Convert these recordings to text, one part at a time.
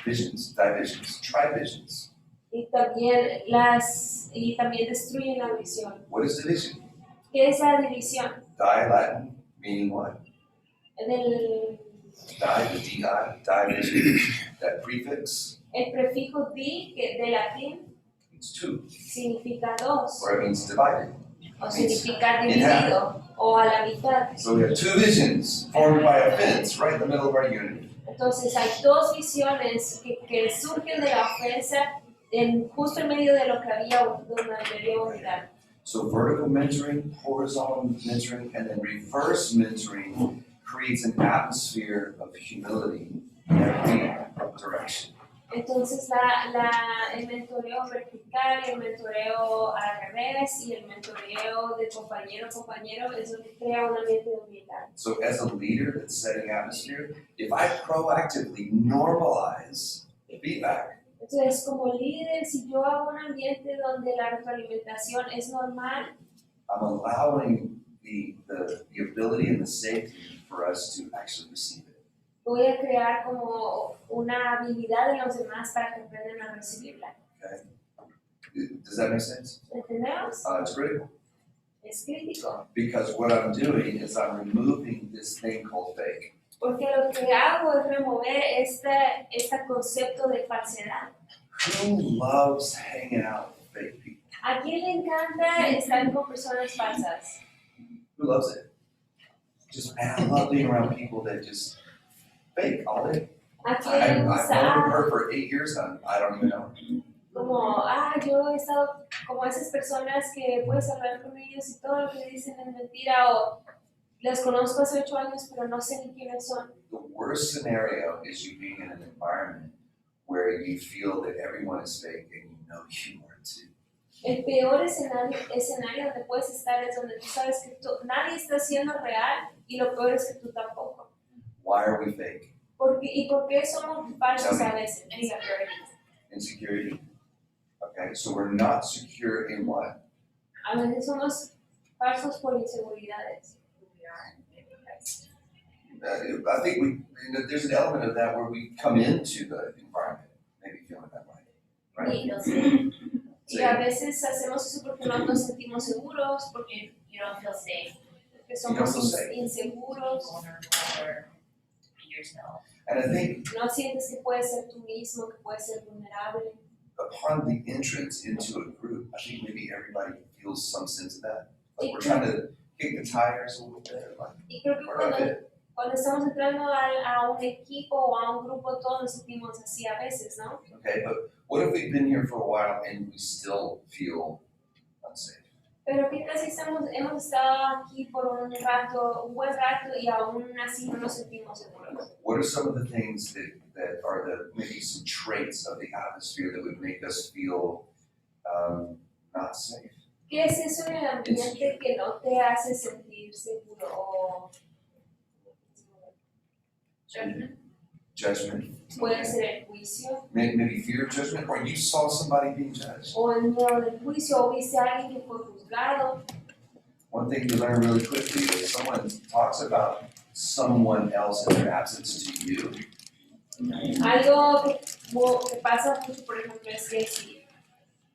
visions, divisions, trivisions. Y también destruyen la visión. What is division? ¿Qué es la división? Di Latin, meaning what? Del, division, that prefix el prefijo di, que de latín, means two, significa dos, or it means divided. o significa dividido, o a la mitad. So we have two visions formed by a fence right in the middle of our unity. Entonces hay dos visiones que surgen de la ofensa justo en medio de lo que había unidad. So vertical mentoring, horizontal mentoring, and then reverse mentoring creates an atmosphere of humility in every direction. Entonces el mentoreo vertical, el mentoreo al revés y el mentoreo de compañero a compañero es lo que crea un ambiente de humildad. So as a leader that's setting atmosphere, if I proactively normalize feedback, entonces como líder, si yo hago un ambiente donde la retroalimentación es normal, I'm allowing the ability and the safety for us to actually receive it. Voy a crear como una habilidad en los demás para que aprendan a recibirla. Okay. Does that make sense? ¿Entendemos? It's critical. Es crítico. Because what I'm doing is I'm removing this thing called fake. Porque lo que hago es remover este concepto de falsedad. Who loves hanging out with fake people? ¿A quién le encanta estar con personas falsas? Who loves it? Just, man, I love being around people that just fake all day. ¿A quién le I've gusta? known her for 8 years and I don't even know. Como, yo he estado como esas personas que puedes hablar con ellos y todo lo que dicen es mentira, o les conozco hace 8 años pero no sé ni quiénes son. The worst scenario is you being in an environment where you feel that everyone is fake and you know you are too. El peor escenario donde puedes estar es donde tú sabes que nadie está siendo real y lo peor es que tú tampoco. Why are we fake? ¿Y por qué somos falsos a veces? Insecurity. Okay, so we're not secure in what? A veces somos falsos por inseguridades. I think there's an element of that where we come into the environment maybe feeling that way, right? Y a veces hacemos eso porque no nos sentimos seguros, porque You don't feel safe. somos inseguros. And I think No sientes que puedes ser tú mismo, que puedes ser vulnerable. upon the entrance into a group, I think maybe everybody feels some sense of that. Like we're trying to kick the tires a little bit. Like, Y creo que cuando estamos entrando a un equipo o a un grupo, todos nos sentimos así a veces, ¿no? okay, but what if we've been here for a while and we still feel unsafe? Pero qué tal si hemos estado aquí por un buen rato y aún así no nos sentimos seguros. What are some of the things that are maybe some traits of the atmosphere that would make us feel not safe? ¿Qué es eso en el ambiente que no te hace sentir seguro? O Judgment. puede ser el juicio, Maybe fear of judgment, or you saw somebody being judged. o el miedo del juicio, o viste a alguien que fue juzgado. One thing you learn really quickly is someone talks about someone else in their absence to you. Algo que pasa mucho, por ejemplo, es que si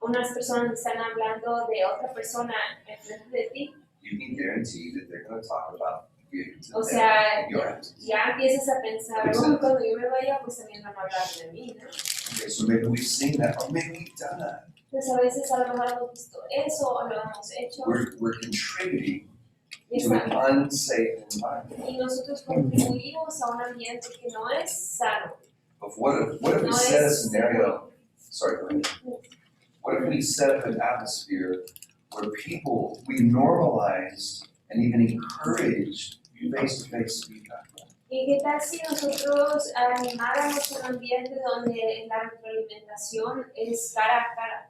unas personas están hablando de otra persona enfrente de ti, You can guarantee that they're going to talk about you to o them sea, in your absence. ya empiezas a pensar, oh, cuando yo me vaya, pues también van a hablar de mí, ¿no? Okay, so maybe we've seen that, or maybe we've done that. Pues a veces a lo mejor hemos visto eso, o lo hemos hecho, We're contributing y, to an unsafe environment. y nosotros contribuimos a un ambiente que no es sano. But what if we No set a es scenario? Sorry, go ahead. What if we set up an atmosphere where people, we normalized and even encouraged face-to-face feedback? ¿Y qué tal si nosotros animáramos un ambiente donde la retroalimentación es cara a cara?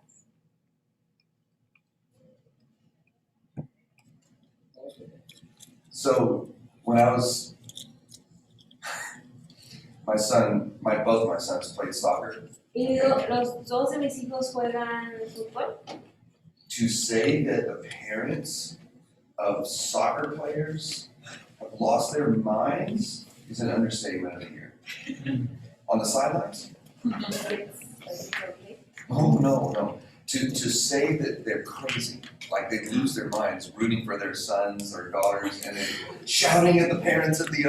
So when I was, both my sons played soccer. Y los dos de mis hijos juegan fútbol. To say that the parents of soccer players have lost their minds is an understatement of the year. On the sidelines, Oh, no. To say that they're crazy, like they lose their minds, rooting for their sons or daughters, and then shouting at the parents of the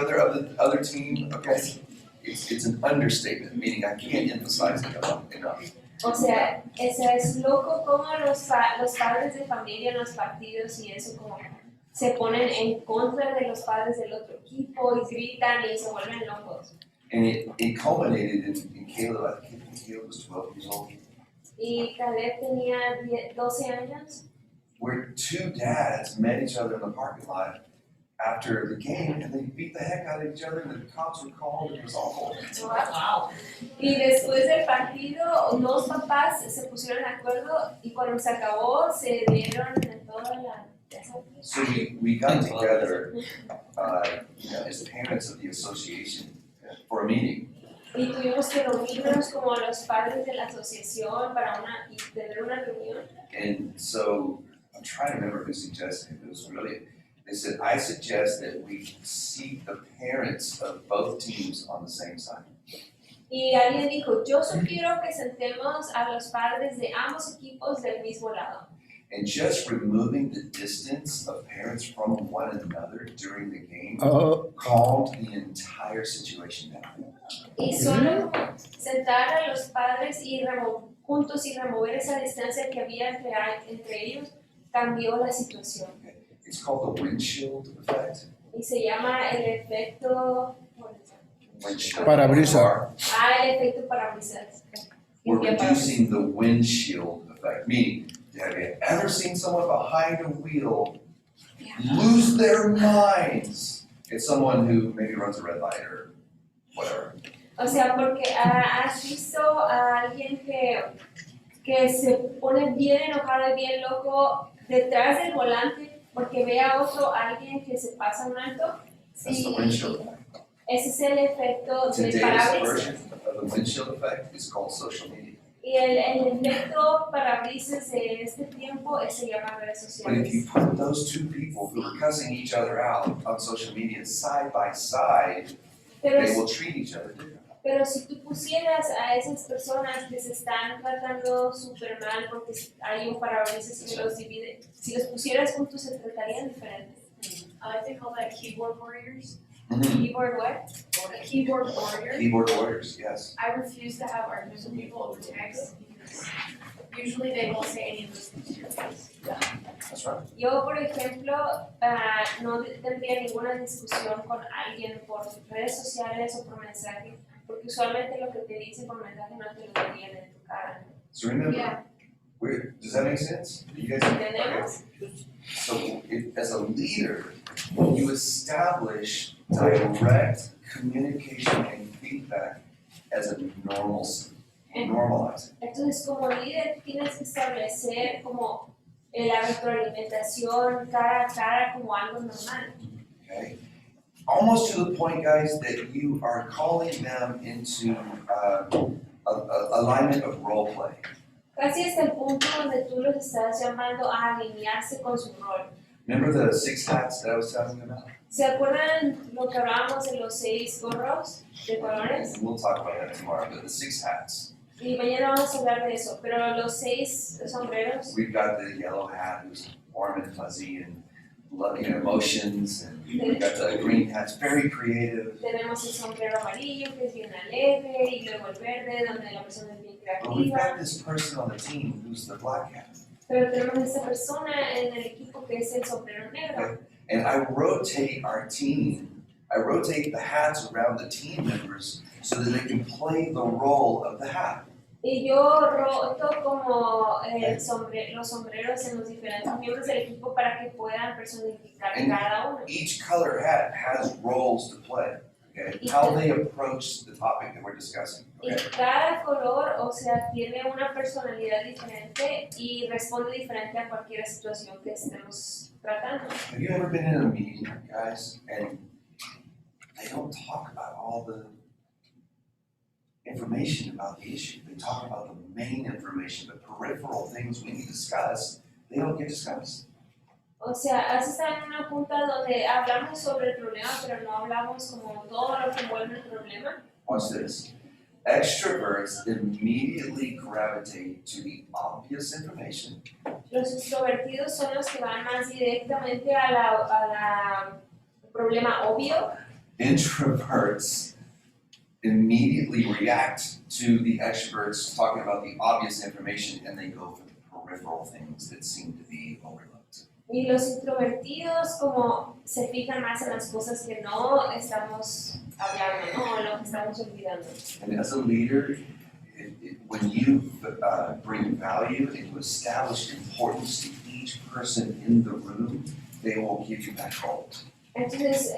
other team, okay? It's an understatement, meaning I can't emphasize it enough. O sea, es loco como los padres de familia en los partidos y eso como se ponen en contra de los padres del otro equipo y gritan y se vuelven locos. And it culminated in Caleb. I think Caleb was 12 years old. Y Caleb tenía 12 años. Where two dads met each other in the parking lot after the game, and they beat the heck out of each other, and the cops were called, and it was awful. Wow. Y después del partido, dos papás se pusieron de acuerdo y cuando se acabó se dieron en toda la... So we got together, as parents of the association for a meeting. Y tuvimos que reunirnos como los padres de la asociación para tener una reunión. And so I'm trying to remember who suggested it. It was really, they said, I suggest that we seat the parents of both teams on the same side. Y alguien dijo, yo sugiero que sentemos a los padres de ambos equipos del mismo lado. And just removing the distance of parents from one another during the game calmed the entire situation down. Y solo sentar a los padres y juntos y remover esa distancia que había entre ellos cambió la situación. It's called the windshield effect. Y se llama el efecto Parabrisas. El efecto parabrisas. We're reducing the windshield effect, meaning, have you ever seen someone behind a wheel lose their minds? It's someone who maybe runs a red light or whatever. O sea, porque has visto a alguien que se pone bien enojado y bien loco detrás del volante porque ve a alguien que se pasa un alto. That's the windshield effect. Ese es el efecto de Today's parabrisas. version of the windshield effect is called social media. Y el efecto parabrisas de este tiempo se llama redes But if you sociales. put those two people who are cussing each other out on social media side by side, they will treat each other differently. Pero si tú pusieras a esas personas que se están tratando súper mal porque hay un parabrisas que los divide, si los pusieras juntos se tratarían diferente. I think call that keyboard warriors. Keyboard what? Keyboard warriors. Keyboard warriors, yes. I refuse to have arguments with people over text because usually they won't say any of those things to your face. That's right. Yo, por ejemplo, no tendría ninguna discusión con alguien por redes sociales o por mensaje, porque usualmente lo que te dicen por mensaje no te lo dirían en tu cara. So remember, Yeah. does that make sense? You guys ¿Entendemos? So as a leader, you establish direct communication and feedback as a normalcy. Normalize it. Entonces, como líder, tienes que establecer como la retroalimentación cara a cara como algo normal. Okay? Almost to the point, guys, that you are calling them into alignment of role play. Casi hasta el punto donde tú los estás llamando a alinearse con su rol. Remember the 6 hats that I was telling you about? ¿Se acuerdan lo que hablábamos de los 6 gorros de colores? We'll talk about that tomorrow, but the 6 hats. Y mañana vamos a hablar de eso, pero los 6 sombreros. We've got the yellow hat who's warm and fuzzy and loving emotions, and we've got the green hat's very creative. Tenemos el sombrero amarillo que es bien alegre y luego el verde donde la persona es bien But we've got creativa. this person on the team who's the black hat. Pero tenemos esta persona en el equipo que es el sombrero negro. And I rotate our team. I rotate the hats around the team members so that they can play the role of the hat. Y yo roto como los sombreros en los diferentes miembros del equipo para que puedan personificar cada uno. Each color hat has roles to play. Okay? How they approach the topic that we're discussing. Y Okay? cada color, o sea, tiene una personalidad diferente y responde diferente a cualquier situación que estemos tratando. Have you ever been in a meeting, guys, and they don't talk about all the information about the issue? They talk about the main information, the peripheral things we need to discuss, they don't get discussed. O sea, has estado en una punta donde hablamos sobre el problema, pero no hablamos como todo lo que envuelve el problema. Watch this. Extroverts immediately gravitate to the obvious information. Los extrovertidos son los que van más directamente al problema obvio. Introverts immediately react to the extroverts talking about the obvious information and they go for the peripheral things that seem to be overlooked. Y los introvertidos como se fijan más en las cosas que no estamos hablando, ¿no? O lo que estamos olvidando. And as a leader, when you bring value and you establish importance to each person in the room, they will give you that hold. Entonces,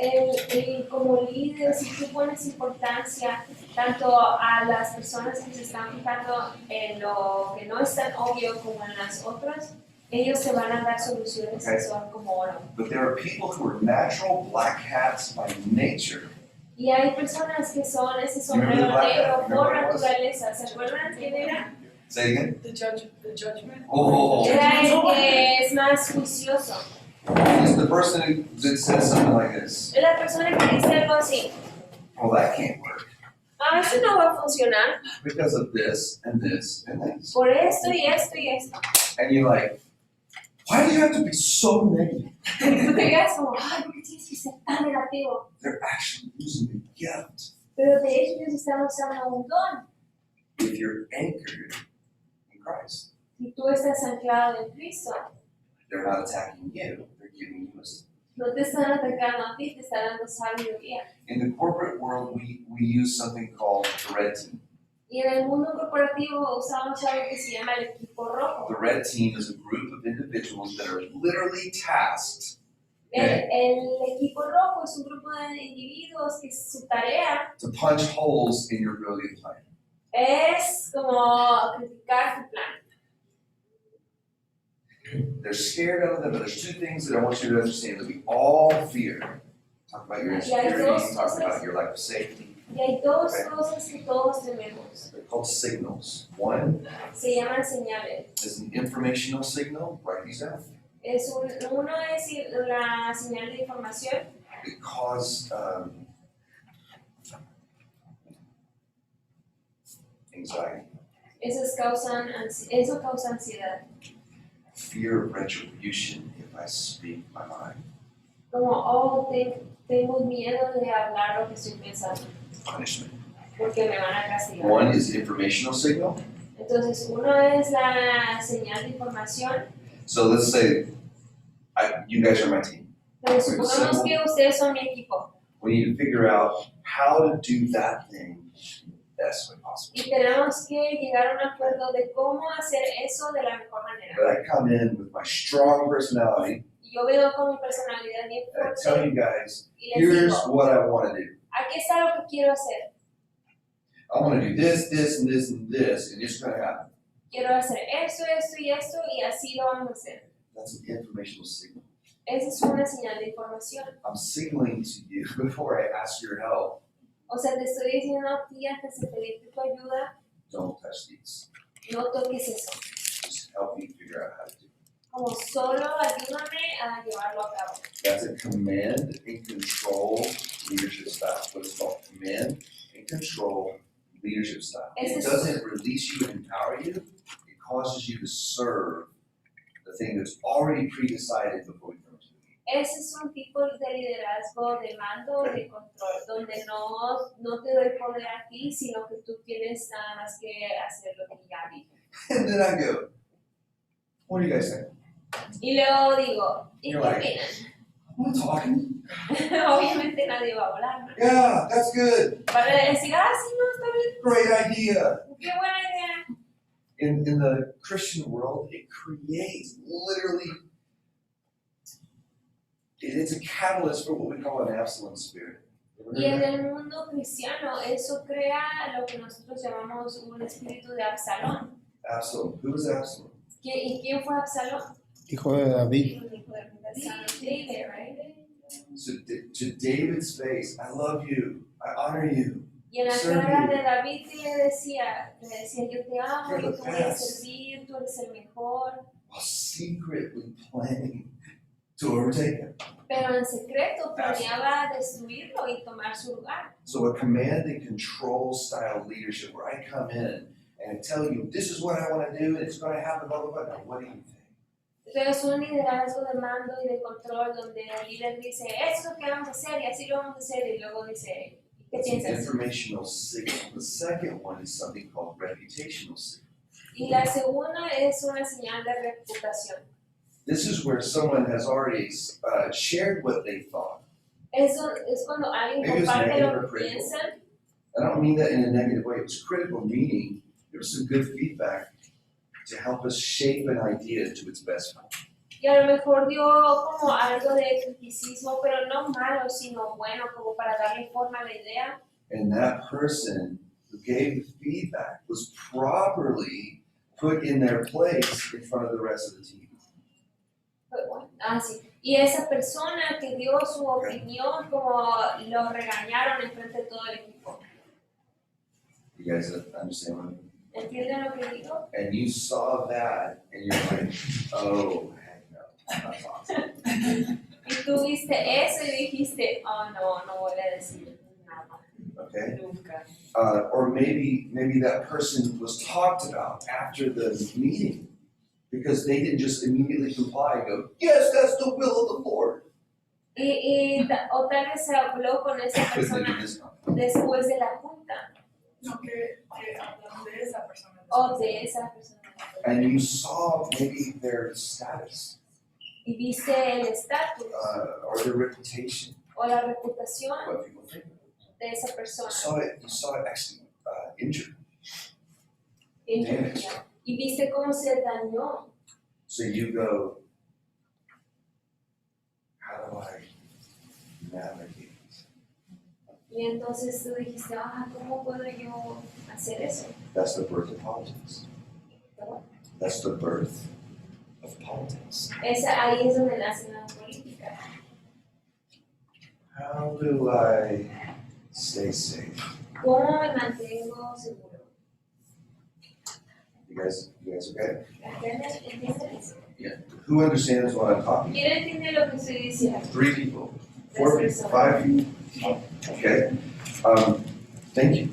como líder, si tú pones importancia tanto a las personas que se están fijando en lo que no es tan obvio como en las otras, ellos se van a dar soluciones que son como oro. But there are people who are natural black hats by nature. Y hay personas que son ese sombrero negro por naturaleza. ¿Se acuerdan quién era? Say again? The judgment. Oh, Era el que es más juicioso. it's the person that says something like this. Es la persona que dice algo así. Well, that can't work Eso no va a funcionar because of this and this and this. por esto y esto y esto. And you're like, why do you have to be so negative? Tú te quedas como, ay, ¿por qué tienes que ser tan negativo? They're actually using the gift. Pero de hecho ellos están usando un don. If you're anchored in Christ, Si tú estás anclado en Cristo, they're not attacking you, they're giving you wisdom. no te están atacando a ti, te están dando sabiduría. In the corporate world, we use something called the red team. Y en el mundo corporativo usamos algo que se llama el equipo rojo. The red team is a group of individuals that are literally tasked El equipo rojo es un grupo de individuos que su tarea to punch holes in your brilliant plan. es como criticar tu plan. They're scared of them, but there's two things that I want you to understand that we all fear. Talk about your insecurity, talk about your lack of safety. Y hay dos cosas que todos tenemos. They're called signals. One Se llaman señales. is an informational signal. Write these down. Uno es la señal de información. It causes anxiety, Eso causa ansiedad. fear of retribution if I speak my mind, Como, tengo miedo de hablar lo que estoy pensando, punishment. porque me van a castigar. One is informational signal. Entonces, uno es la señal de información, So let's say you guys are my team. pero supongamos que ustedes son mi equipo We need to figure out how to do that thing the best way possible. y tenemos que llegar a un acuerdo de cómo hacer eso de la mejor manera. But I come in with my strong personality Y yo veo con mi personalidad bien and I tell fuerte you guys, y les here's digo, what I want to do. aquí está lo que quiero hacer. I want to do this, this, and this, and this, and it's going to happen. Quiero hacer esto, esto y esto y así lo vamos a hacer. That's an informational signal. Esa es una señal de información. I'm signaling to you before I ask your help, O sea, te estoy diciendo a ti antes de pedirte tu ayuda, don't touch these. no toques eso. Just help me figure out how to do it. Como solo ayúdame a llevarlo a cabo. That's a command and control leadership style. What is called command and control leadership style. It doesn't release you and empower you. It causes you to serve the thing that's already pre-decided before we come to it. Ese es un tipo de liderazgo de mando, de control, donde no te doy poder a ti, sino que tú tienes nada más que hacer lo que ya dije. And then I go, what do you guys think? Y luego digo, ¿y qué You're like, opinan? I'm not talking. Obviamente nadie va a hablar, ¿no? Yeah, that's good. Para decir, sí, no, está bien, Great idea. qué buena idea. In the Christian world, it creates literally, it's a catalyst for what we call an Absalom spirit. Y en el mundo cristiano, eso crea lo que nosotros llamamos un espíritu de Absalón. Absalom. Who was Absalom? ¿Y quién fue Absalón? Hijo de David. David, right? So to David's face, I love you, I honor you. Y en la cara de David le decía, yo te amo, yo te voy a servir, tú eres el mejor. While secretly planning to overtake him. pero en secreto planeaba destruirlo y tomar su lugar. So a command and control style leadership where I come in and tell you, this is what I want to do, and it's going to happen, blah, blah, blah. Now, what do you think? Entonces un liderazgo de mando y de control donde el líder dice, eso es lo que vamos a hacer y así lo vamos a hacer y luego dice, ¿qué It's an piensas? informational signal. The second one is something called reputational signal. Y la segunda es una señal de reputación. This is where someone has already shared what they thought. Eso es cuando alguien Maybe it's comparte negative lo or que critical. piensan. I don't mean that in a negative way. It was critical, meaning there was some good feedback to help us shape an idea to its best form. Y a lo mejor dio como algo de criticismo, pero no malo, sino bueno, como para darle forma a la idea. And that person who gave the feedback was properly put in their place in front of the rest of the team. Pero bueno, sí. Y esa persona que dio su opinión, como lo regañaron en frente de todo el equipo. You guys understand what I mean? ¿Entienden lo que digo? And you saw that and you're like, oh, heck no, that's awesome. Y tú viste eso y dijiste, oh no, no voy a decir nada. Okay? Nunca. Or maybe that person was talked about after the meeting because they didn't just immediately comply and go, yes, that's the will of the Lord. O tal vez se habló con esa Because they persona did this. después de la junta. No, que hablamos de esa persona. O de esa persona. And you saw maybe their status Y viste el estatus or their reputation, o la reputación what people think. de esa persona. You saw it actually injured. Y viste cómo se dañó. So you go, how do I navigate? Y entonces tú dijiste, ¿cómo puedo yo hacer eso? That's the birth of politics. ¿Verdad? That's the birth of politics. Ahí es donde nace la política. How do I stay safe? ¿Cómo me mantengo seguro? You guys okay? ¿Entienden eso? Who understands what I'm talking ¿Quién entiende lo que estoy diciendo? about? 3 people, 4 people, 5 people. Okay. Thank you.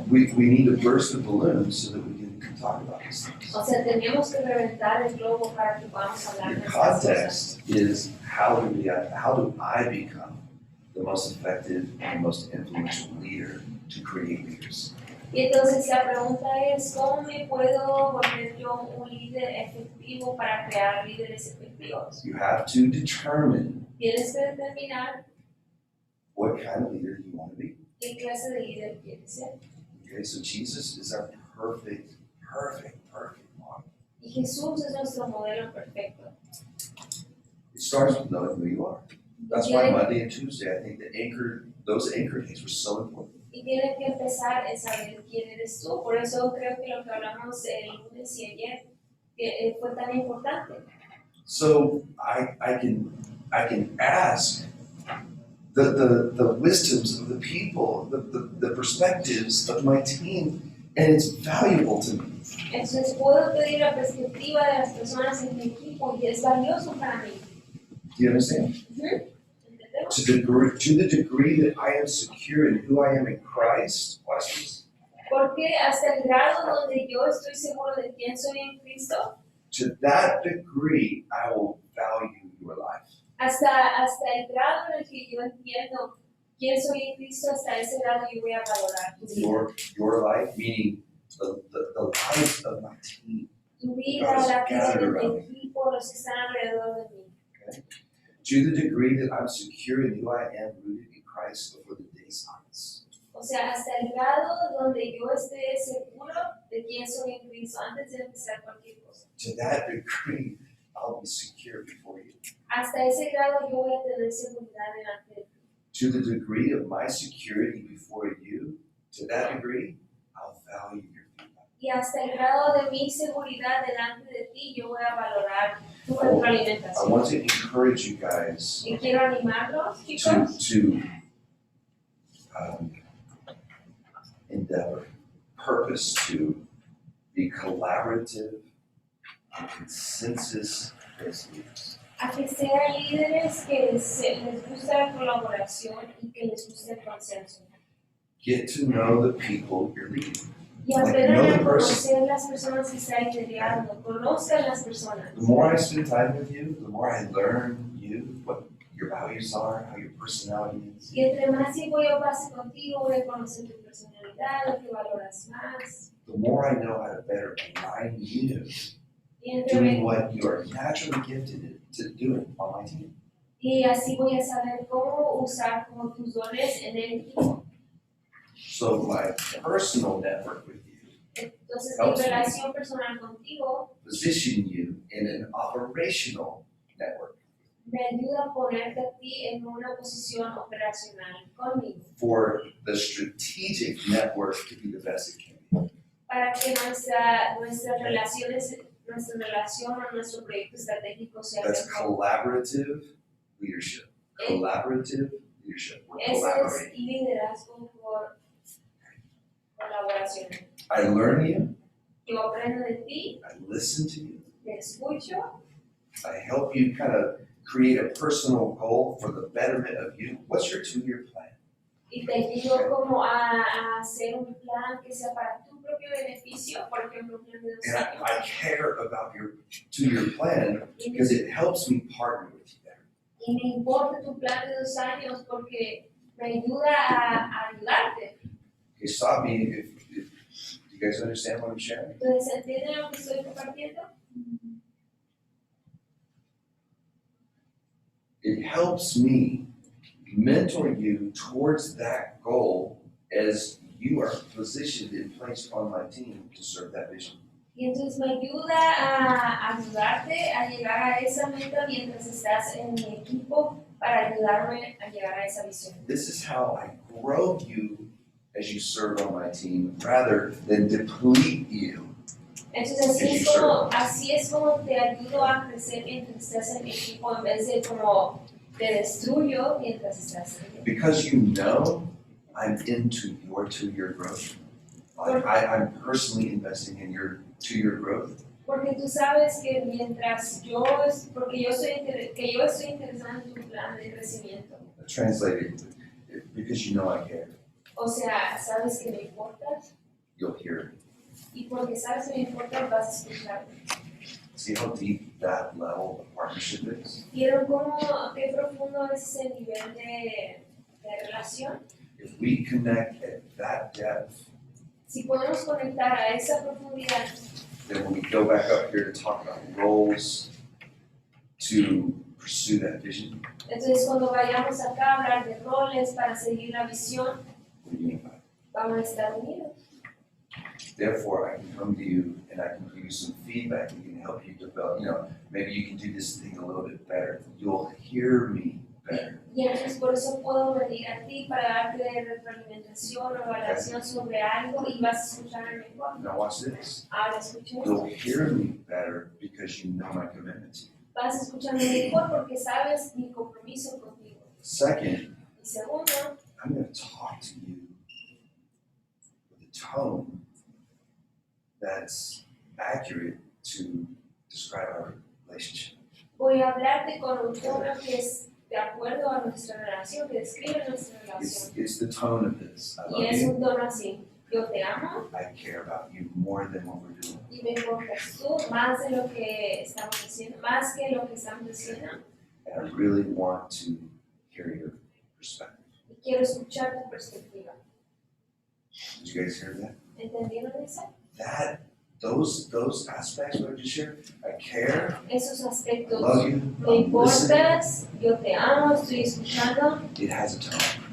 We need to burst the balloon so that we can talk about these things. O sea, tenemos que reventar el globo para que podamos hablar The de estas cosas. context is how do I become the most effective and most influential leader to create leaders? Y entonces la pregunta es, ¿cómo me puedo volver yo un líder efectivo para crear líderes efectivos? You have to determine Tienes que determinar what kind of leader you want to be. qué clase de líder quieres ser. Okay, so Jesus is our perfect model. Y Jesús es nuestro modelo perfecto. It starts with knowing who you are. That's why Monday and Tuesday, I think those anchor days were so important. Y tienes que empezar en saber quién eres tú. Por eso creo que lo que hablamos el lunes y ayer fue tan importante. So I can ask the wisdoms of the people, the perspectives of my team, and it's valuable to me. Entonces puedo pedir la perspectiva de las personas en mi equipo y es valioso para mí. Do you understand? ¿Entendemos? To the degree that I am secure in who I am in Christ, watch this. Porque hasta el grado donde yo estoy seguro de quién soy en Cristo, To that degree, I will value your life. hasta el grado en el que yo entiendo quién soy en Cristo, hasta ese grado yo voy a valorar tu vida. Your life, meaning the life of my team. Tu vida, la vida de mi equipo, los que están alrededor de mí. Okay? To the degree that I'm secure in who I am, rooted in Christ before the day starts. O sea, hasta el grado donde yo esté seguro de quién soy en Cristo antes de empezar cualquier cosa. To that degree, I'll be secure before you. Hasta ese grado yo voy a tener seguridad delante de ti. To the degree of my security before you, to that degree, I'll value your feedback. Y hasta el grado de mi seguridad delante de ti, yo voy a valorar tu retroalimentación. I want to encourage you guys Y quiero animarlos, chicos, to purpose to be collaborative and consensus-based leaders. A que sean líderes que les gusta la colaboración y que les gusta el consenso. Get to know the people you're leading. Y Like, aprendan know a the person. conocer las personas que están liderando, conozcan las personas. The more I spend time with you, the more I learn you, what your values are, how your personality is. Y entre más tiempo yo pase contigo, voy a conocer tu personalidad, lo que valoras más. The more I know how to better align you Y, entre doing what you are naturally gifted to doing on my team. y así voy a saber cómo usar como tus dones en el equipo. So my personal network with you Entonces, Helps mi me. relación personal contigo position you in an operational network me ayuda a ponerte a ti en una posición operacional conmigo, for the strategic network to be the best it can be. para que nuestra relación o nuestro proyecto estratégico sea That's mejor. collaborative leadership. Collaborative leadership. We're Eso es collaborating. liderazgo por colaboración. I learn you, Yo aprendo de ti, I listen to you, te escucho, I help you kind of create a personal goal for the betterment of you. What's your 2-year plan? y te ayudo como a hacer un plan que sea para tu propio beneficio, por ejemplo, un plan de 2 And años. I care about your 2-year plan because it helps me partner with you better. Y me importa tu plan de 2 años porque me ayuda a ayudarte. Okay, stop me if you guys understand what I'm sharing? Entonces, ¿entienden lo que estoy compartiendo? It helps me mentor you towards that goal as you are positioned and placed on my team to serve that vision. Y entonces me ayuda a ayudarte a llegar a esa meta mientras estás en mi equipo para ayudarme a llegar a esa visión. This is how I grow you as you serve on my team rather than deplete you. Entonces así es como te ayudo a crecer mientras estás en mi equipo en vez de como te destruyo mientras estás en mi equipo. Because you know I'm into your 2-year growth. I'm personally investing in your 2-year growth. Porque tú sabes que mientras porque yo estoy interesada en tu plan de crecimiento. Translated, because you know I care, O sea, sabes que me importas you'll hear me. y porque sabes que me importas vas a escucharme. See how deep that level of partnership is? ¿Vieron qué profundo es ese nivel de relación? If we connect at that depth, Si podemos conectar a esa profundidad, then when we go back up here to talk about roles to pursue that vision, entonces cuando vayamos acá a hablar de roles para seguir la visión, we're unified. vamos a estar unidos. Therefore, I can come to you and I can give you some feedback that can help you develop, maybe you can do this thing a little bit better. You'll hear me better. Y entonces por eso puedo venir a ti para darte retroalimentación o evaluación sobre algo y vas a escucharme mejor. Now watch this. Ahora escucha You'll esto. hear me better because you know my commitment to you. Vas a escucharme mejor porque sabes mi compromiso contigo. Second, Y segundo, I'm going to talk to you with a tone that's accurate to describe our relationship. voy a hablarte con un tono que es de acuerdo a nuestra relación, que describe nuestra relación. It's the tone of this. I Y love es you. un tono así. Yo te amo I care about you more than what we're doing. y me importas tú más de lo que estamos haciendo, más que lo que estamos haciendo. And I really want to hear your perspective. Y quiero escuchar tu perspectiva. Did you guys hear that? ¿Entendieron eso? Those aspects what I just shared, I care, Esos I aspectos. love you, Me I'm listening. importas, yo te amo, estoy escuchando. It has a tone.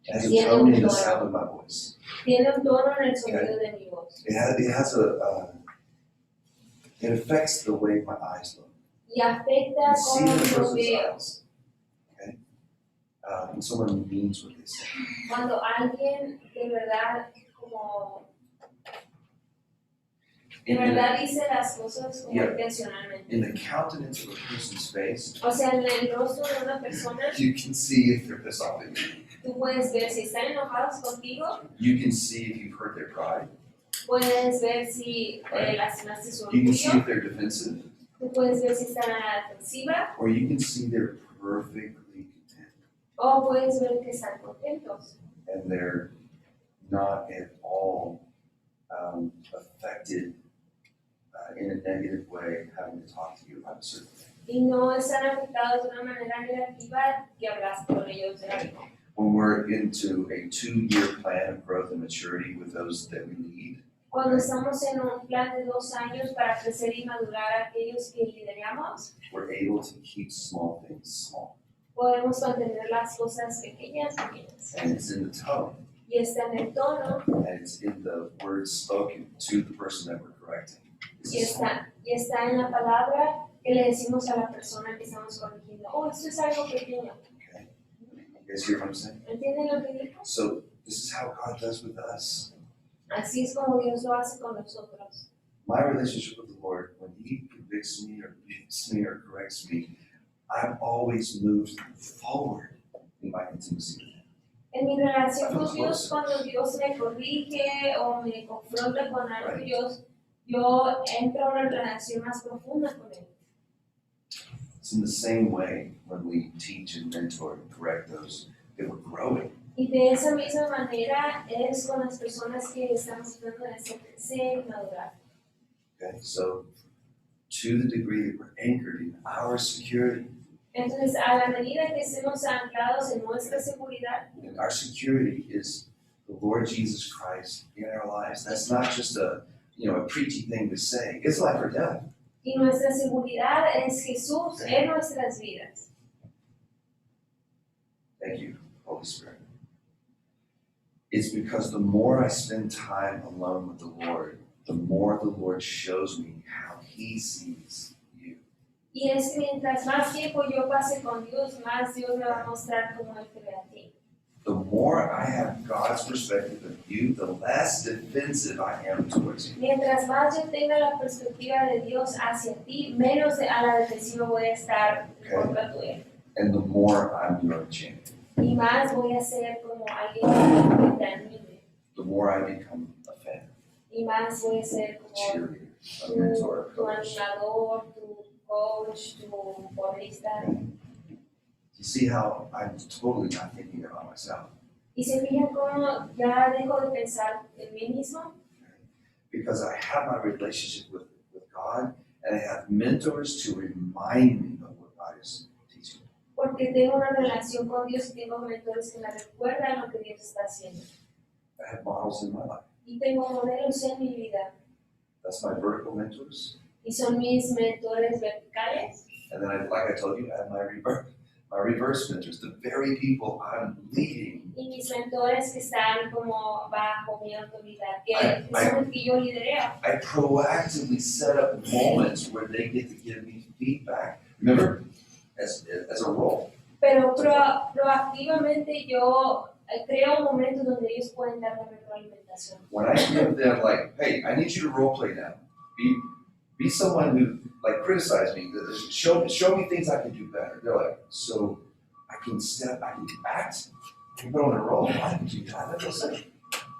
It has a Tiene tone un in the tono. sound of my voice. Tiene un tono en el sonido de mi voz. It affects the way my eyes look. Y afecta You see cómo the yo person's veo. eyes. Okay? When someone means what they say. Cuando alguien de verdad como de verdad dice las cosas como Yeah. intencionalmente. In the countenance of a person's face, O sea, en el rostro de una persona, you can see if they're pissed off at you. tú puedes ver si están enojados contigo, You can see if you've hurt their pride. puedes ver si lastimaste su You can see orgullo, if they're defensive. Tú puedes ver si están a la defensiva or you can see they're perfectly content o puedes ver que están contentos and they're not at all affected in a negative way having to talk to you about a certain thing. y no están afectados de una manera negativa que hablaste con ellos de algo. When we're into a 2-year plan of growth and maturity with those that we lead, Cuando estamos en un plan de 2 años para crecer y madurar a aquellos que lideramos, we're able to keep small things small. podemos mantener las cosas pequeñas, pequeñas. And it's in the tone, Y está en el tono, and it's in the words spoken to the person that we're correcting. y está en la palabra que le decimos a la persona que estamos corrigiendo. Oh, esto es algo pequeño. Okay? You guys hear what I'm saying? ¿Entienden lo que dijo? So this is how God does with us. Así es como Dios lo hace con nosotros. My relationship with the Lord, when He convicts me or beats me or corrects me, I'm always moved forward in my intimacy with Him. En mi relación con Dios, cuando Dios me corrige o me confronta con algo, yo entro a una relación más profunda con Él. It's in the same way when we teach and mentor and correct those that we're growing. Y de esa misma manera es con las personas que estamos tratando de crecer y madurar. Okay, so to the degree that we're anchored in our security, Entonces, a la medida que estemos anclados en nuestra seguridad, and our security is the Lord Jesus Christ in our lives. That's not just a preachy thing to say. It's life or death. y nuestra seguridad es Jesús en nuestras vidas. Thank you, Holy Spirit. It's because the more I spend time alone with the Lord, the more the Lord shows me how He sees you. Y es que mientras más tiempo yo pase con Dios, más Dios me va a mostrar cómo Él te ve a ti. The more I have God's perspective of you, the less defensive I am towards you. Mientras más yo tenga la perspectiva de Dios hacia ti, menos a la defensiva voy a estar contra tu él. And the more I'm your champion. Y más voy a ser como alguien que te anime. The more I become a fan, Y más voy a ser a como cheerleader, a mentor, a tu coach. animador, tu coach, tu porrista. You see how I'm totally not thinking about myself. Y se fijan cómo ya dejo de pensar en mí mismo. Because I have my relationship with God, and I have mentors to remind me of what God is teaching me. Porque tengo una relación con Dios y tengo mentores que me recuerdan lo que Dios está haciendo. I have models in my life. Y tengo modelos en mi vida. That's my vertical mentors. Y son mis mentores verticales. And then, like I told you, I have my reverse mentors, the very people I'm leading. Y mis mentores que están como bajo mi autoridad, que son los que yo lidereo. I proactively set up moments where they get to give me feedback. Remember, as a role. Pero proactivamente yo creo momentos donde ellos pueden darme retroalimentación. When I give them like, hey, I need you to role play now. Be someone who criticize me. Show me things I can do better. They're like, so I can act, and put on a role. Why didn't you do that? That's what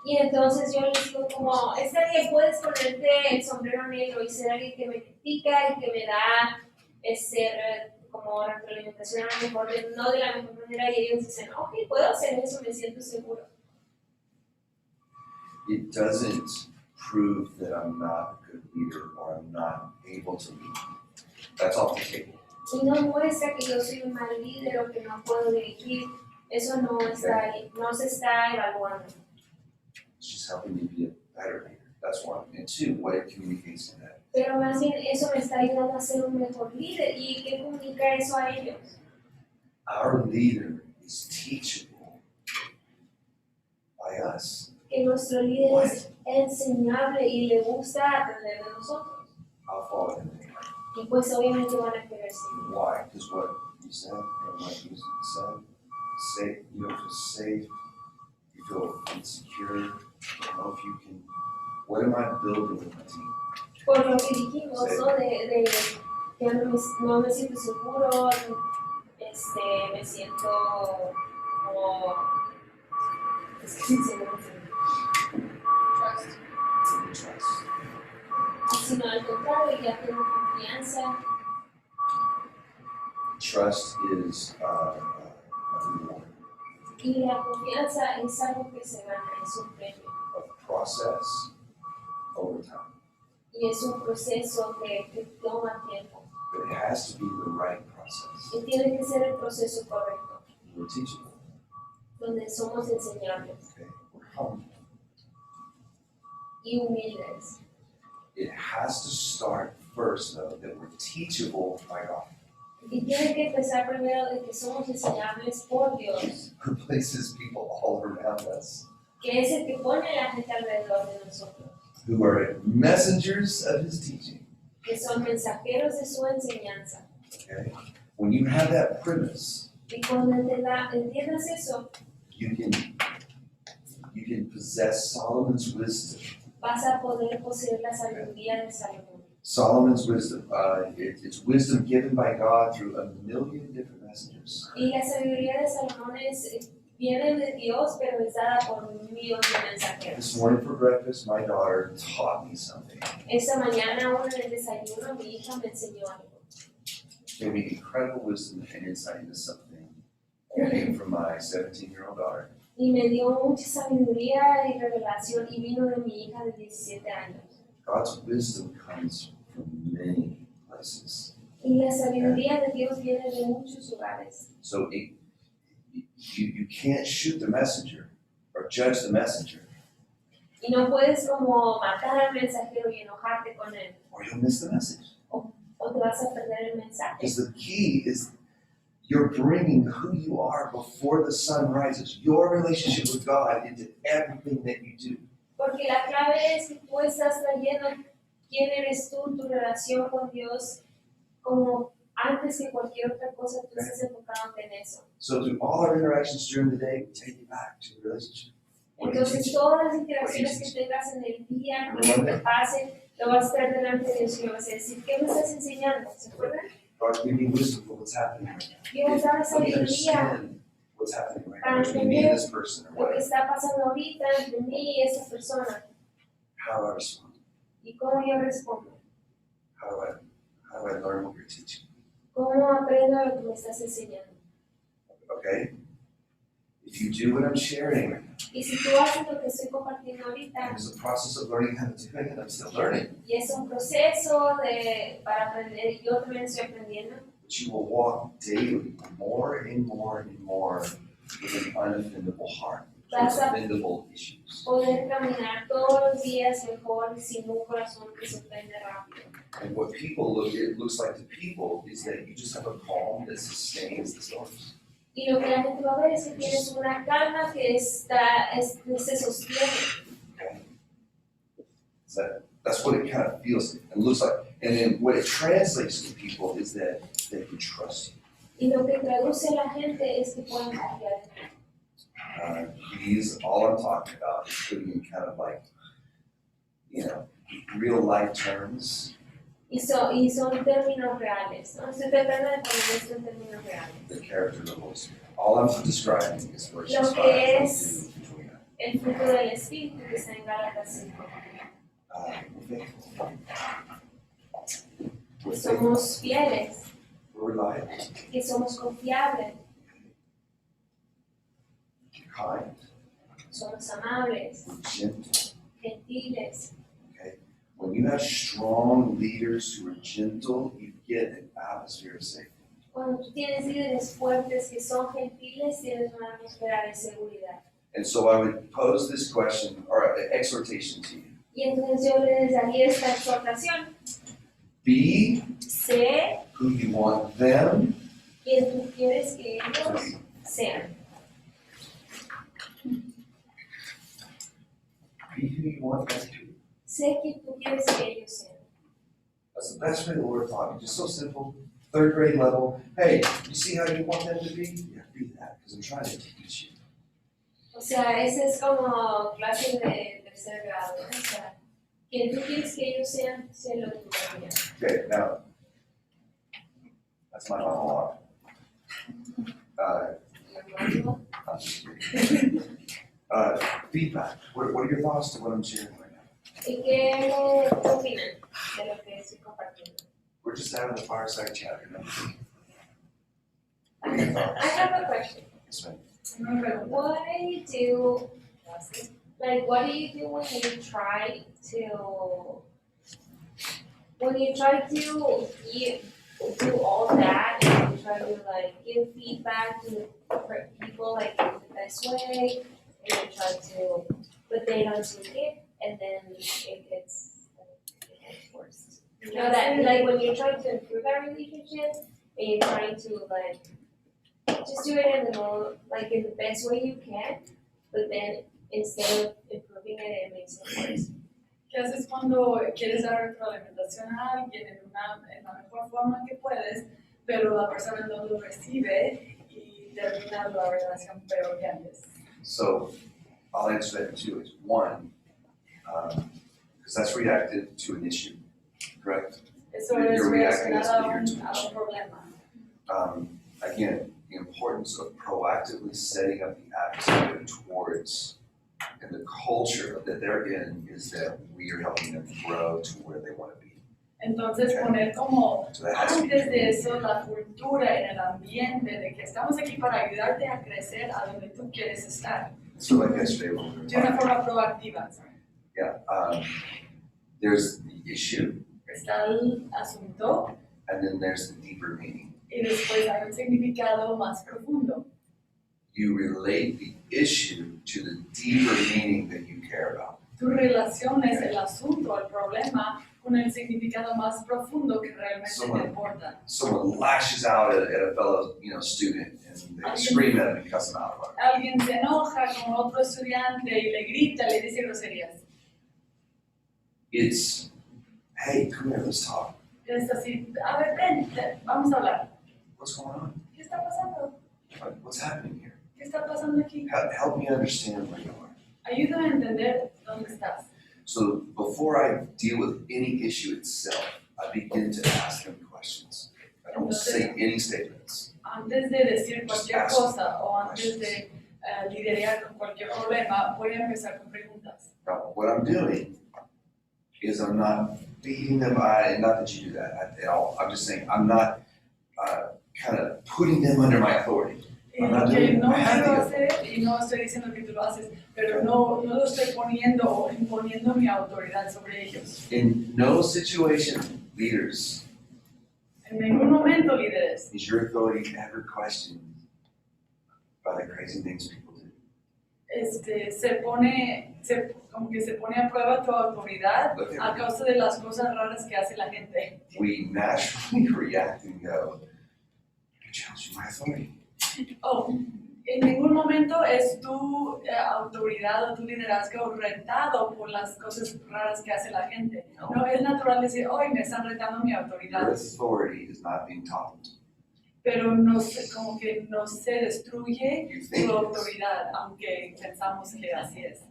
Y entonces yo les digo como, está bien, puedes ponerte el sombrero negro y ser alguien que me critica y que me da como retroalimentación a lo mejor no de la mejor manera, y ellos dicen, ok, puedo hacer eso, me siento seguro. It doesn't prove that I'm not a good leader or I'm not able to lead. That's off the table. Y no muestra que yo soy un mal líder o que no puedo dirigir. Eso no está ahí, no se está evaluando. It's just helping me be a better leader. That's one. And two, what it communicates to them. Pero más bien eso me está ayudando a ser un mejor líder. ¿Y qué comunica eso a ellos? Our leader is teachable by us. Que nuestro líder es enseñable y le gusta aprender de nosotros. I'll follow him. Y pues obviamente van a querer seguir. Why? Because what you said and what you said, you don't feel safe, you feel insecure, you don't know if you can. What am I building with my team? Por lo que dijimos, ¿no? De que no me siento seguro, me siento como... Trust. Trust. Sino al contrario, ya tengo confianza. confianza. Trust is a reward, Y la confianza es algo que se gana, es un premio. a process over time. Y es un proceso que toma tiempo. But it has to be the right process. Y tiene que ser el proceso correcto, We're teachable, donde somos enseñables okay? We're humble. y humildes. It has to start first, though, that we're teachable by God. Y tiene que empezar primero de que somos enseñables por Dios, Who places people all around us, que es el que pone a la gente alrededor de nosotros, who are messengers of His teaching. que son mensajeros de su enseñanza. Okay? When you have that premise, Y cuando entiendas eso, you can possess Solomon's wisdom. vas a poder poseer la sabiduría de Salomón. Solomon's wisdom, it's wisdom given by God through a million different messengers. Y la sabiduría de Salomón viene de Dios, pero es dada por un millón de mensajeros. This morning for breakfast, my daughter taught me something. Esta mañana, aún en el desayuno, mi hija me enseñó algo. Gave me incredible wisdom and insight into something. It came from my 17-year-old daughter. Y me dio mucha sabiduría y revelación y vino de mi hija de 17 años. God's wisdom comes from many places. Y la sabiduría de Dios viene de muchos lugares. So you can't shoot the messenger or judge the messenger, Y no puedes como matar al mensajero y enojarte con él, or you'll miss the message. o te vas a perder el mensaje. Because the key is you're bringing who you are before the sun rises, your relationship with God, into everything that you do. Porque la clave es que tú estás trayendo quién eres tú, tu relación con Dios, como antes que cualquier otra cosa, tú estás enfocándote en eso. So through all our interactions during the day, we take you back to the relationship. What do you Entonces teach? todas las interacciones que tengas en el día, cuando te pasen, lo vas a estar delante de Dios y le vas a decir, ¿qué me estás enseñando? ¿Se acuerdan? God, give me wisdom for what's happening right now. Dios dame Let me sabiduría understand what's happening right now para between me and entender this person or lo que whatever. está pasando ahorita entre mí y esa persona. How do I respond? ¿Y cómo yo respondo? How do I learn what you're teaching? ¿Cómo aprendo lo que me estás enseñando? Okay? If you do what I'm sharing right now, Y si tú haces lo que estoy compartiendo ahorita, there's a process of learning how to do it, and I'm still learning. y es un proceso para aprender, y yo también estoy aprendiendo, But you will walk daily more and more and more with an unoffendable heart, towards offendable issues. poder caminar todos los días mejor sin un corazón que se ofende rápido. And what it looks like to people is that you just have a calm that sustains the storms. Y lo que la gente va a ver es que tienes una calma que se sostiene. Okay? That's what it kind of feels and looks like. And then what it translates to people is that they can trust you. Y lo que traduce a la gente es que pueden confiar en ti. All I'm talking about is putting in kind of like, real life terms. Y son términos reales, ¿no? Estoy tratando de poner esto en términos reales. The character of the Holy Spirit. All I'm describing is verses Lo 5 que es through 29. el fruto del Espíritu que está en Gálatas 5. We're faithful. Que somos fieles, We're reliable. que somos confiables, Kind. somos amables, Gentle. gentiles. Okay? When you have strong leaders who are gentle, you get an atmosphere of safety. Cuando tú tienes líderes fuertes que son gentiles, tienes una atmósfera de seguridad. And so I would pose this question or exhortation to you. Y entonces yo les daría esta exhortación. Be Sé who you want them quien tú quieres que to ellos be. sean. Be who you want them to be. Sé quien tú quieres que ellos sean. That's the best way the Lord taught me. Just so simple. 3rd grade level. Hey, you see how you want them to be? Yeah, be that, because I'm trying to teach you. O sea, ese es como clase de tercer grado, ¿no? O sea, quien tú quieres que ellos sean, sé lo que tú también. Okay, now, that's my monologue. I'm just kidding. Feedback. What are your thoughts to what I'm sharing right now? ¿Y qué opinan de lo que estoy compartiendo? We're just having a fireside chat, you know? I have a question. Yes, ma'am. Una pregunta. What do you do when you try to do all that and you try to like give feedback to the people like in the best way and you try to, but they don't take it and then it gets worse. You know that like when you're trying to improve that relationship and you're trying to like just do it in the best way you can, but then instead of improving it makes it worse. ¿Qué haces cuando quieres dar retroalimentación a alguien en la mejor forma que puedes, pero la persona no lo recibe y termina la relación peor que antes? So I'll answer that in two ways. One, because that's reactive to an issue, correct? Eso You're es reacting as a reaccionar leader to a un problema. Again, the importance of proactively setting up the atmosphere towards, and the culture that they're in is that we are helping them grow to where they want to be. Entonces poner como So that has to be antes de eso la cultura en el ambiente de que estamos aquí para ayudarte a crecer a donde tú quieres estar. So like yesterday when we were De una talking, forma proactiva. there's the issue, Está el asunto and then there's the deeper meaning. y después hay un significado más profundo. You relate the issue to the deeper meaning that you care about. Tú relaciones el asunto, el problema, con el significado más profundo que realmente te importa. Someone lashes out at a fellow, student, and they scream at him and cuss him out. Alguien se enoja con otro estudiante y le grita, le dice groserías. It's, hey, come here, let's talk. Es así, a ver, ven, vamos a hablar. What's going on? ¿Qué está pasando? What's happening here? ¿Qué está pasando aquí? Help me understand where you are. Ayúdame a entender dónde estás. So before I deal with any issue itself, I begin to ask them questions. I don't say any statements. Antes de decir cualquier cosa o antes de lidiar con cualquier problema, voy a empezar con preguntas. Now, what I'm doing is I'm not beating them, not that you do that at all. I'm just saying I'm not kind of putting them under my authority. Y lo que no quiero hacer, y no estoy diciendo que tú lo haces, pero no lo estoy poniendo o imponiendo mi autoridad sobre ellos. In no situation, leaders, En ningún momento, líderes, is your authority ever questioned by the crazy things people do. como que se pone a prueba tu autoridad Look a at me. causa de las cosas raras que hace la gente. We naturally react and go, you're challenging my authority. Oh, en ningún momento es tu autoridad o tu liderazgo retado por las cosas raras que hace la gente. No es natural decir, hoy me están retando mi Your autoridad, authority is not being toppled. pero no se, como que no se destruye You think tu it is, autoridad, aunque pensamos que así es,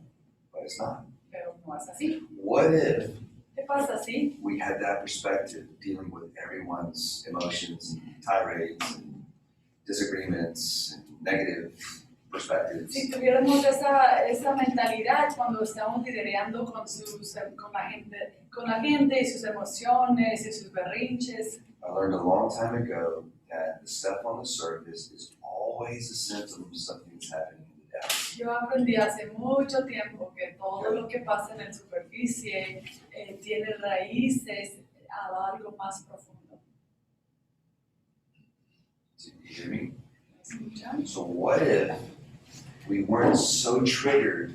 but it's not. pero no es así. What if ¿Qué pasa si we had that perspective dealing with everyone's emotions and tirades and disagreements and negative perspectives? si tuviéramos esa mentalidad cuando estamos liderando con la gente y sus emociones y sus berrinches? I learned a long time ago that the stuff on the surface is always a symptom of something that's happening in the depths. Yo aprendí hace mucho tiempo que todo lo que pasa en la superficie tiene raíces a algo más profundo. Do you hear me? ¿Me escuchan? So what if we weren't so triggered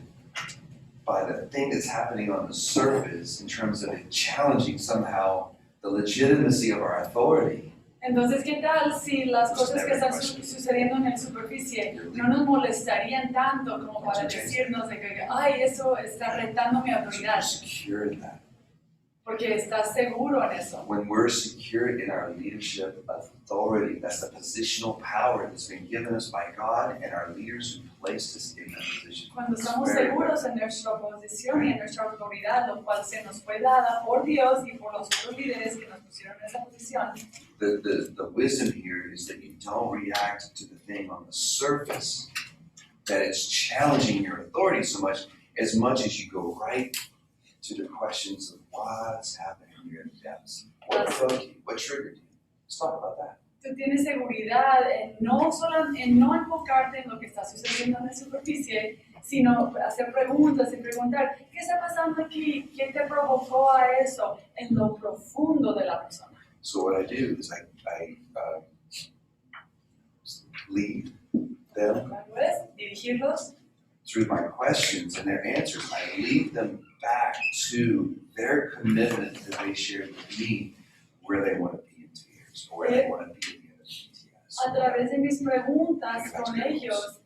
by the thing that's happening on the surface in terms of it challenging somehow the legitimacy of our authority? Entonces, ¿qué tal si las cosas que están sucediendo en la superficie no nos molestarían tanto como para decirnos de que, ay, eso está retando mi So we're autoridad? secure in that. Porque estás seguro en eso. When we're secure in our leadership authority, that's the positional power that's been given us by God and our leaders who placed us in that position. Cuando estamos seguros en nuestra posición y en nuestra autoridad, lo cual se nos fue dada por Dios y por los otros líderes que nos pusieron en esa posición, The wisdom here is that you don't react to the thing on the surface, that it's challenging your authority so much as you go right to the questions of what's happening here in the depths. What broke you? What triggered you? Let's talk about that. Tú tienes seguridad en no enfocarte en lo que está sucediendo en la superficie, sino hacer preguntas y preguntar, ¿qué está pasando aquí? ¿Quién te provocó a eso? En lo profundo de la persona. So what I do is I lead them ¿Puedes dirigirlos? through my questions and their answers. I lead them back to their commitment that they shared with me, where they want to be in 2 years, or where they want to be at the end of GTS. A través de mis preguntas con ellos,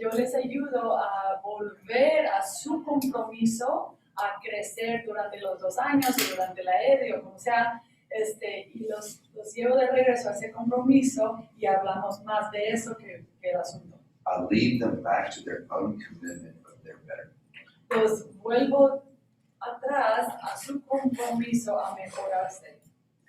yo les ayudo a volver a su compromiso, a crecer durante los 2 años o durante la EDI o como sea, y los llevo de regreso a ese compromiso y hablamos más de eso que el asunto. I lead them back to their own commitment of their betterment. Los vuelvo atrás a su compromiso a mejorarse.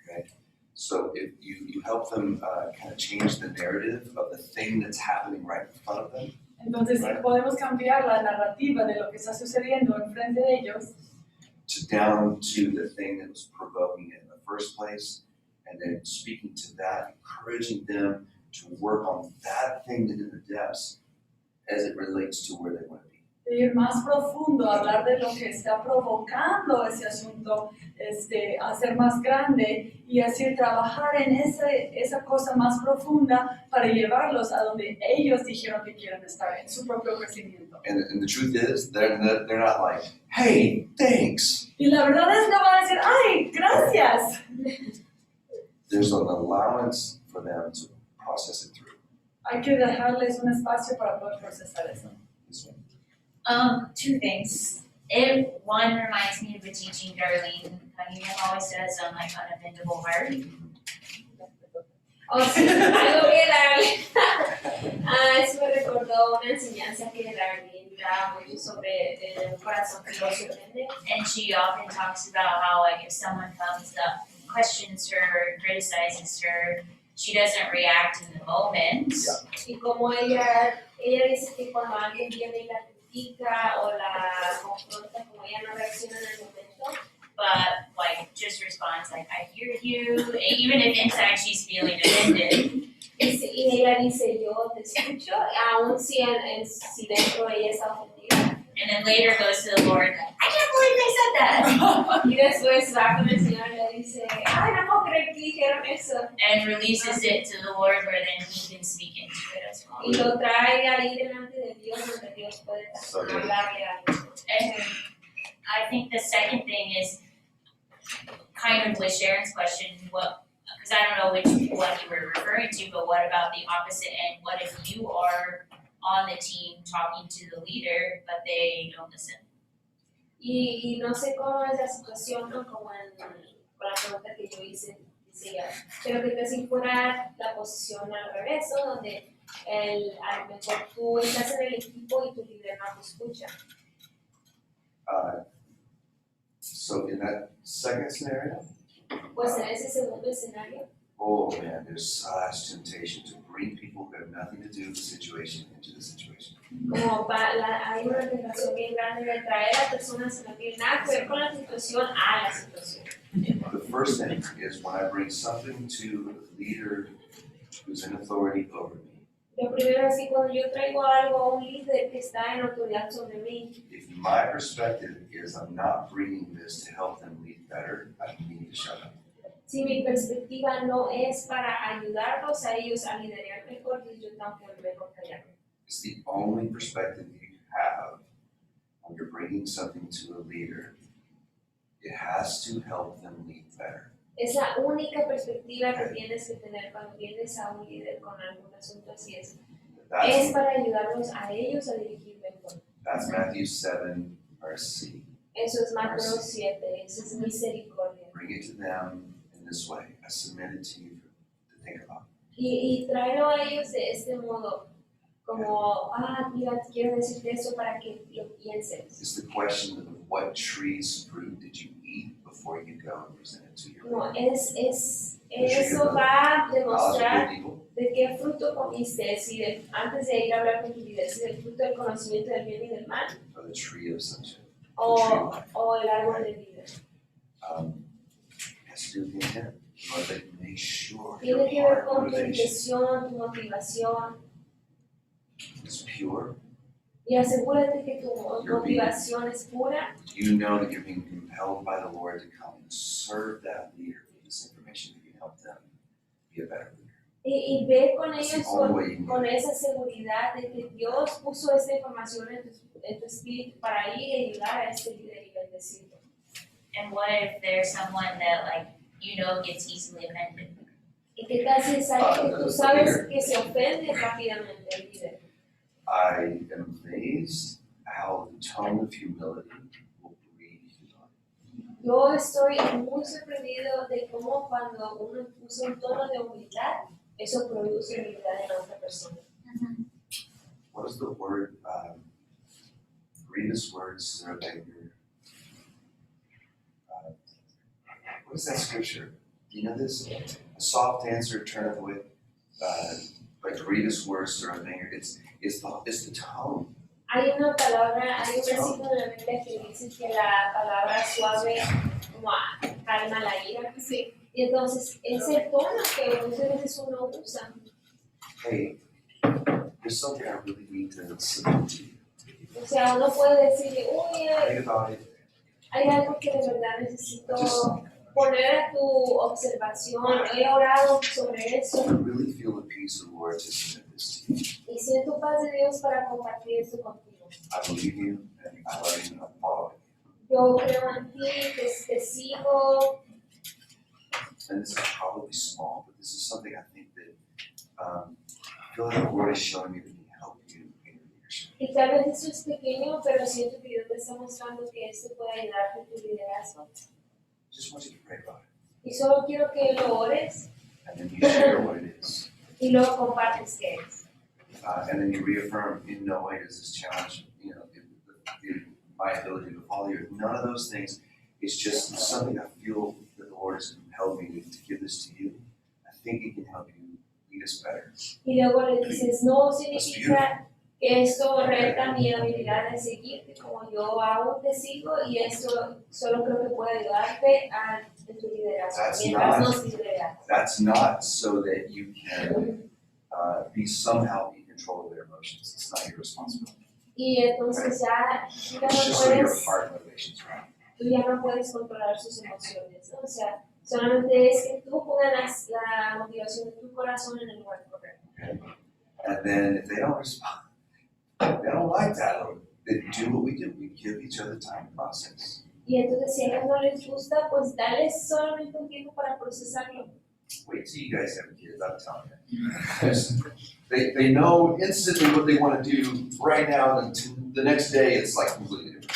Okay? So if you help them kind of change the narrative of the thing that's happening right in front of them, Entonces, si podemos cambiar la narrativa de lo que está sucediendo enfrente de ellos, to down to the thing that was provoking it in the first place, and then speaking to that, encouraging them to work on that thing that in the depths as it relates to where they want to be. de ir más profundo, hablar de lo que está provocando ese asunto, hacer más grande y así trabajar en esa cosa más profunda para llevarlos a donde ellos dijeron que quieren estar, en su propio crecimiento. And the truth is, they're not like, hey, thanks. Y la verdad es no van a decir, ¡ay, gracias! There's an allowance for them to process it through. Hay que dejarles un espacio para poder procesar eso. This one. 2 things. One reminds me of a teaching Darlene Cunningham always does on like unbendable heart. O sí, algo que Darlene, eso me recordó una enseñanza que Darlene da mucho sobre el corazón que lo sorprende. And she often talks about how like if someone comes up and questions her, criticizes her, she doesn't react in the moment. Yeah. Y como ella dice que cuando alguien viene y la critica o la confronta, como ella no reacciona en el momento, but like just responds like I hear you, even if inside she's feeling offended. y ella dice yo te escucho, aun si dentro ella está ofendida. And then later goes to the Lord, I can't believe they said that. Y después va con el Señor y le dice, ay, no puedo creer que dijeron eso. And releases it to the Lord where then he can speak into it as well. Y lo trae ahí delante de Dios, donde Dios puede hablarle a él. And I think the second thing is kind of with Sharon's question, because I don't know what you were referring to, but what about the opposite end? What if you are on the team talking to the leader, but they don't listen? Y no sé cómo es la situación, ¿no? Como con la pregunta que yo hice ella, pero que casi fuera la posición al revés, ¿no? Donde a lo mejor tú estás en el equipo y tu líder no te escucha. So in that second scenario, Pues en ese segundo escenario, oh man, there's such temptation to bring people who have nothing to do with the situation into the situation. como hay una tentación bien grande de traer a personas que no tienen nada que ver con la situación a la situación. The first thing is when I bring something to a leader who's in authority over me. Lo primero es que cuando yo traigo algo a un líder que está en autoridad sobre mí, If my perspective is I'm not bringing this to help them lead better, I need to shut up. si mi perspectiva no es para ayudarlos a ellos a liderar mejor, yo tengo que mejor callarme. It's the only perspective you have when you're bringing something to a leader. It has to help them lead better. Es la única perspectiva que tienes que tener cuando vienes a un líder con algún asunto así es That's, para ayudarlos a ellos a dirigir mejor. that's Matthew 7, verse C. Eso es Mateo 7, eso es misericordia. Bring it to them in this way. I submit it to you to think about. Y tráelo a ellos de este modo, como, mira, quiero decirte eso para que lo pienses. It's the question of what tree's fruit did you eat before you go and present it to your No, leader. eso va a demostrar Knowledge of good evil. de qué fruto comiste, antes de ir a hablar con tu líder, si del fruto del conocimiento del bien y del mal, Or the tree of sonship. o el árbol de vida. Has to do with the intent. Lord, that you make sure Tiene your que ver heart con tu motivation intención, tu motivación, is pure. y asegúrate que tu motivación es pura. You know that you're being compelled by the Lord to come and serve that leader with this information that can help them be a better leader. Y ve con That's ellos the only way you can con do it. esa seguridad de que Dios puso esta información en tu espíritu para ir y ayudar a este líder y bendecirlo. And what if there's someone that like, you know, gets easily offended? ¿Y qué tal si es alguien que tú sabes que se ofende rápidamente el líder? I am amazed how the tone of humility will breed humility. Yo estoy muy sorprendido de cómo cuando uno usa un tono de humildad, eso produce humildad en la otra persona. What is the word? Grievous words are anger. What is that scripture? Do you know this? A soft answer turneth away, but grievous words are of anger. It's the tone. Hay una palabra, hay un versículo en la Biblia que dice que la palabra suave como calma la ira. Sí. Y entonces es el tono que muchas veces uno usa. Hey, there's something I really need to submit to you. O sea, uno puede decirle, uy, Pray about it. hay algo que de verdad necesito poner a tu observación. He orado sobre eso I really feel the peace of the Lord to submit this to you. y siento paz de Dios para compartir esto contigo. I believe you and I love you and I'm following Yo creo en ti, te sigo. you. And this is probably small, but this is something I think that I feel like the Lord is showing me that He can help you in your leadership. Y tal vez esto es pequeño, pero siento que Dios te está mostrando que esto puede ayudarte en tu liderazgo. Just want you to pray about it. Y solo quiero que lo ores And then you share what it is. y luego compartes qué es. And then you reaffirm in no way does this challenge, my ability to follow you. None of those things. It's just something I feel that the Lord has compelled me to give this to you. I think it can help you lead us better. Y luego le dices, no significa que esto reta mi habilidad de seguirte como yo aún te sigo y esto solo creo que puede ayudarte en tu liderazgo, That's mientras not- nos lideras. That's not so that you can be somehow in control of their emotions. It's not your responsibility. Y entonces ya It's just so your heart motivations right. tú ya no puedes controlar sus emociones, ¿no? O sea, solamente es que tú pongas la motivación de tu corazón en el lugar correcto. And then if they don't respond, they don't like that, then do what we do. We give each other time to process. Y entonces si a ellos no les gusta, pues dales solamente un tiempo para procesarlo. Wait till you guys have kids, I'm telling you. They know instantly what they want to do right now, and the next day it's like completely different.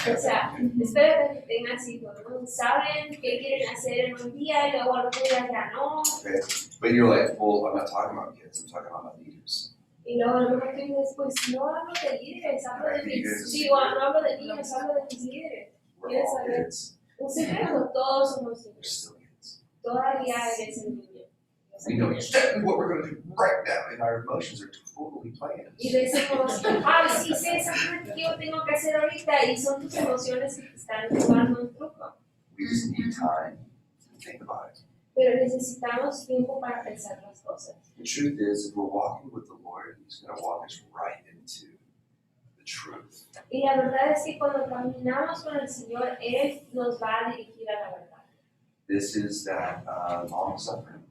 O sea, espérate que tengas hijos, ¿no? Saben qué quieren hacer en un día y luego al otro día ya no. Okay? But you're like, well, I'm not talking about kids, I'm talking about my leaders. Y luego a lo mejor tú dices, pues no hablo de líderes, hablo de mis, digo, no hablo de niños, hablo de mis líderes. We're all kids. Un secreto, todos somos We're niños. still kids. Todavía eres el niño. We know exactly what we're going to do right now, and our emotions are totally playing Y us. decimos, ay, sí sé exactamente qué yo tengo que hacer ahorita, y son tus emociones que te están jugando un truco. We just need time to think about it. Pero necesitamos tiempo para pensar las cosas. The truth is, if we're walking with the Lord, He's going to walk us right into the truth. Y la verdad es que cuando caminamos con el Señor, Él nos va a dirigir a la verdad. This is that long suffering.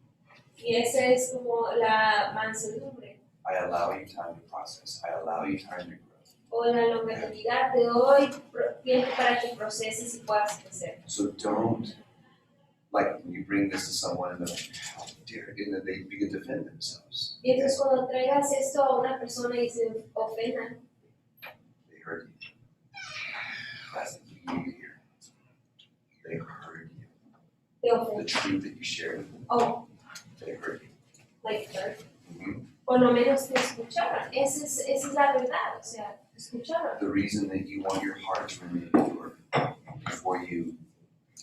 Y esa es como la mansedumbre, I allow you time to process. I allow you time to grow. o la longanimidad. Te doy tiempo para que proceses y puedas crecer. So don't, like, when you bring this to someone and they're like, how dare, and then they begin to defend themselves. Y entonces cuando traigas esto a una persona y se ofendan, They hurt you. That's the key to hear. They hurt you. te The ofenden. truth that you share with them, Oh, they hurt you. like hurt. Mhm. Por lo menos te escucharon. Esa es la verdad, o sea, te escucharon. The reason that you want your heart to remain pure before you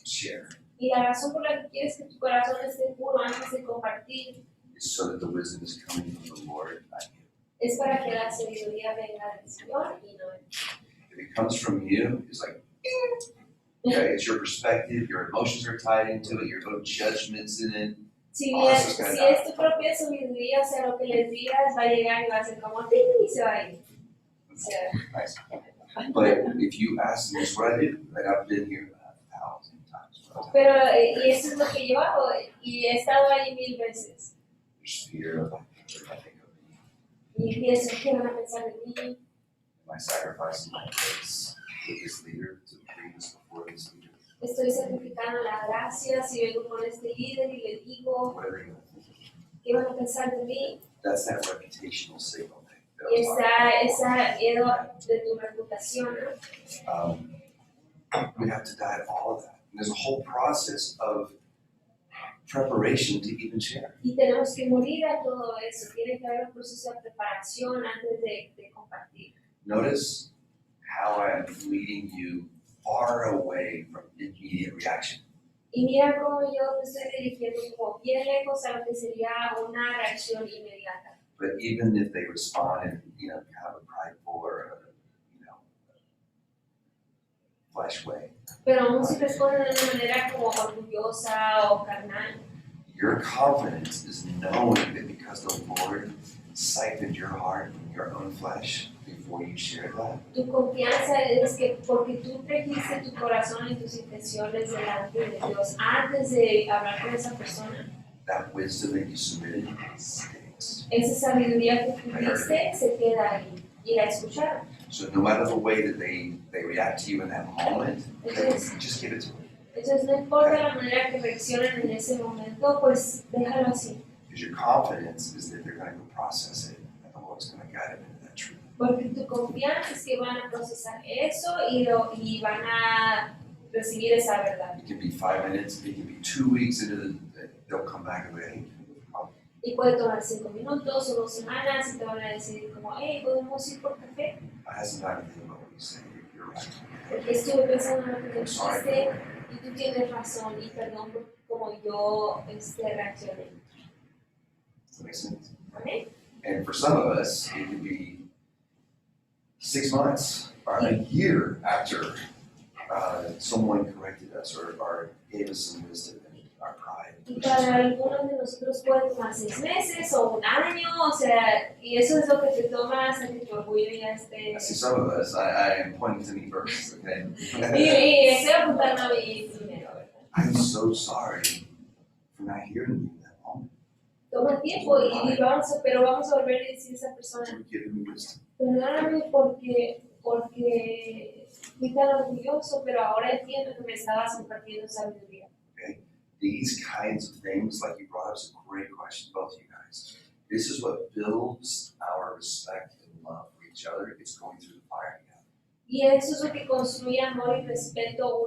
share Y la razón por la que quieres que tu corazón esté puro antes de compartir is so that the wisdom is coming from the Lord, not you. es para que la sabiduría venga del Señor y no de ti. If it comes from you, it's like, okay, it's your perspective, your emotions are tied into it, your own judgments in it. Si Oh, bien, eso es si verdad. es tu propia sabiduría, o sea, lo que les digas va a llegar y va a ser como ¡ting! Y se va a ir. O sea, Nice. But if you ask me, it's what I do, like I've been here 1,000 times. pero, y eso es lo que yo hago, y he estado ahí 1000 veces. There's fear of like, what I think of me. Y pienso, ¿qué van a pensar de mí? Am I sacrificing my place with this leader to bring this before this leader? Estoy sacrificando la gracia si vengo con este líder y le digo, What are they gonna think? ¿qué van a pensar de mí? That's that reputational signal thing. that Y I was talking esa miedo de tu reputación, ¿no? about. We have to dive all of that. And there's a whole process of preparation to even share. Y tenemos que morir a todo eso. Tiene que haber un proceso de preparación antes de compartir. Notice how I am leading you far away from immediate reaction. Y mira cómo yo te estoy dirigiendo como bien lejos a lo que sería una reacción inmediata. But even if they respond in, kind of a prideful or a, flesh way, Pero aún si responden de una manera como orgullosa o carnal, your confidence is knowing that because the Lord siphoned your heart from your own flesh before you shared that, tu confianza es que porque tú trajiste tu corazón y tus intenciones delante de Dios antes de hablar con esa persona, that wisdom that you submitted stinks. esa sabiduría que tú diste se queda ahí y la escucharon. So no matter the way that they react to you in that moment, Entonces, just give it to them. entonces no importa la manera que reaccionen en ese momento, pues déjalo así. Because your confidence is that they're going to go process it, and the Lord's going to guide them into that truth. Porque tu confianza es que van a procesar eso y van a recibir esa verdad. It can be 5 minutes, it can be 2 weeks into they'll come back and go, hey, Y puede tomar 5 minutos o 2 semanas y te van a decir como, hey, ¿podemos ir por café? I hasn't done anything about what you say, you're right. Porque estuve pensando en lo que dijiste y tú tienes razón y perdón por cómo yo reaccioné. Does that make sense? ¿Vale? And for some of us, it could be 6 months or a year after someone corrected us or gave us some wisdom in our pride. Y para algunos de nosotros puede tomar 6 meses o 1 año, o sea, y eso es lo que te toma hasta que tu orgullo ya esté. I see some of us, I am pointing to me first, okay? Y estoy apuntando a mí primero, ¿verdad? I'm so sorry for not hearing you in that moment. Toma tiempo pero vamos a volver a decir a esa persona, For giving me wisdom. perdóname porque fui tan orgulloso, pero ahora entiendo que me estabas compartiendo sabiduría. These kinds of things, like you brought up, is a great question, both of you guys. This is what builds our respect and love for each other. It's going through the fire together. Y eso es lo que construye amor y respeto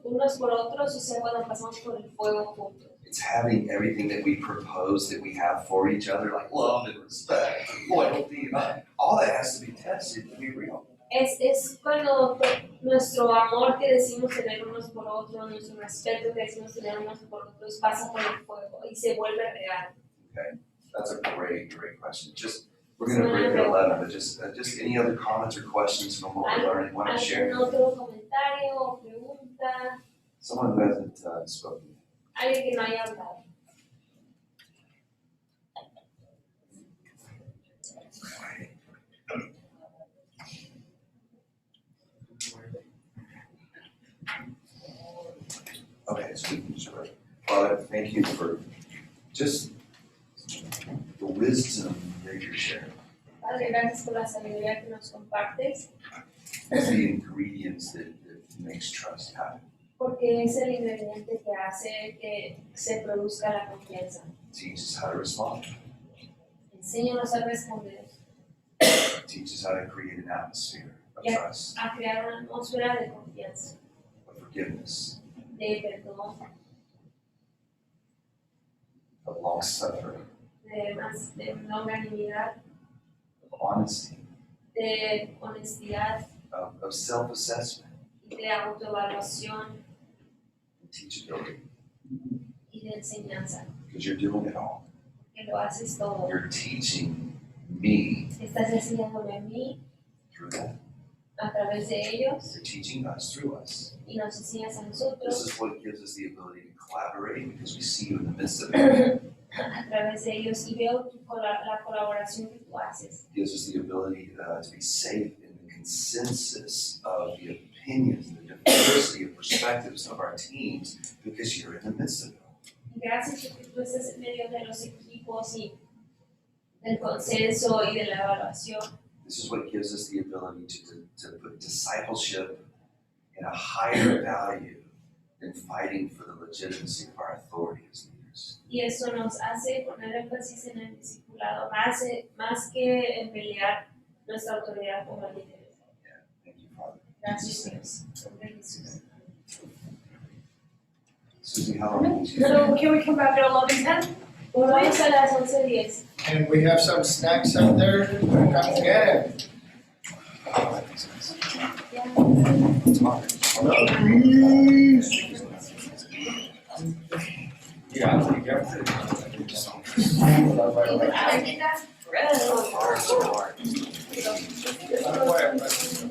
unos por otros, o sea, cuando pasamos por el fuego juntos. It's having everything that we propose that we have for each other, like love and respect and loyalty, and all that has to be tested to be real. Es cuando nuestro amor que decimos tener unos por otros, nuestro respeto que decimos tener unos por otros, pasa por el fuego y se vuelve real. Okay, that's a great question. Just we're going to break at 11, but just any other comments or questions from what we're learning, want to share? ¿Algún otro comentario o pregunta? Someone who hasn't spoken. Alguien que no haya hablado. Okay, so we can start. Father, thank you for just the wisdom that you're sharing. Padre, gracias por la sabiduría que nos compartes, It's the ingredients that makes trust happen. porque es el ingrediente que hace que se produzca la confianza. Teach us how to respond. Enséñanos a responder, Teach us how to create an atmosphere of Yeah. trust, a crear una atmósfera de confianza, of forgiveness, de perdón, of long suffering, de longanimidad, of honesty, de honestidad of self-assessment y de autoevaluación and teachability. y de enseñanza, Because you're doing it all. que lo haces todo. You're teaching me Estás enseñándome a mí through that. a través de ellos They're teaching us through us. y nos enseñas a This nosotros is what gives us the ability to collaborate because we see you in the midst of it. a través de ellos y veo la colaboración que tú haces. It gives us the ability to be safe in the consensus of the opinions, the diversity of perspectives of our teams because you're in the midst of it. Gracias porque tú estás en medio de los equipos y del consenso y de la evaluación. This is what gives us the ability to put discipleship in a higher value than fighting for the legitimacy of our authority as leaders. Y eso nos hace poner énfasis en el discipulado, más que en pelear nuestra autoridad como líderes. Thank you, Father. Gracias, Dios. En nombre de Jesús. Susie, how long? So can we come back at 11:10? Volvamos a las 11:10. And we have some snacks out there, come get it. Oh, that makes sense. Ya. It's hard. Yeah, you got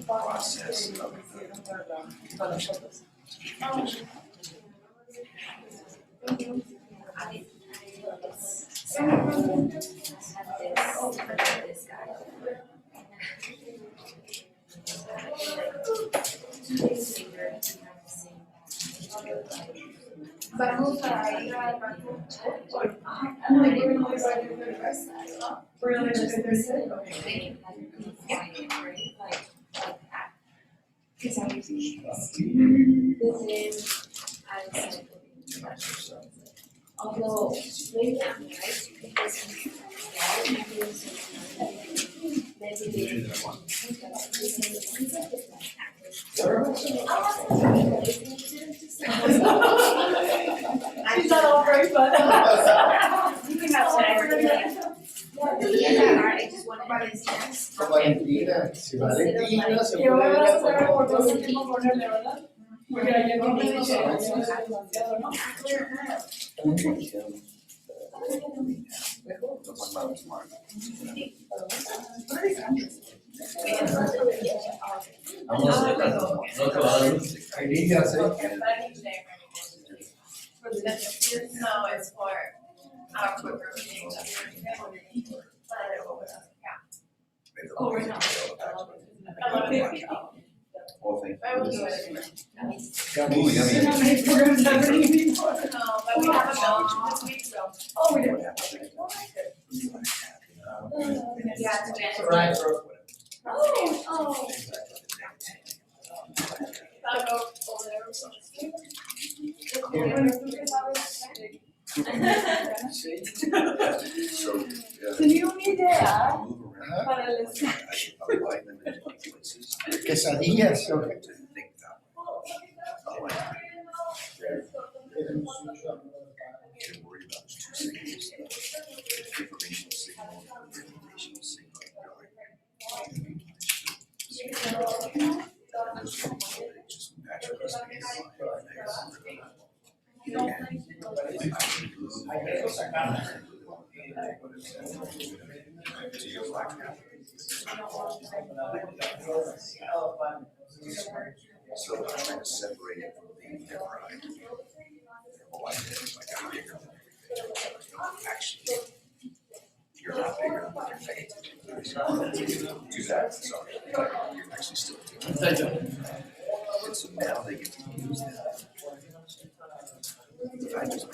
Process of Vamos a ir al banco. Really, Thursday? Although maybe I'm right because She's not all brave, but. you can have whatever. I just wanted to see. Valentina, si Valentina se Y ahora vas a puede saber por todo el ir tiempo ponerle, ¿verdad? Porque ayer no me dije, demasiado, ¿no? Hay niñas, No, it's for our quick review. Oh, we're not. Well, thank I will do you. it. Ooh, yummy. How many programs have we before? No, but we have a bunch this week, so. Oh, we did. Yeah, it's It's all right, bro. Oh. I'll go over there. So, Tenía una idea move around. para el I like them in places. Quesadillas, To okay. think that way. Can't worry about those two signals. Informational signal, informational signal. Just match up So I'm trying to separate it from being their pride. Oh, I did, like I'm bigger than everything. Actually, you're not bigger than your faith. Do that, sorry, you're actually still doing it. And so now they get to use that. I just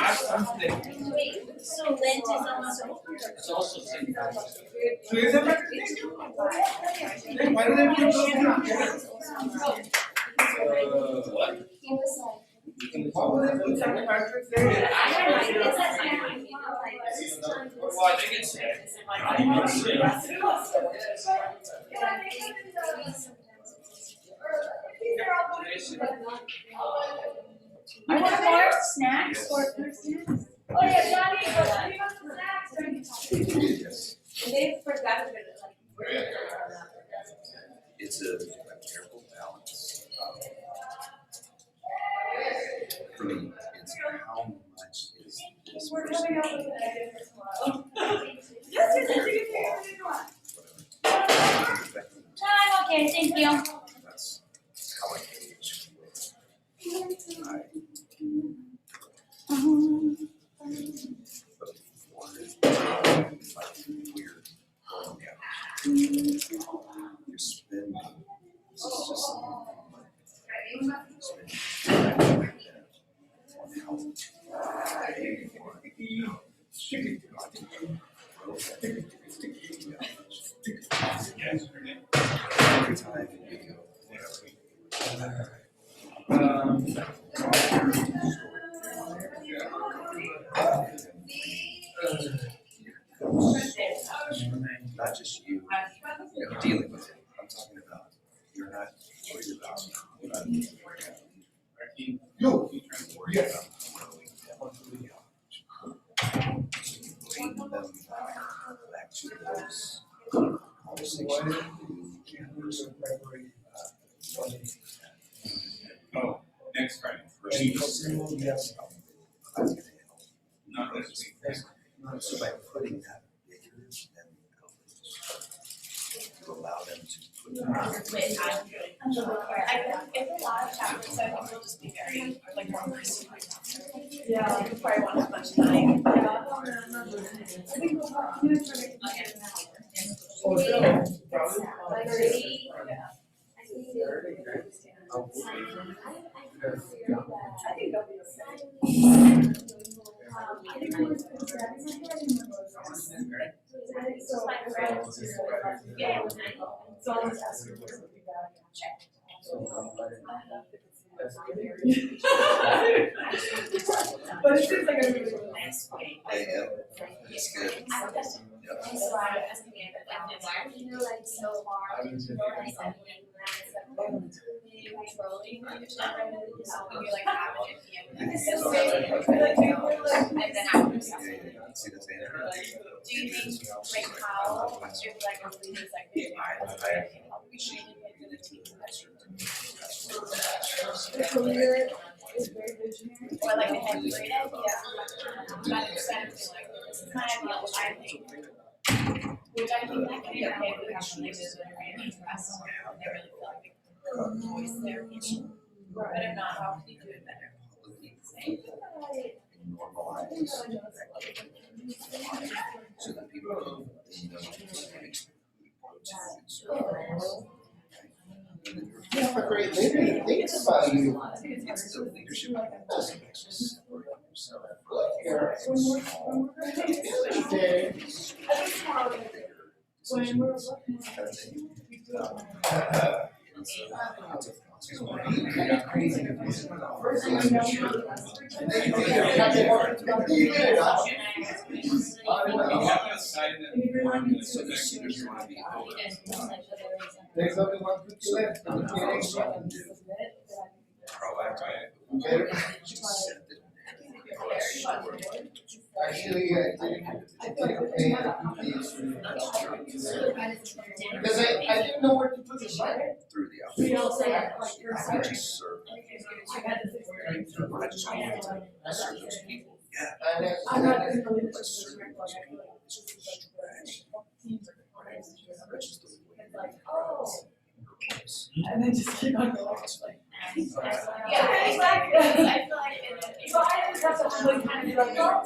Wait, so Lent is also. It's also St. Patrick's Day. Why do they put those What? He was like. Why would they put St. Patrick's Day? Well, I think it's, I think it's, today's You want more snacks or snacks? Oh yeah, Johnny, give us the snacks. Yes. And they forgot about it, like. It's a careful balance. For me, it's how much is this We're person. coming up with an idea for tomorrow. Yes, you can I'm okay, thank you. That's how I gauge. But before we're going out, you're spending. This is just every time you go, not just you know, dealing with it. I'm talking about you're not worried about worried about bring them back to those conversations. Oh, next Friday. Yes. Not this week. So by putting that bigger than to allow them to put that. It's a lot of chapters, so I think we'll just be very, like, more personal. Yeah. We probably won't have much time. I think they'll be okay. Yeah. So I'll just ask you for some feedback. But it seems like a really good Nice way. It's good. I have a question. So I was asking me, but why are you like so hard? Like controlling so when you're like having it be and then after something. See the thing? Do you think like how if like a leader's like maybe can help you The career is very visionary. or like they have great idea, but instead of being like this is my idea, which I think that can be okay if we have some leaders that are really interested and they really feel like they can voice their opinion. But if not, how can you do it better? Normalize so that people know You have a great leader that thinks about you. it's the leadership that doesn't actually separate yourself. There's only one good left. Actually, I took a pay because I didn't know where to put the money. Through the We don't say outfit. like I just serve. I had this experience. I just want to serve those people. Yeah. I'm not in the leadership position, like I feel like it's just teams are like, oh. And then just keep on going. Like, Yeah, exactly. I feel like so I just have to like kind of like, oh,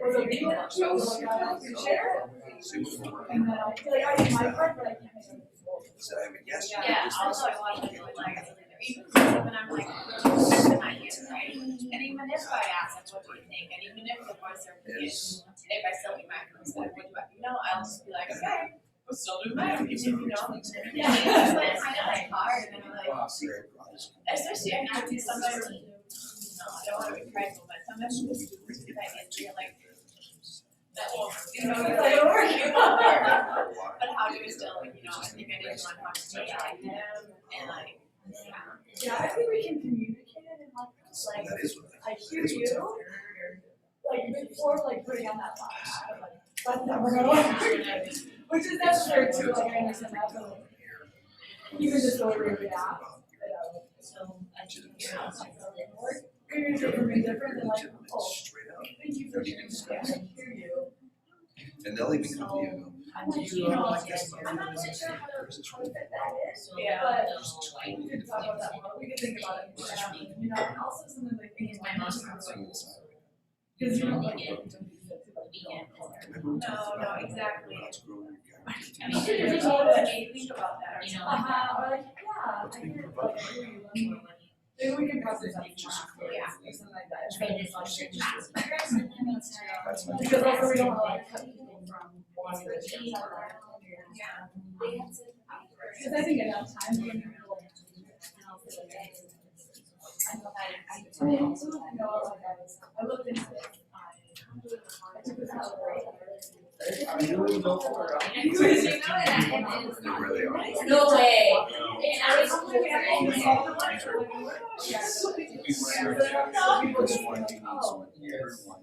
I was a leader, so I was like, I want to share. And then I feel like I did my part, but I can't make it. So I mean, yes. yeah, also I want to do it like even when I'm like just in my youth, right? And even if I ask like what do you think, and even if the voice their opinion, if I still be my perspective, what do I I'll just be like, okay, we'll still do my opinion, Yeah, it's kind of like hard and I'm like especially I have to sometimes I don't want to be prideful, but sometimes it's like that will, like work, but how do we still, I think I need to learn how to take like them and like, Yeah, I think we can communicate it in like, That is what. I hear you, like before like putting on that flash, I'm like, that's never gonna work. Which is necessary too, like I understand that, but like, even just the way we react, So I think maybe it's gonna be different than like, oh, Straight up. thank you for sharing that, I hear you. And they'll even come to you and go, I'm not sure, I'm not quite sure how to fit that in, yeah, but no, we could talk about that more, we could think about it, you know, and also something like being my mom's house. Because you don't like it. No, exactly. I mean, You're there's just all always Hey, think about that. you know, or like, yeah, I hear, like, I hear you, let me, maybe we can process that after, Yeah. or something like that. trade this on shit tax progress and then it's that's my. Because also we don't wanna like cut people from wanting to change that. Yeah. Because I think enough time when people. I know like I looked into it. I took this out of Are you doing no for You know that Know where they are. no way. And I was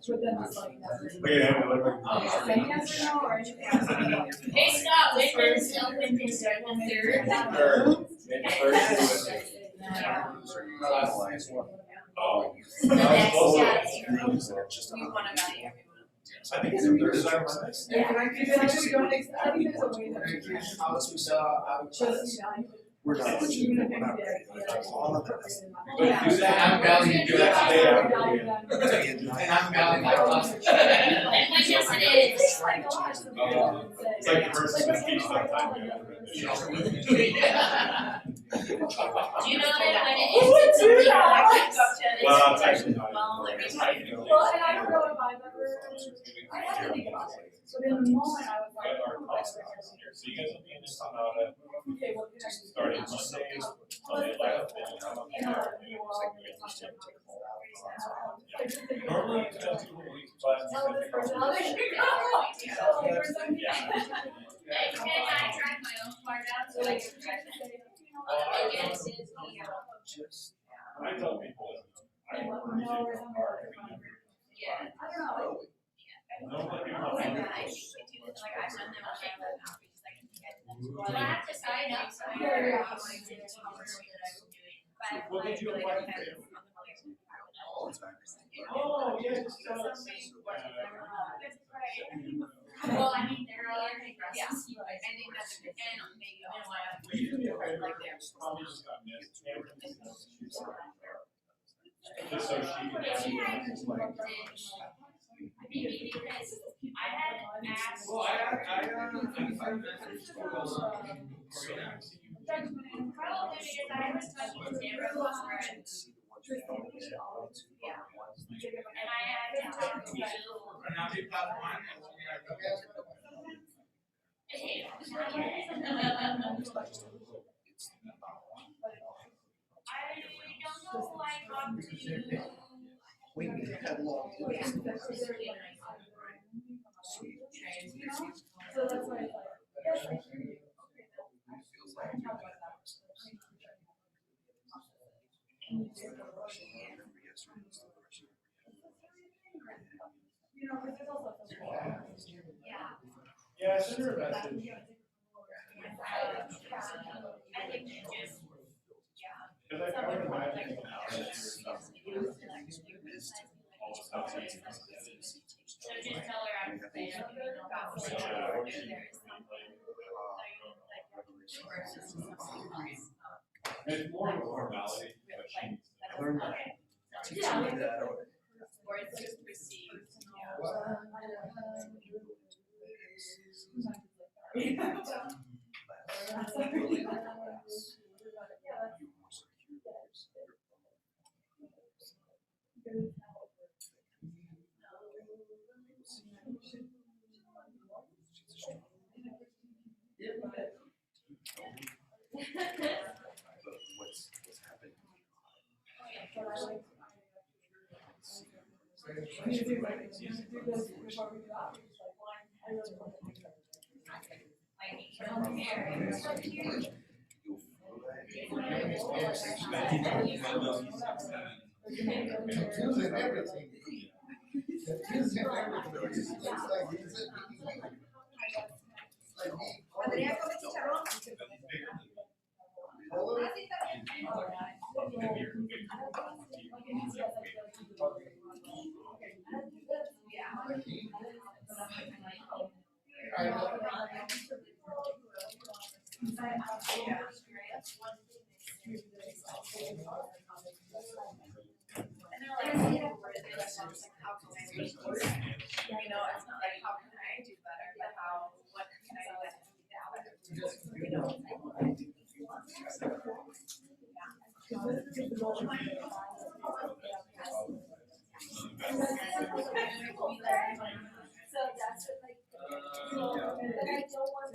But then it's like never. Wait, Yes or no, or anything else. Hey Scott, Whitman, still Whitman, second, third. Third. Maybe first. Finalize one. Oh. The next, yeah. Just we wanna value everyone. I think it's a third. Yeah, I think we don't, I think there's a way that we can House we saw, just value. We're not. Even if maybe We're not the ready. idea That's all of us. But do that, I'm valuing you that day after. and I'm valuing my class. And when yes it is. It's like a lot. It's like the person that keeps that time. Do you know that when it Who is would it's do something that? like Well, it's actually not. Well, every time. Well, and I don't know if I've ever, I had to think about it, but in the moment I was like, oh, I was like, So you guys will be in this on out okay, what can I do? starting Monday, till the 11th, and I'm up And there. you all Normally it's about 2 weeks, but. tell this person how they should go. So like for some people. And I tried my own part out, so I can try that. Again, it's I tell people, I And don't let them know where some are. yeah. I don't know. Nobody Oh, wants yeah, I usually do this, like, I've done them on the outreach, like, I think I've done Do I have to sign up for Yeah, yeah. how I did it, how much that I was doing? But What did you like, apply really to? depends on the place. All the time. Oh, yeah, just Well, I mean, they're all very Yeah, aggressive. I think that's a good, and maybe also, like, they're. probably just got missed. Just so she can have like. Maybe because I had asked. Well, I Probably because I was talking to Deborah before and I had talked to. Hey, not yet. I don't know who I talked to. Wait, we had a long. So that's why it's like, yes, I hear you. Feels like. You know, but there's also some. Yeah, I should have invested. I think you just, Because I would imagine now that stuff. All the stuff. so just tell her I'm saying, It's more of a formality, but she needs to. I learned that. Yeah. Or it's just received, What's happening? Confusing everything. Confusing everything. It's like me. Andrea come chicharrón. You know, it's not like how can I do better, but what can I do So that's it, like, but I don't want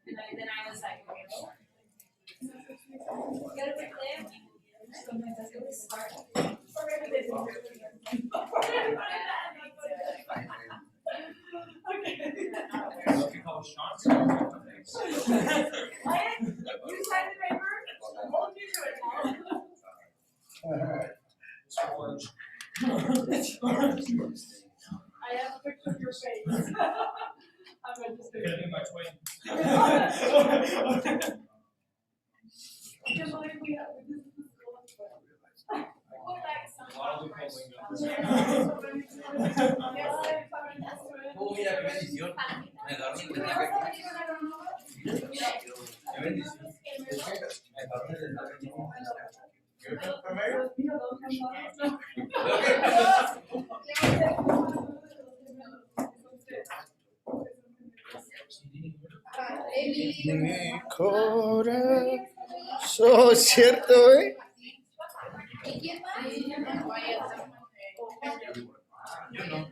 And then I was like, Get it there. It was hard. You call Sean? You signed the paper? Hold you to it. I have a picture of your face. I'm going to just. Could have been my twin. I can't believe we have, this is the school. A lot of loopholes in Oh, mira, qué bendición. Me agarró y tenía que. Qué bendición. Me agarró y tenía que. You're going primero? Mi corazón, ¿cierto, eh? Yo no.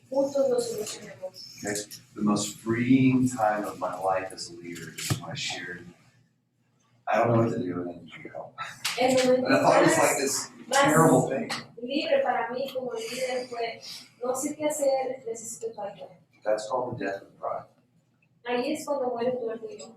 Juntos lo solucionemos. Okay? The most freeing time of my life as a leader is when I shared, I don't know what to do and I need your help. El momento And I thought it was like más this terrible thing. libre para mí como líder fue, no sé qué hacer, necesito tu ayuda. That's called the death of pride. Ahí es cuando muere tu orgullo.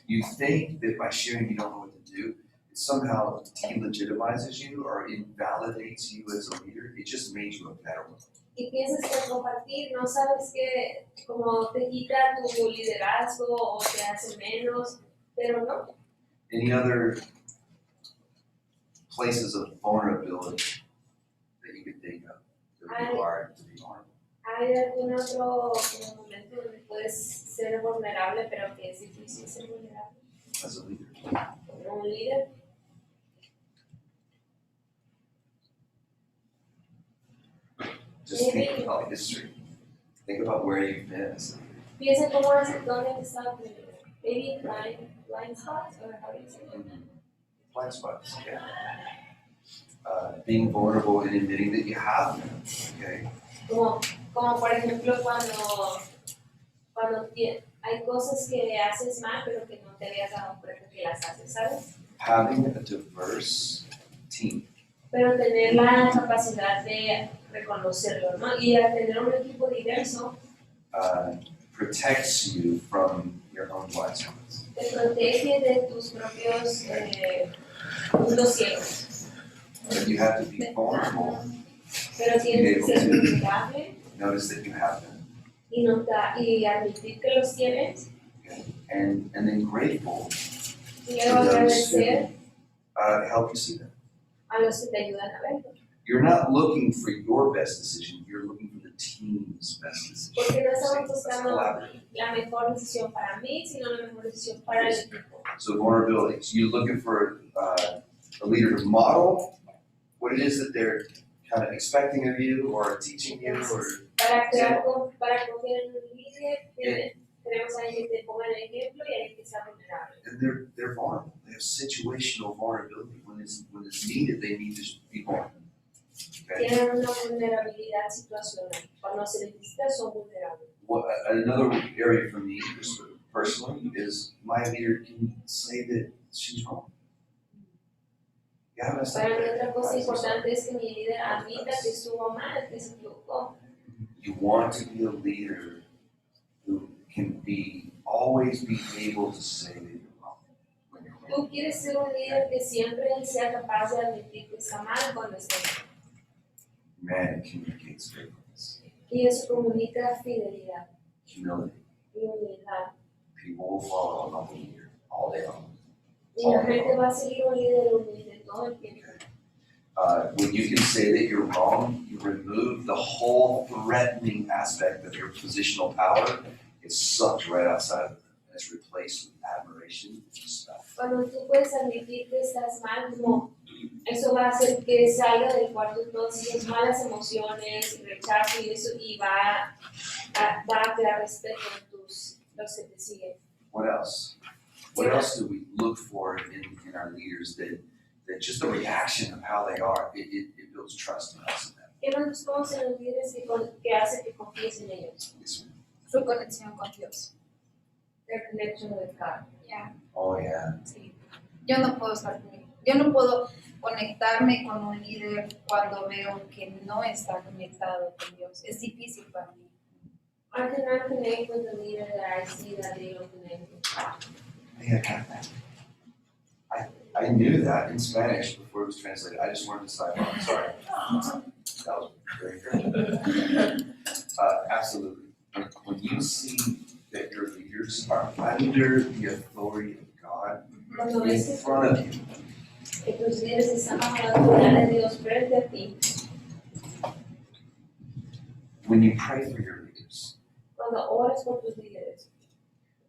You think that by sharing you don't know what to do, it somehow delegitimizes you or invalidates you as a leader. It just made you a better one. Y piensas que compartir, no sabes que como te quita tu liderazgo o te hace menos, pero no. Any other places of vulnerability that you could think of that are required to be vulnerable? ¿Hay algún otro momento donde puedes ser vulnerable, pero que es difícil ser vulnerable As a leader. como un líder? Just think about history. Think about where you've been as a leader. Piensa cómo es, dónde has estado, maybe blind spots, or how do you say it? Blind spots, yeah. Being vulnerable and admitting that you have them, okay? Como por ejemplo cuando hay cosas que haces mal, pero que no te habías dado cuenta que las haces, ¿sabes? Having a diverse team. Pero tener la capacidad de reconocerlo, ¿no? Y al tener un equipo diverso, Protects you from your own blind spots. te protege de tus propios puntos ciegos. But you have to be vulnerable. Pero tienes que ser vulnerable Notice that you have them. y admitir que los tienes, And then grateful y luego agradecer help you see them. a los que te ayudan a verlo. You're not looking for your best decision, you're looking for the team's best decision. Porque no estamos That's buscando collaborative. la mejor decisión para mí, sino la mejor decisión para el equipo. So vulnerability. So you're looking for a leader to model what it is that they're kind of expecting of you or teaching you or Para confiar en un líder, Queremos a alguien que te ponga el ejemplo y a alguien que sea vulnerable. And they're vulnerable. They have situational vulnerability. When it's needed, they need to be vulnerable. Okay? Tienen una vulnerabilidad situacional. Cuando se necesita son vulnerables. Well, another area for me, just personally, is my leader can say that she's wrong. Yeah, that's Para mí otra cosa importante es que mi líder admita que estuvo mal, que se equivocó. You want to be a leader who can always be able to say that you're wrong when you're wrong. Tú quieres ser un líder que siempre sea capaz de admitir que está mal cuando está mal. Man, it communicates faithfulness, Y eso comunica fidelidad humility. y humildad. People will follow a humble leader all day long. Y la gente va a seguir un líder humilde todo el tiempo. When you can say that you're wrong, you remove the whole threatening aspect of your positional power. It's sucked right outside of it, and it's replaced with admiration and respect. Cuando tú puedes admitir que estás mal, como eso va a hacer que salga del cuarto todas esas malas emociones, rechazo y eso, y va a crear respeto en los que te siguen. What else? What else do we look for in our leaders that just the reaction of how they are, it builds trust in us and them? ¿Qué más buscamos en los líderes que hace que confíes en ellos? Yes, ma'am. Su conexión con Dios. Their connection with God. Oh, yeah. Sí. Yo no puedo estar con él. Yo no puedo conectarme con un líder cuando veo que no está conectado con Dios. Es difícil para mí. I cannot connect with the leader that I see that they don't connect with God. Yeah, I knew that in Spanish before it was translated. I just learned the side. I'm sorry. That was very good. Absolutely. When you see that your leaders are under the authority of God Cuando in ves front of you, que tus líderes están bajo la autoridad de Dios frente a ti, when you pray for your leaders, cuando oras por tus líderes,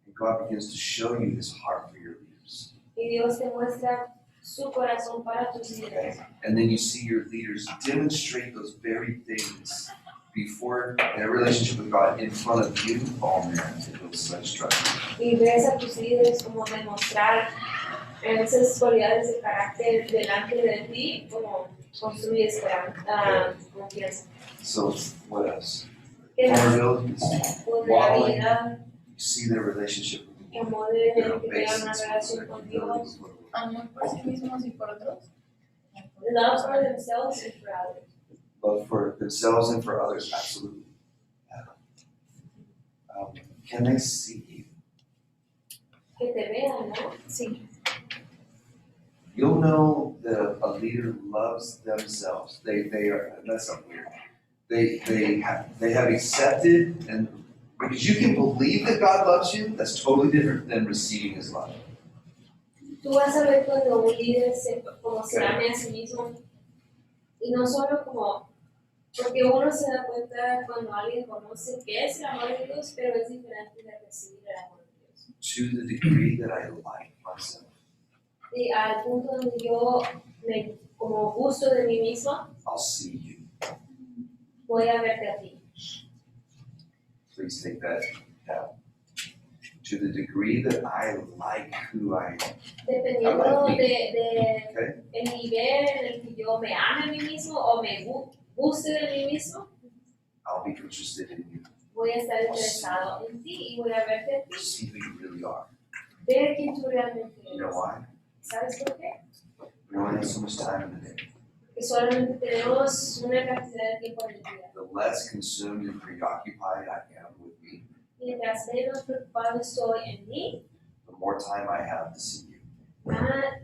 and God begins to show you His heart for your leaders, y Dios te muestra su corazón para tus líderes, and then you see your leaders demonstrate those very things before their relationship with God in front of you, oh man, it builds such trust. y ves a tus líderes como demostrar esas cualidades de carácter delante de ti, como construye confianza. So what else? ¿Qué más? Vulnerabilities. Vulnerabilidad, You see their relationship with que you. modelen Their que tengan una basis, relación their con humility Dios. with Amor por sí mismos y por otros. Love for themselves and for others. love for themselves and for others, absolutely. Yeah. Can they see you? Que te vean, ¿no? Sí. You'll know that a leader loves themselves. They are, that's not weird. They have accepted, and because you can believe that God loves you, that's totally different than receiving His love. Tú vas a ver cuando un líder como se ame a sí mismo, y no solo como, porque uno se da cuenta cuando alguien conoce qué es el amor de Dios, pero es diferente de recibir el amor de Dios. To the degree that I like myself, Y al punto donde yo me como gusto de mí mismo, I'll see you. voy a verte a ti. Please take that down. To the degree that I like who I am. Dependiendo Okay. de el nivel en el que yo me ame a mí mismo o me guste de mí mismo, I'll be interested in you. voy a estar interesado en ti y voy a verte a ti. See who you really are. Ver quién tú realmente You know eres. why? ¿Sabes por qué? We only have so much time in the day. Que solamente tenemos una cantidad de tiempo en el día. The less consumed and preoccupied I am with me, Mientras menos preocupado estoy en mí, the more time I have to see you.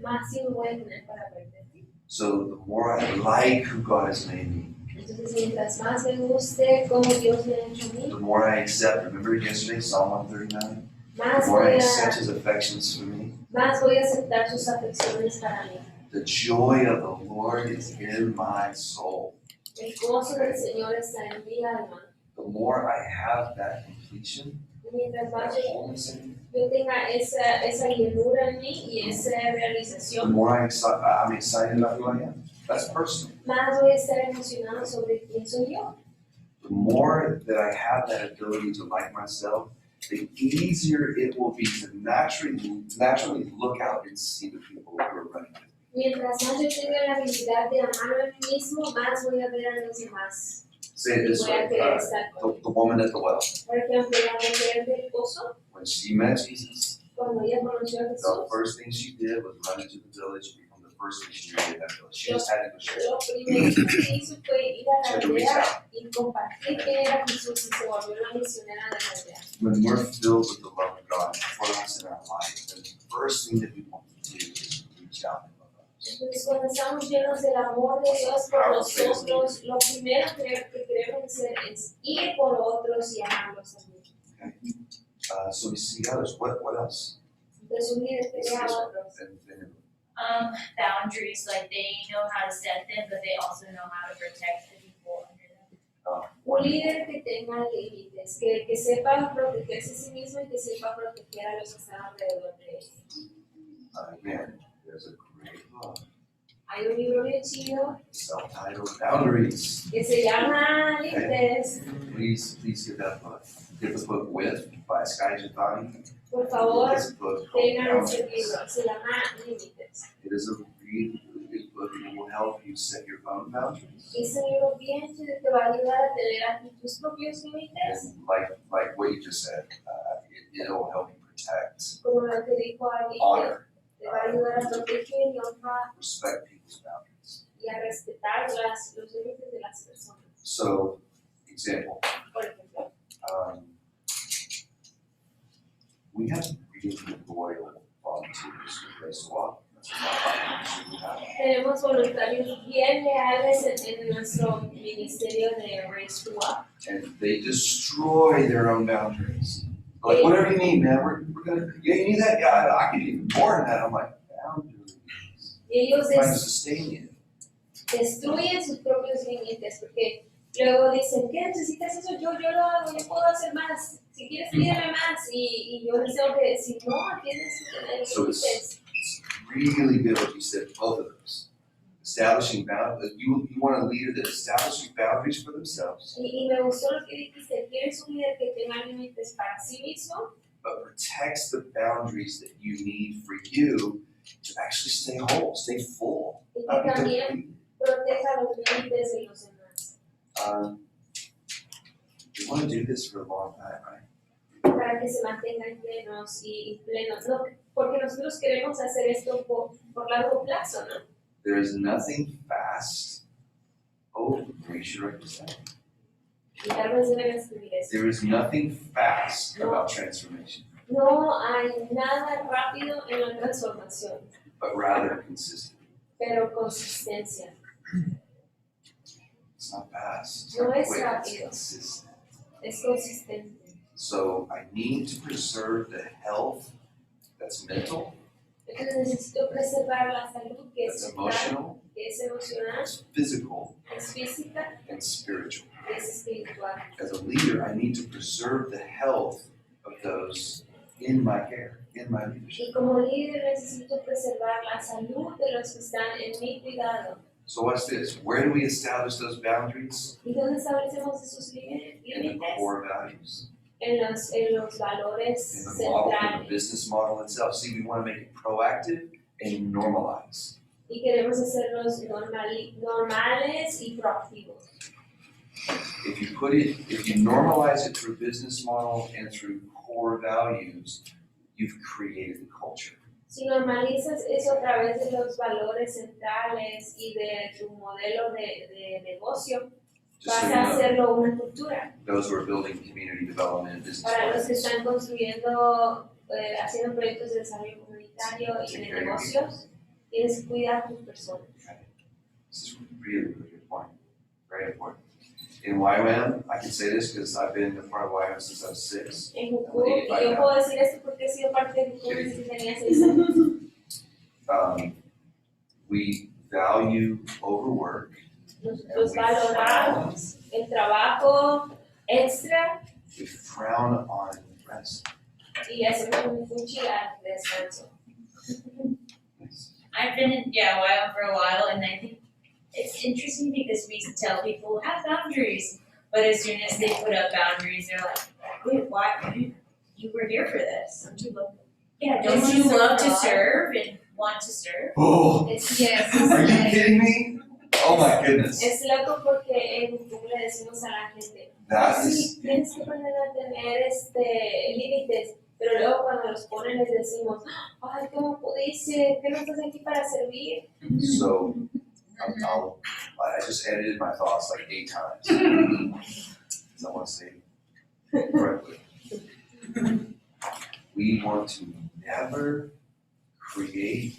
más tiempo voy a tener para verte a ti. So the more I like who God has made me, Entonces, mientras más me guste cómo Dios me ha hecho a mí, the more I accept. Remember yesterday, Psalm 139? más The more I voy accept a, His affections for me. más voy a aceptar sus afecciones para mí. The joy of the Lord is in my soul. El gozo del Señor está en mi alma. The more I have that completion, Y mientras that más wholeness in me, yo tenga esa llenura en mí y esa the realización, more I'm excited about who I am. That's personal. más voy a estar emocionado sobre quién soy yo. The more that I have that ability to like myself, the easier it will be to naturally look out and see the people who are running. Mientras más yo tenga la habilidad de amarme a mí mismo, más voy a ver a los demás. Say it this Voy a way, querer estar con the woman at the well, Por ejemplo, la mujer del pozo, when she met Jesus, cuando ella conoció a the Jesús, first thing she did was run into the village and become the first missionary in that village. She just had to go share. lo primero que hizo fue ir a She la had to reach aldea out. y compartir quién era Jesús y se volvió la misionera de la aldea. When we're filled with the love of God for us in our life, then the first thing that we want to do is reach out and love others. Entonces, cuando estamos llenos del amor de Dios por nosotros, lo primero que queremos hacer es ir por otros y amarlos también. So we see others. What else? Entonces, un líder que vea a otros. And Boundaries, like they know how to set them, but they also know how to protect the people under them. Un líder que tenga límites, que sepa protegerse a sí mismo y que sepa proteger a los que están alrededor de él. again, there's a great book, Hay un libro bien chido self-titled Boundaries. que se llama Límites. Please get that book. Get the book With by Sky Jatani. Por favor, This book called tengan ese Boundaries. libro. Se llama Límites. It is a really, really good book and it will help you set your own boundaries. Es un libro bien chido que te va a ayudar a tener aquí tus propios límites. And like what you just said, it'll help you protect, Como lo que dijo alguien, honor, te va a ayudar a proteger y honrar respect people's boundaries. y a respetar los límites de las personas. So, example, Por ejemplo, we have really loyal volunteers who Place to Walk. That's a lot of volunteers we have. tenemos voluntarios bien leales en nuestro ministerio de Race to Walk. And they destroy their own boundaries. Like, whatever you need, man, we're gonna, yeah, you need that? Yeah, I could even more than that. I'm like, boundaries. Y ellos Trying to sustain you. destruyen sus propios límites porque luego dicen, ¿qué necesitas eso? Yo lo hago, yo puedo hacer más. Si quieres, pídeme más. Y yo les tengo que decir, no, tienes que tener So límites. it's really good what you said, both of those. Establishing boundaries, you want a leader that establishes boundaries for themselves, Y me gustó lo que dijiste, quieres un líder que tenga límites para sí mismo, but protects the boundaries that you need for you to actually stay whole, stay full. y not que be también depleted. proteja los límites de los demás. You want to do this for a long time, right? Para que se mantengan plenos y plenos. No, porque nosotros queremos hacer esto por largo plazo, ¿no? There is nothing fast. Oh, make sure I understand. Y tal vez deben escribir eso. There is nothing fast about transformation, No hay nada rápido en la transformación, but rather consistent. pero consistencia. It's not fast. It's No not es quick, it's rápido. consistent. Es consistente. So I need to preserve the health that's mental, Entonces necesito preservar la salud que that's es mental, emotional, que es emocional, that's physical, es física and spiritual. y es espiritual. As a leader, I need to preserve the health of those in my care, in my leadership. Y como líder necesito preservar la salud de los que están en mi cuidado. So watch this. Where do we establish those boundaries? ¿Y dónde establecemos esos In the límites? core values, En los valores in the model, in the centrales. business model itself. See, we want to make it proactive and normalized. Y queremos hacerlos normales y proactivos. If you normalize it through business model and through core values, you've created the culture. Si normalizas eso a través de los valores centrales y de tu modelo de negocio, Just so vas you a know, hacerlo una cultura. those who are building community development and business Para los que plans, están construyendo, haciendo proyectos de desarrollo comunitario y de negocios, tienes que cuidar a tus personas. this is really, really good point. Very important. In YWAM, I can say this because I've been a part of YWAM since I was 6. En Jucú, y yo puedo decir esto porque he sido parte de Jucú desde que tenía 6 años. We value overwork. Nosotros valoramos el trabajo extra We frown on rest. y hacemos un fuchi al descanso. I've been in YWAM for a while, and I think it's interesting because we tell people have boundaries, but as soon as they put up boundaries, they're like, wait, why? you were here for this. Don't you love it? Yeah, Don't don't you you love serve to God? serve and want to serve? Oh, Yes, are you kidding me? Oh my goodness. es loco porque en YouTube le decimos a la gente, That sí, is, tienes que aprender a tener límites, pero luego cuando los ponen les decimos, ay, ¿cómo pudiste? ¿Qué no estás aquí para servir? so, I just edited my thoughts like 8 times. So I want to say it correctly. We want to never create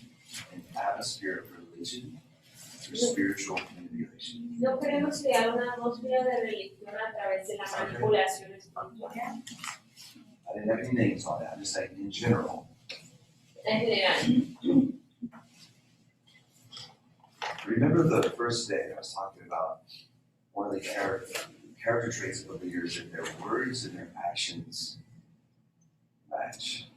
an atmosphere of religion through spiritual manipulation. No queremos crear una atmósfera de religión a través de la manipulación espiritual. I didn't have any names on that, I'm just saying in general. En general, Remember the first day I was talking about one of the character traits of the leaders, that their words and their actions match.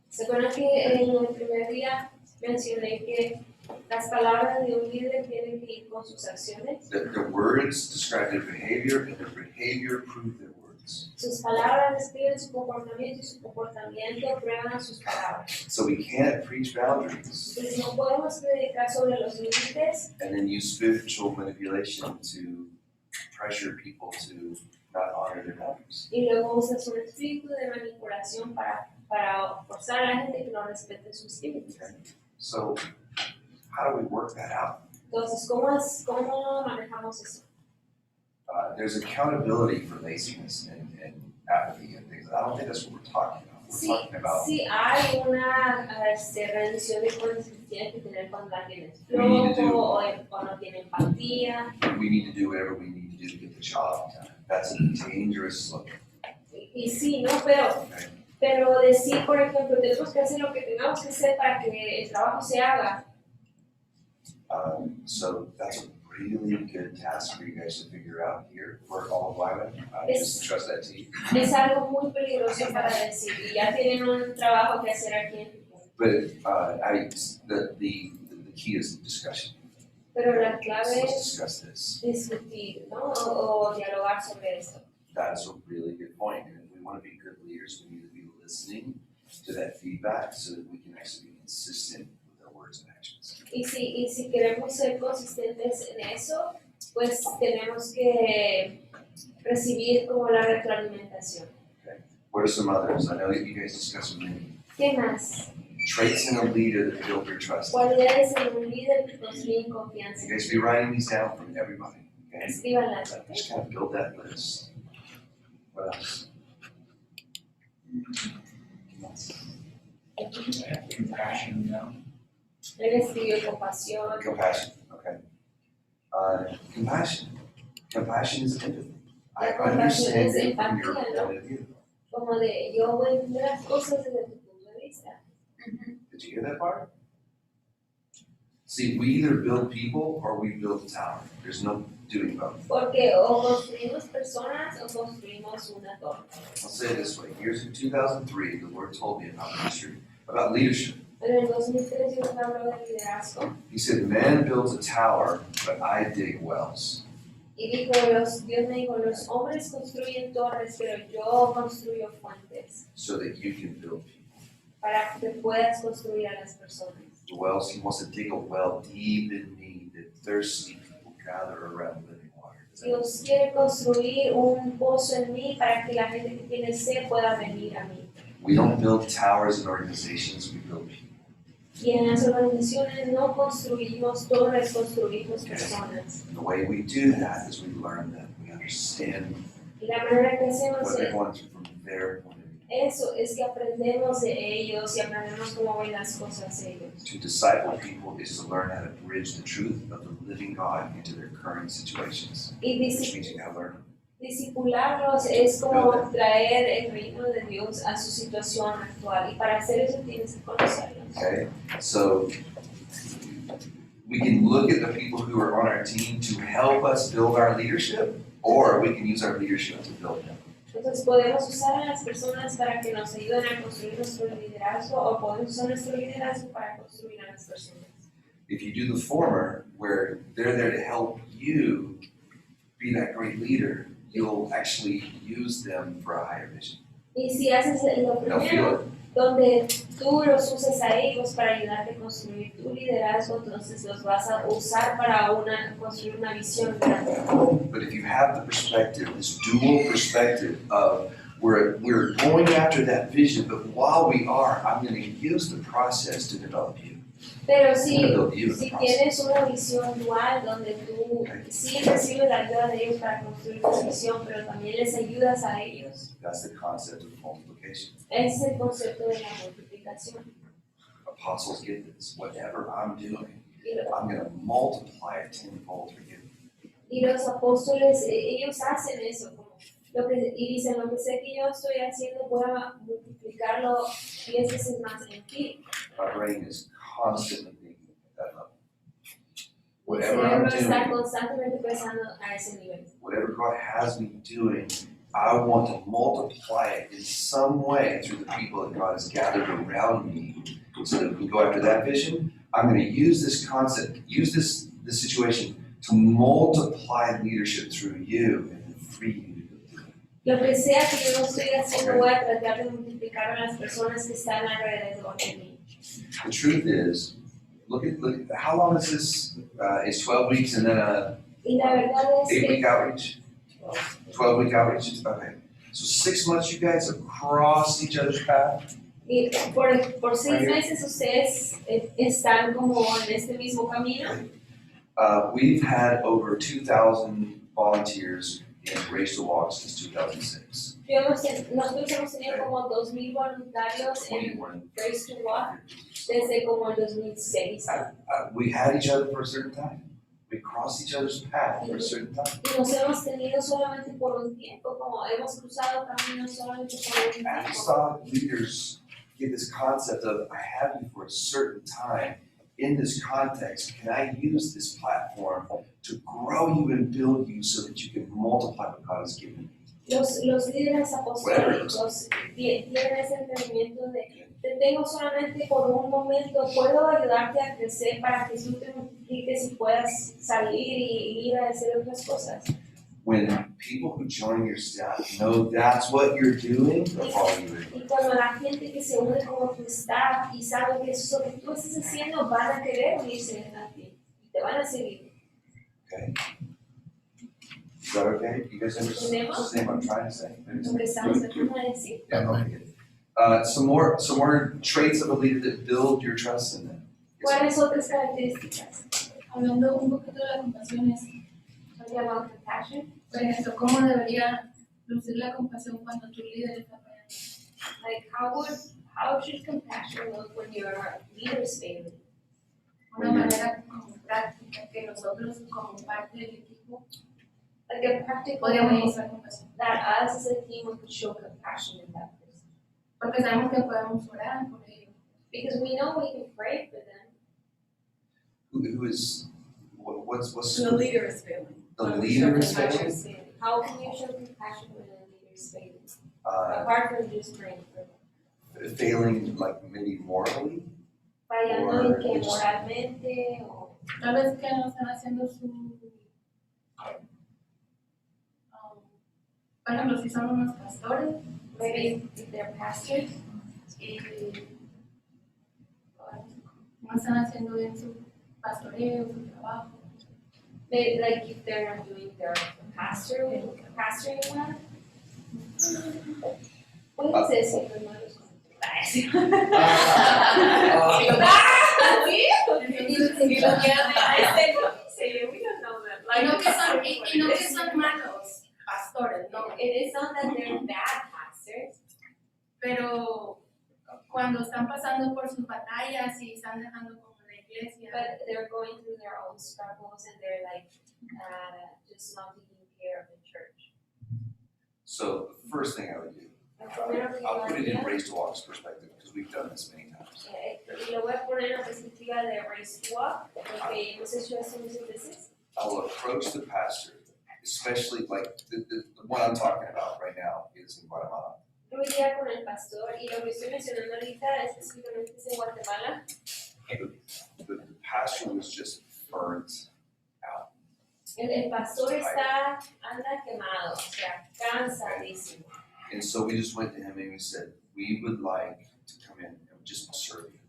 ¿se acuerdan que en el primer día mencioné que las palabras de un líder tienen que ir con sus acciones? Their words describe their behavior, and their behavior prove their words. Sus palabras describen su comportamiento y su comportamiento prueban sus palabras. So we can't preach boundaries Entonces no podemos predicar sobre los límites and then use spiritual manipulation to pressure people to not honor their boundaries. y luego usas un espíritu de manipulación para forzar a la gente que no respete sus límites. So how do we work that out? Entonces, ¿cómo manejamos eso? There's accountability for laziness and apathy and things. I don't think that's what we're talking about. We're talking about Sí hay una rendición de cuentas que tienes que tener cuando alguien es We need to do- flojo o no tiene empatía. we need to do whatever we need to do to get the job done. That's a dangerous slope. Y sí, ¿no? Pero decir, por ejemplo, tenemos que hacer lo que tengamos que hacer para que el trabajo se haga. So that's a really good task for you guys to figure out here for all of Wyman. I It's- just trust that to you. Es algo muy peligroso para decir, y ya tienen un trabajo que hacer aquí en tu punto. But the key is discussion. Pero la So clave let's es discuss this. discutir, ¿no? O dialogar sobre esto. That's a really good point. And if we want to be good leaders, we need to be listening to that feedback so that we can actually be consistent with our words and actions. Y si queremos ser consistentes en eso, pues tenemos que recibir como la retroalimentación. What are some others? I know that you guys discussed with me. ¿Qué más? Traits in a leader that build their trust. Cualidades en un líder que construyen confianza. You guys be writing these down from everybody, okay? Escríbanlas, ¿ok? Just kind of build that list. What else? Compassion, Él escribió compasión. Compassion, okay. Compassion. Compassion is empathy. I La compasión understand es it from your empatía, ¿no? point of view. Como de yo voy a entender las cosas desde tu punto de vista. Did you hear that part? See, we either build people or we build a tower. There's no doing both. Porque o construimos personas o construimos una torre. I'll say it this way. Years in 2003, the Lord told me about ministry, about leadership. Pero en 2003 Dios me habló de liderazgo He said, man builds a tower, but I dig wells. y dijo, Dios me dijo, los hombres construyen torres, pero yo construyo fuentes So that you can build people. para que puedas construir a las personas. The wells, he wants to dig a well deep in me that thirsty people gather around living water. Does that make Dios quiere construir un pozo en mí para que la gente que tiene sed pueda venir a mí. We don't build towers and organizations, we build people. Y en las organizaciones no construimos torres, construimos personas. And the way we do that is we learn them, we understand Y la manera que hacemos what they're going through from their point of view. eso es que aprendemos de ellos y aprendemos cómo ven las cosas ellos. To disciple people is to learn how to bridge the truth of the living God into their current situations, Y which means you gotta learn them. discipularlos es como traer el reino de Dios a su situación actual. Y para hacer eso tienes que conocerlos. Okay? So we can look at the people who are on our team to help us build our leadership, or we can use our leadership to build them. Entonces podemos usar a las personas para que nos ayuden a construir nuestro liderazgo o podemos usar nuestro liderazgo para construir a las personas. If you do the former, where they're there to help you be that great leader, you'll actually use them for a higher vision. Y si haces lo they'll feel primero, it. donde tú los uses a ellos para ayudarte a construir tu liderazgo, entonces los vas a usar para construir una visión grande. But if you have the perspective, this dual perspective of we're going after that vision, but while we are, I'm going to use the process to develop you. Pero I'm si, going to build you in the si process. tienes una visión dual donde tú sí recibes la ayuda de ellos para construir tu visión, pero también les ayudas a ellos, That's the concept of multiplication. ese es el concepto de la multiplicación. Apostles get this. Whatever I'm doing, Y, lo- I'm going to multiply it tenfold for you. y los apóstoles, ellos hacen eso, como y dicen, lo que sé que yo estoy haciendo, voy a multiplicarlo 10 veces más en ti. My brain is constantly thinking at that level. Mi Whatever I'm cerebro está doing, constantemente pensando a ese nivel. whatever God has me doing, I want to multiply it in some way through the people that God has gathered around me so that we can go after that vision. I'm going to use this concept, use this situation to multiply leadership through you and free you to do it. Lo que sea que yo no estoy haciendo, voy a tratar de multiplicar a las personas que están alrededor de mí. The truth is, look at how long is this? It's 12 weeks and then a Y la verdad es 8-week que outreach? 12-week outreach? Okay. So 6 months you guys have crossed each other's path? y por 6 meses ustedes están como en este mismo camino. We've had over 2,000 volunteers in Race to Walk since 2006. Nosotros hemos tenido como 2,000 voluntarios en 21. Race to Walk desde como el 2006. We had each other for a certain time. We crossed each other's path for a certain time. Y nos hemos tenido solamente por un tiempo, como hemos cruzado caminos solamente por un tiempo. Apostolic leaders get this concept of, I have you for a certain time. In this context, can I use this platform to grow you and build you so that you can multiply what God has given you? Los líderes apostólicos tienen ese entendimiento de te tengo solamente por un momento, puedo ayudarte a crecer para que tú te multipliques y puedas salir y ir a hacer otras cosas. When people who join your staff know that's what you're doing, they'll follow you in. Y cuando la gente que se une como tu staff y sabe que eso es lo que tú estás haciendo, van a querer unirse a ti y te van a seguir. Okay? Is that okay? You guys understand what I'm trying to say? Lo que estamos tratando de decir. Yeah, okay. Some more traits of a leader that build your trust in them. ¿Cuáles otras características? Hablando un poquito de la compasión, es, Talking about compassion. por ejemplo, cómo debería lucir la compasión cuando tu líder está fallando. Like how should compassion look when your leader is failing? Una manera como práctica que nosotros como parte del equipo Like a practical podríamos way mostrar compasión. that us as a team could show compassion in that person. Porque sabemos que podemos orar por ellos. Because we know we can pray for them. Who is, what's The leader is failing. the leader is failing? How can you show compassion when the leader is failing? Uh, Apart from just praying for them. failing like maybe morally? Fallando Or en que just- moralmente o Tal vez que no están haciendo su... por ejemplo, si son unos pastores, maybe if they're pastors. no están haciendo bien su pastoreo, su trabajo. They, like if they're not doing their pastoring well. Puedes decirlo, no los Y no que son, y no que son malos pastores, no. It is not that they're bad pastors, Pero cuando están pasando por sus batallas y están dejando como la iglesia, but they're going through their own struggles and they're like just not taking care of the church. So the first thing I would do, Lo primero que yo I'll put it in haría, Race to Walk's perspective, because we've done this many times. y lo voy a poner en la perspectiva de Race to Walk, porque hemos hecho esto muchas veces. I will approach the pastor, especially like the one I'm talking about right now is in Guatemala. Yo iría con el pastor y lo que estoy mencionando ahorita específicamente es en Guatemala. The pastor was just burnt out. El pastor anda quemado, o sea, cansadísimo. And so we just went to him and we said, we would like to come in and just serve you.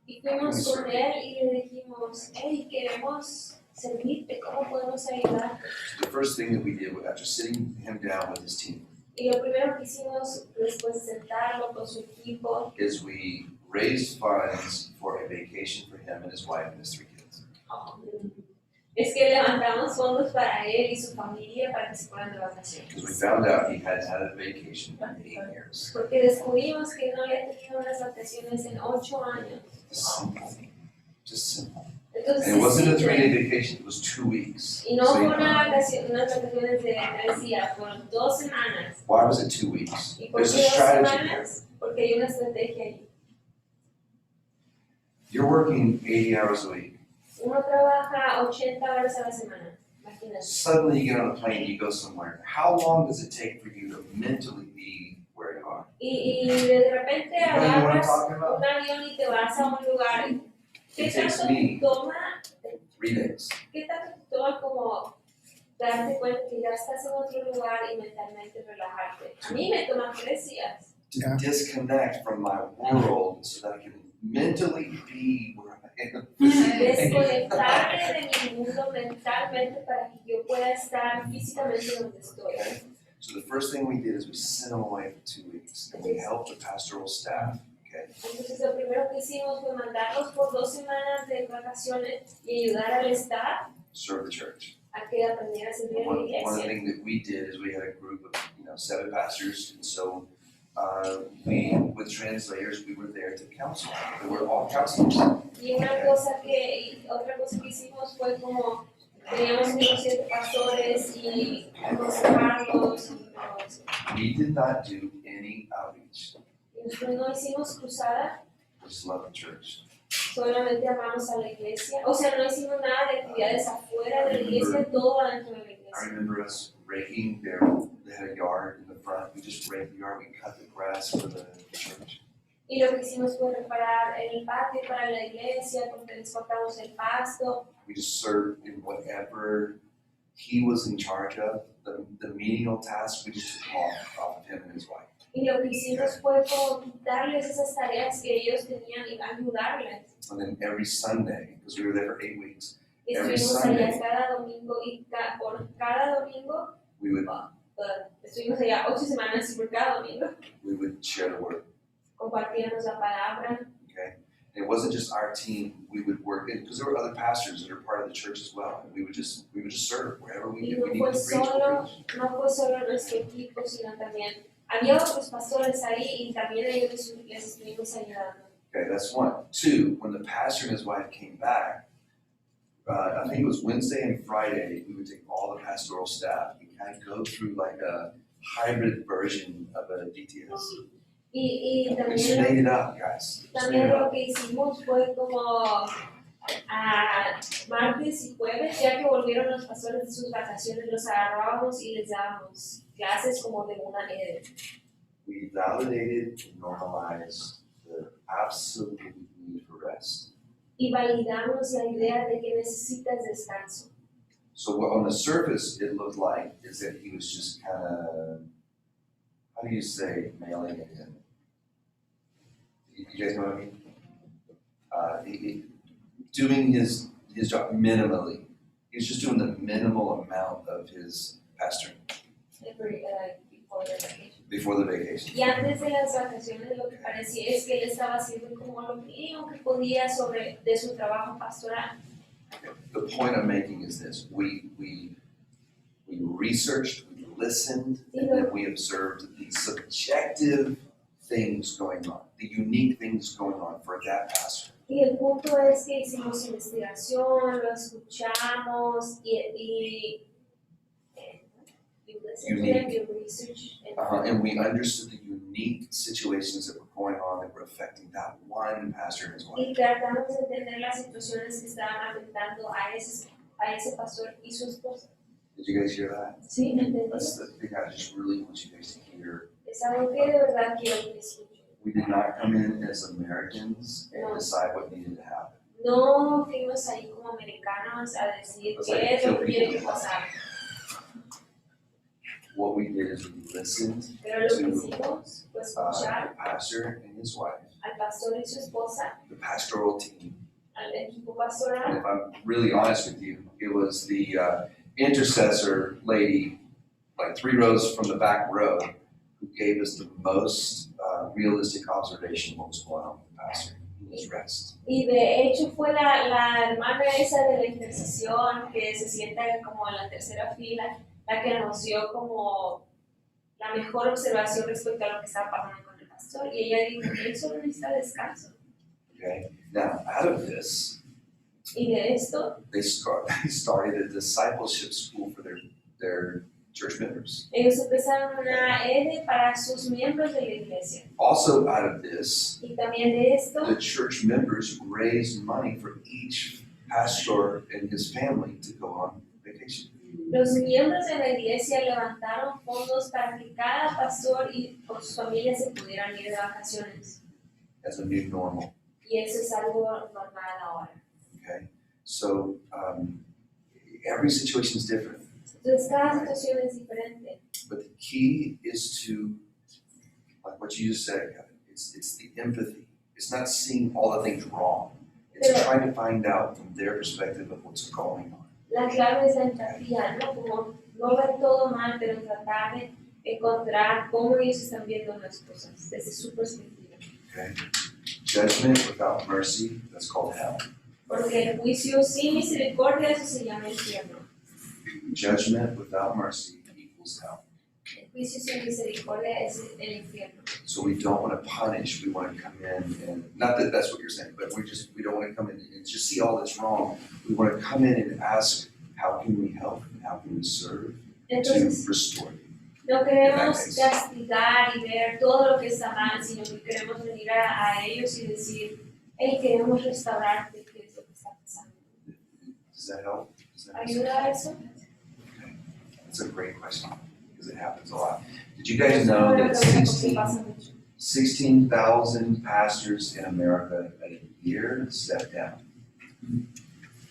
Y fuimos con él y le dijimos, hey, queremos servirte, ¿cómo podemos ayudar? The first thing that we did after sitting him down with his team Y lo primero que hicimos después de sentarlo con su equipo is we raised funds for a vacation for him and his wife and his 3 kids. es que levantamos fondos para él y su familia para que se fueran de Because we vacaciones. found out he hadn't had a vacation in 8 years. Porque descubrimos que no había tenido unas vacaciones en 8 años. Just simple. Just simple. Entonces, And it wasn't a sí, 3-day vacation, it was 2 weeks. y no So fue you- unas vacaciones de 3 días, fueron 2 semanas. Why was it 2 weeks? ¿Y por There's qué a 2 strategy here. semanas? Porque hay una estrategia ahí. You're working 80 hours a week. Uno trabaja 80 horas a la semana, imagínate. Suddenly you get on a plane and you go somewhere. How long does it take for you to mentally be where you are? Y de repente You know what I'm agarras talking about? un avión y te vas a un lugar. ¿Qué It takes tanto me toma? 3 days. ¿Qué tanto toma como darte cuenta que ya estás en otro lugar y mentalmente relajarte? A mí me toma 3 días. To disconnect from my world so that I can mentally be where I am. Desconectarme de mi mundo mentalmente para que yo pueda estar físicamente donde estoy. So the first thing we did is we sent them away for 2 weeks and we helped the pastoral staff, okay? Entonces lo primero que hicimos fue mandarlos por 2 semanas de vacaciones y ayudar al staff Serve the church. a que aprendiera a servir en la One of the iglesia. things that we did is we had a group of 7 pastors, and so we, with translators, we were there to counsel. We were all counselors. Y otra cosa que hicimos fue como teníamos unos 7 pastores y aconsejarlos y todo eso. We did not do any outreach. Y nosotros no hicimos cruzada, We just loved the church. solamente amamos a la iglesia. O sea, no hicimos nada de actividades afuera de la iglesia, todo adentro de la I iglesia. remember us raking they had a yard in the front. We just raked the yard. We cut the grass for the church. Y lo que hicimos fue reparar el patio para la iglesia, porque les cortamos el pasto. We just served in whatever he was in charge of. The menial tasks, we just took them off of him and his wife. Y lo que hicimos fue como quitarles esas tareas que ellos tenían y ayudarles. And then every Sunday, because we were there for 8 weeks, Every Estuvimos Sunday. allá cada domingo y por cada domingo, we would estuvimos allá 8 semanas y por cada domingo share the word. compartíamos la palabra. Okay, and it wasn't just our team. We would work in because there were other pastors that are part of the church as well, and we would just serve wherever we Y needed no to fue preach. solo, no fue solo nuestro equipo, sino también había otros pastores ahí y también ellos les estuvimos ayudando. Okay, that's 1. 2, when the pastor and his wife came back, I think it was Wednesday and Friday, we would take all the pastoral staff and kind of go through like a hybrid version of a DTS. Y We just también, made it up, guys. Just made también it up. lo que hicimos fue como martes y jueves, ya que volvieron los pastores de sus vacaciones, los agarrábamos y les dábamos clases como de una ED. We validated and normalized the absolute need for rest. Y validamos la idea de que necesitas descanso. So what on the surface it looked like is that he was just kind of, how do you say, mailing it in? You guys know what I mean? Doing his job minimally. He was just doing the minimal amount of his pastoring Before the vacation. before the vacation. Y antes de las vacaciones lo que parecía es que él estaba haciendo como lo mínimo que podía de su trabajo pastoral. The point I'm making is this: we researched, we listened, and then we observed the subjective things going on, the unique things going on for that pastor. Y el punto es que hicimos investigación, lo escuchamos y Unique. research. And we understood the unique situations that were going on that were affecting that one pastor and his wife. Y tratamos de entender las situaciones que estaban afectando a ese pastor y su esposa. Did you guys hear that? Sí, ¿entendés? That's the thing I just really want you guys to hear. Es algo que de verdad quiero que escuchen. We did not come in as Americans and No. decide what needed to happen. No fuimos ahí como americanos a decir O qué sea, es lo kill que tiene que people. pasar. what we did is we listened Pero lo que hicimos fue the escuchar pastor and his wife, al pastor y su esposa, the pastoral team. al equipo And pastoral, if I'm really honest with you, it was the intercessor lady, like 3 rows from the back row, who gave us the most realistic observation of what was going on with the pastor. He was rest. y de hecho fue la hermana esa de la intercesión que se sienta como en la tercera fila, la que nos dio como la mejor observación respecto a lo que estaba pasando con el pastor, y ella dijo que él solo necesita descanso. Okay? Now, out of this, Y de esto, they started a discipleship school for their church members. ellos empezaron una ED para sus miembros de la iglesia. Also, out of this, Y también de esto, the church members raised money for each pastor and his family to go on vacation. los miembros de la iglesia levantaron fondos para que cada pastor y por sus familias se pudieran ir de vacaciones. As a new normal. Y eso es algo normal ahora. Okay? So, every situation is different. Entonces cada situación es diferente. But the key is to, like what you just said, Kevin, it's the empathy. It's not seeing all the things wrong. It's Pero- trying to find out from their perspective of what's going on. La clave es la empatía, ¿no? Como no ver todo mal, pero tratar de encontrar cómo ellos están viendo las cosas desde su perspectiva. Okay? Judgment without mercy, that's called hell. Porque el juicio sin misericordia, eso se llama infierno. Judgment without mercy equals hell. El juicio sin misericordia es el infierno. So we don't want to punish, we want to come in and, not that that's what you're saying, but we don't want to come in and just see all that's wrong. We want to come in and ask, how can we help and how can we serve to Entonces, restore you? no queremos castigar y ver todo lo que está mal, sino que queremos venir a ellos y decir, hey, queremos restaurarte, ¿qué es lo que está pasando? Does that help? Does that make sense? ¿Ayuda a eso? That's a great question, because it happens a lot. Did you guys know Una that pregunta porque pasa mucho. 16,000 pastors in America a year step down?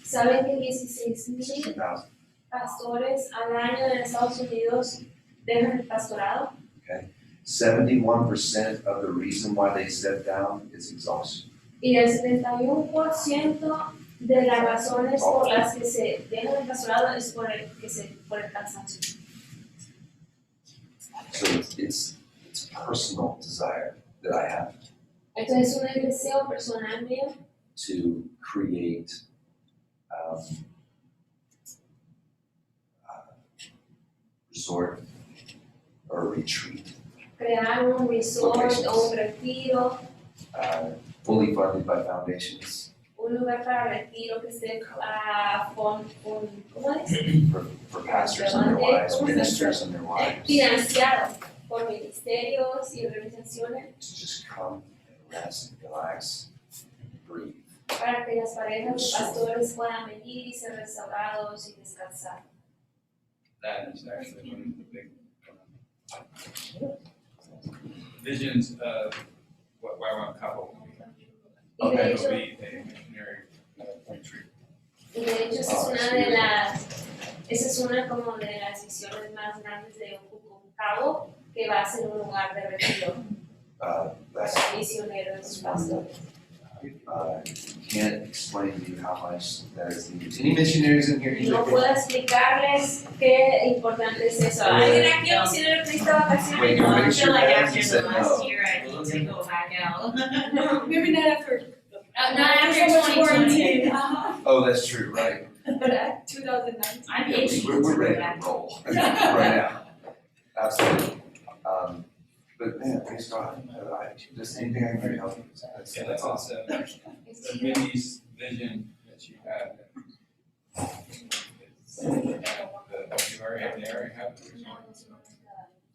¿Saben que 16,000 16,000. pastores al año en Estados Unidos dejan el pastorado? 71% of the reason why they step down is exhaustion. Y el 71% de las razones por las que se dejan el pastorado es por el cansancio. So it's personal desire that I have Entonces es un deseo personal mío to create resort or retreat, crear un resort o un retiro, fully funded by foundations un lugar para retiro que esté ¿cómo es? for pastors and their wives, ministers and their wives, Financiado por ministerios y organizaciones to just come and rest and relax and breathe. para que las parejas de pastores puedan venir y ser restaurados y descansar. That is actually one of the big visions of what I want to couple. Y de That hecho, will be a missionary retreat. y de hecho esa es una como de las visiones más grandes de un cabo que va a ser un lugar de retiro That's, para misioneros y pastores. can't explain to you how much that is needed. Any missionaries in here? No puedo explicarles qué importante es eso. ¿Alguien aquí un misionero de Cristo de vacaciones? Wait, No, I raise feel your like hands after and the say last no. year, I need to go back out. Maybe not after. Not after so much 2020. quarantine. Oh, that's true, right? But 2019. I'm Yeah, itching we're to ready go back. to roll right now. Absolutely. But man, praise God. Just anything I can do to help you. Yeah, That's awesome. also the Minnie's vision that you have. You already have the resort.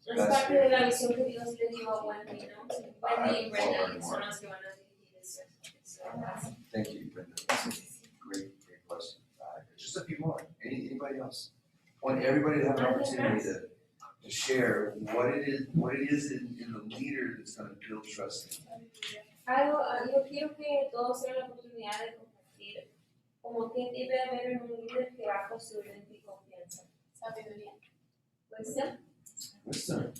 Es parte de la visión que Dios le dio a Wendy, ¿no? Wendy y Brenda son las que van a dirigir eso. Thank you, Brenda. That's a great question. Just a few more. Anybody else? Want everybody to have an opportunity to share what it is in the leader that's going to build trust. Yo quiero que todos tengan la oportunidad de compartir como que debe haber en un líder que va a construir en ti confianza. Sabiduría. ¿Puede ser? Wisdom.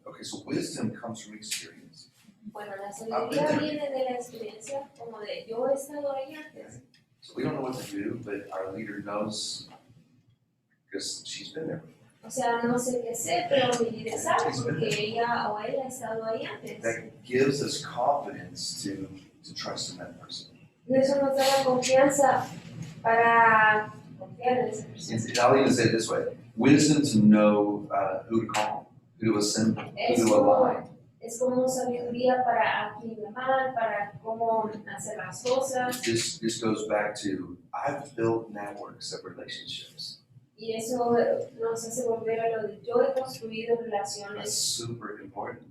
Okay, so wisdom comes from experience. Bueno, la sabiduría viene de la experiencia, como de yo he estado ahí antes. So we don't know what to do, but our leader knows because she's been there. O sea, no sé qué hacer, pero mi líder sabe porque ella o él ha estado ahí antes. That gives us confidence to trust in that person. Y eso nos da la confianza para confiar en esa persona. And I'll even say it this way: wisdom to know who to call, who to assemble, who to align. Es como sabiduría para a quién llamar, para cómo hacer las cosas. This goes back to I've built networks of relationships. Y eso nos hace volver a lo de yo he construido That's relaciones super important.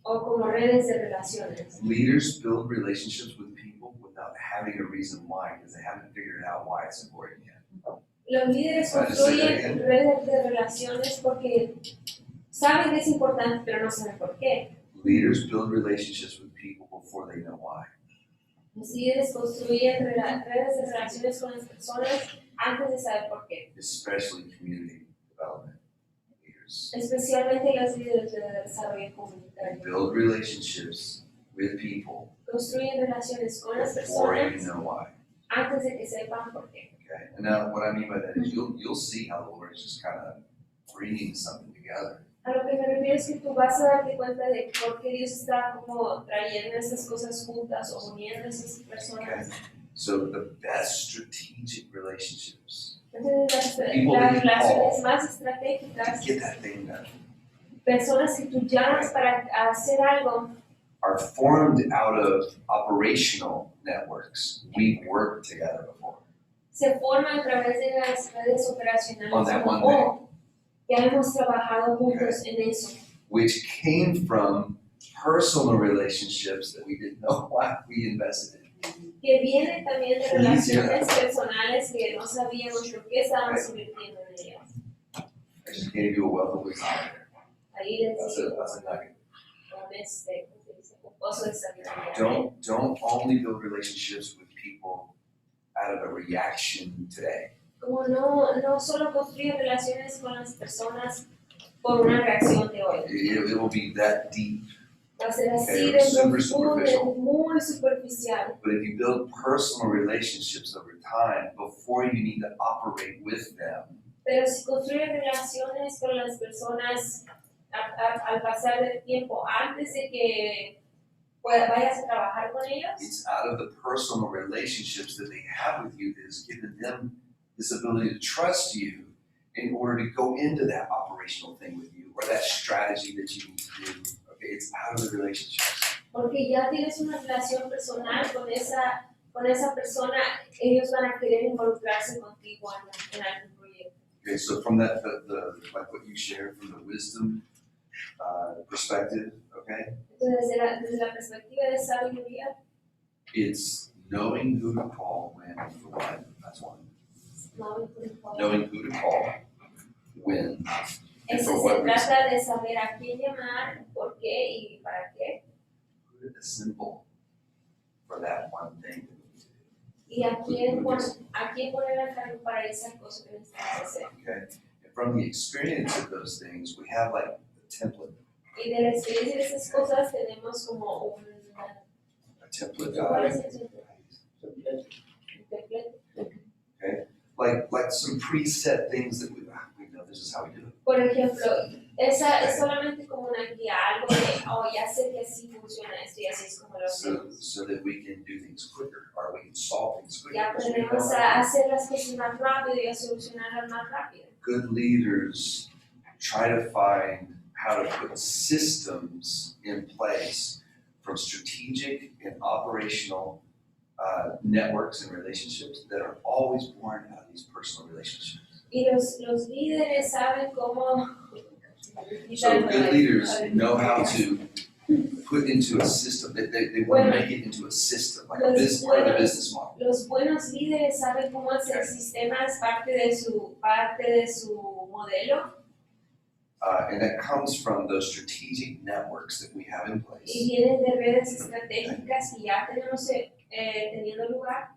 o como redes de relaciones. Leaders build relationships with people without having a reason why, because they haven't figured out why it's important yet. Los líderes Vale, say that construyen redes de relaciones porque saben que es importante, pero no saben por qué. Leaders build relationships with people before they know why. Los líderes construyen redes de relaciones con las personas antes de saber por qué. Especially community development leaders. Especialmente los líderes de desarrollo They comunitario. build relationships with people Construyen relaciones con las before you personas know why. antes de que sepan por qué. Okay. And now what I mean by that is you'll see how the Lord is just kind of bringing something together. A lo que me refiero es que tú vas a darte cuenta de por qué Dios está como trayendo estas cosas juntas o uniendo esas personas. So the best strategic relationships Entonces People las that you relaciones call. más to estratégicas, get that thing done personas que tú llamas para hacer algo, are formed out of operational networks. We've worked together before. se forman a través de las redes operacionales On that one o ya hemos trabajado juntos en eso. Which came from personal relationships that we didn't know why we invested in. Que viene también de relaciones personales que no sabíamos por qué estábamos invirtiendo en ellas. I just gave you a wealth of wisdom. Ahí les That's digo, a nugget. ¿cómo se dice? Un pozo de sabiduría. Don't only build relationships with people out of a reaction today. Como no solo construye relaciones con las personas por una reacción de hoy. It will be that deep. Va a ser así Okay, de super profundo, superficial. muy superficial. But if you build personal relationships over time before you need to operate with them, Pero si construyes relaciones con las personas al pasar del tiempo, antes de que vayas a trabajar con ellos, it's out of the personal relationships that they have with you that has given them this ability to trust you in order to go into that operational thing with you or that strategy that you need to do. Okay, it's out of the relationships. porque ya tienes una relación personal con esa persona, ellos van a querer involucrarse contigo en algún proyecto. Okay, so from that, the like what you shared from the wisdom perspective, okay, Entonces, desde la perspectiva de sabiduría, it's knowing who to call when for what. That's one. no me importa. Knowing who to call when and Eso for se what reason. trata de saber a quién llamar, por qué y para qué. Who to assemble for that one thing. Y a quién poner al cargo para esa cosa que necesitas hacer. Okay, and from the experience of those things, we have like a template. Y de la experiencia de esas cosas tenemos como A template. ¿cuál es el template? Like some preset things that we know this is how we do it. Por ejemplo, esa es solamente como una guía, algo de, ya sé que así funciona esto y así es como lo hacemos. So that we can do things quicker or we can solve things quicker. Ya because we know aprendemos how a to- hacer las cosas más rápido y a solucionarlas más rápido. Good leaders try to find how to put systems in place from strategic and operational networks and relationships that are always born out of these personal relationships. Y los líderes saben cómo. So good leaders know how to put into a system. They want to make it into a system, like a business, part of the business model. Los buenos líderes saben cómo hacer sistemas parte de su modelo And that comes from those strategic networks that we have in y place. vienen de redes estratégicas que ya tenemos teniendo lugar.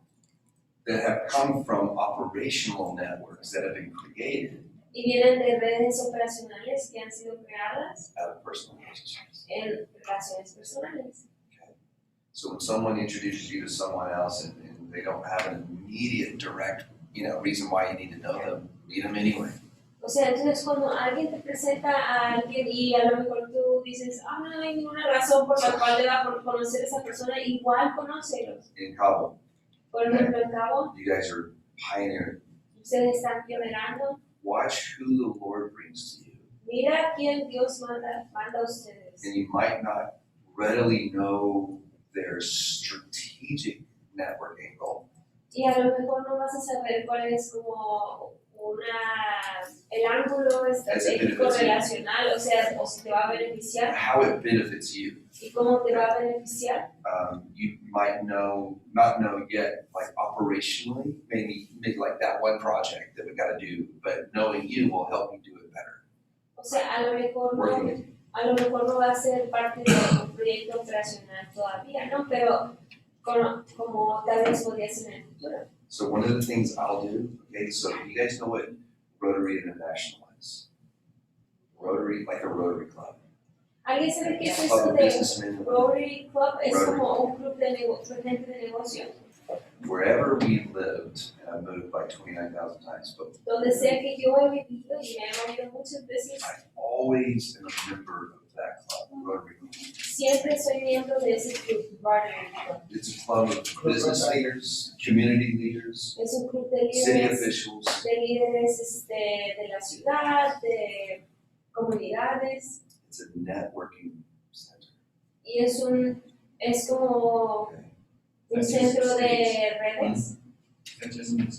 that have come from operational networks that have been created y vienen de redes operacionales que han sido creadas out of personal relationships. en relaciones personales. So when someone introduces you to someone else and they don't have an immediate direct, reason why you need to know them, meet them anyway. O sea, entonces cuando alguien te presenta a alguien y a lo mejor tú dices, no hay ninguna razón por la cual deba conocer a esa persona, igual conócelos. In Cabo, Por ejemplo, en Cabo, you guys are pioneering. ustedes están pionerando. Watch who the Lord brings to you. Mira a quién Dios manda a ustedes. And you might not readily know their strategic networking goal. Y a lo mejor no vas a saber cuál es como el ángulo estratégico relacional, o sea, o si te va a beneficiar. How it benefits you. Y cómo te va a beneficiar. You might not know yet, like operationally, maybe like that one project that we got to do, but knowing you will help you do it better. O sea, a lo mejor Working with you. no va a ser parte de un proyecto operacional todavía, ¿no? Pero como tal vez podría ser en el futuro. So one of the things I'll do, okay, so you guys know what Rotary International is? Rotary, like a Rotary Club. ¿Alguien sabe qué es Club eso of de businessmen. Rotary Club? Es Rotary como un club de gente de negocios. Wherever we lived, and I moved like 29,000 times, but Donde sea que yo he vivido y me he movido muchas veces, I always am a member of that club, Rotary Club. siempre soy miembro de ese club, Rotary Club. It's a club of business leaders, community leaders, Es un club de city líderes, officials. de la ciudad, de comunidades, It's a networking center. y es como un centro de redes.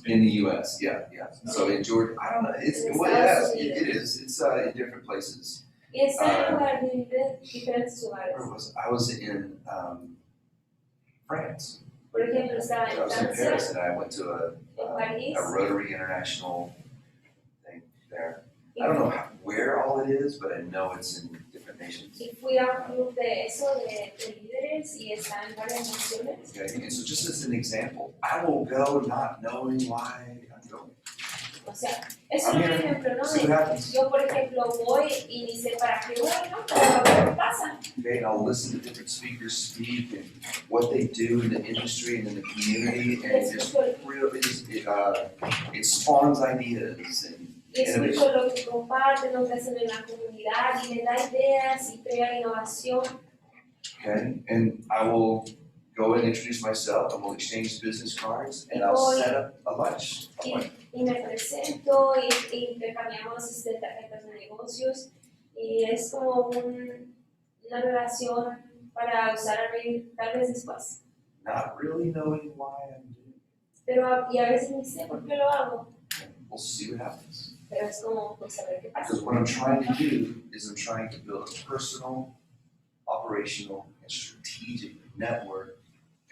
In the U.S., yeah. So in Georgia, I don't know, it is. It's in different places. Y está en lugar de diferentes lugares. Where was I? I was in France. Por ejemplo, estaba I en was in Francia, Paris and I went to en París, a Rotary International thing there. I don't know where all it is, but I know it's in different nations. y fui a un club de eso, de líderes, y está en varias naciones. Okay, and so just as an example, I will go not knowing why I'm going. O sea, eso es un ejemplo, ¿no? See what happens. Yo, por ejemplo, voy y ni sé para qué voy, ¿no? Pero ver qué pasa. Okay, and I'll listen to different speakers speak and what they do in the industry and in the community, and it just really it spawns ideas and Y escucho lo que comparten, lo que hacen en la comunidad, y me da ideas y crea innovación. okay, and I will go and introduce myself, and we'll exchange business cards, and I'll set up a lunch. Y me presento y intercambiamos tarjetas de negocios, y es como una relación para usar a reír tal vez después. Not really knowing why I'm doing Pero y a veces ni sé por qué lo hago, it. We'll see what happens. pero es como pues saber qué pasa. Because what I'm trying to do is I'm trying to build a personal, operational, and strategic network,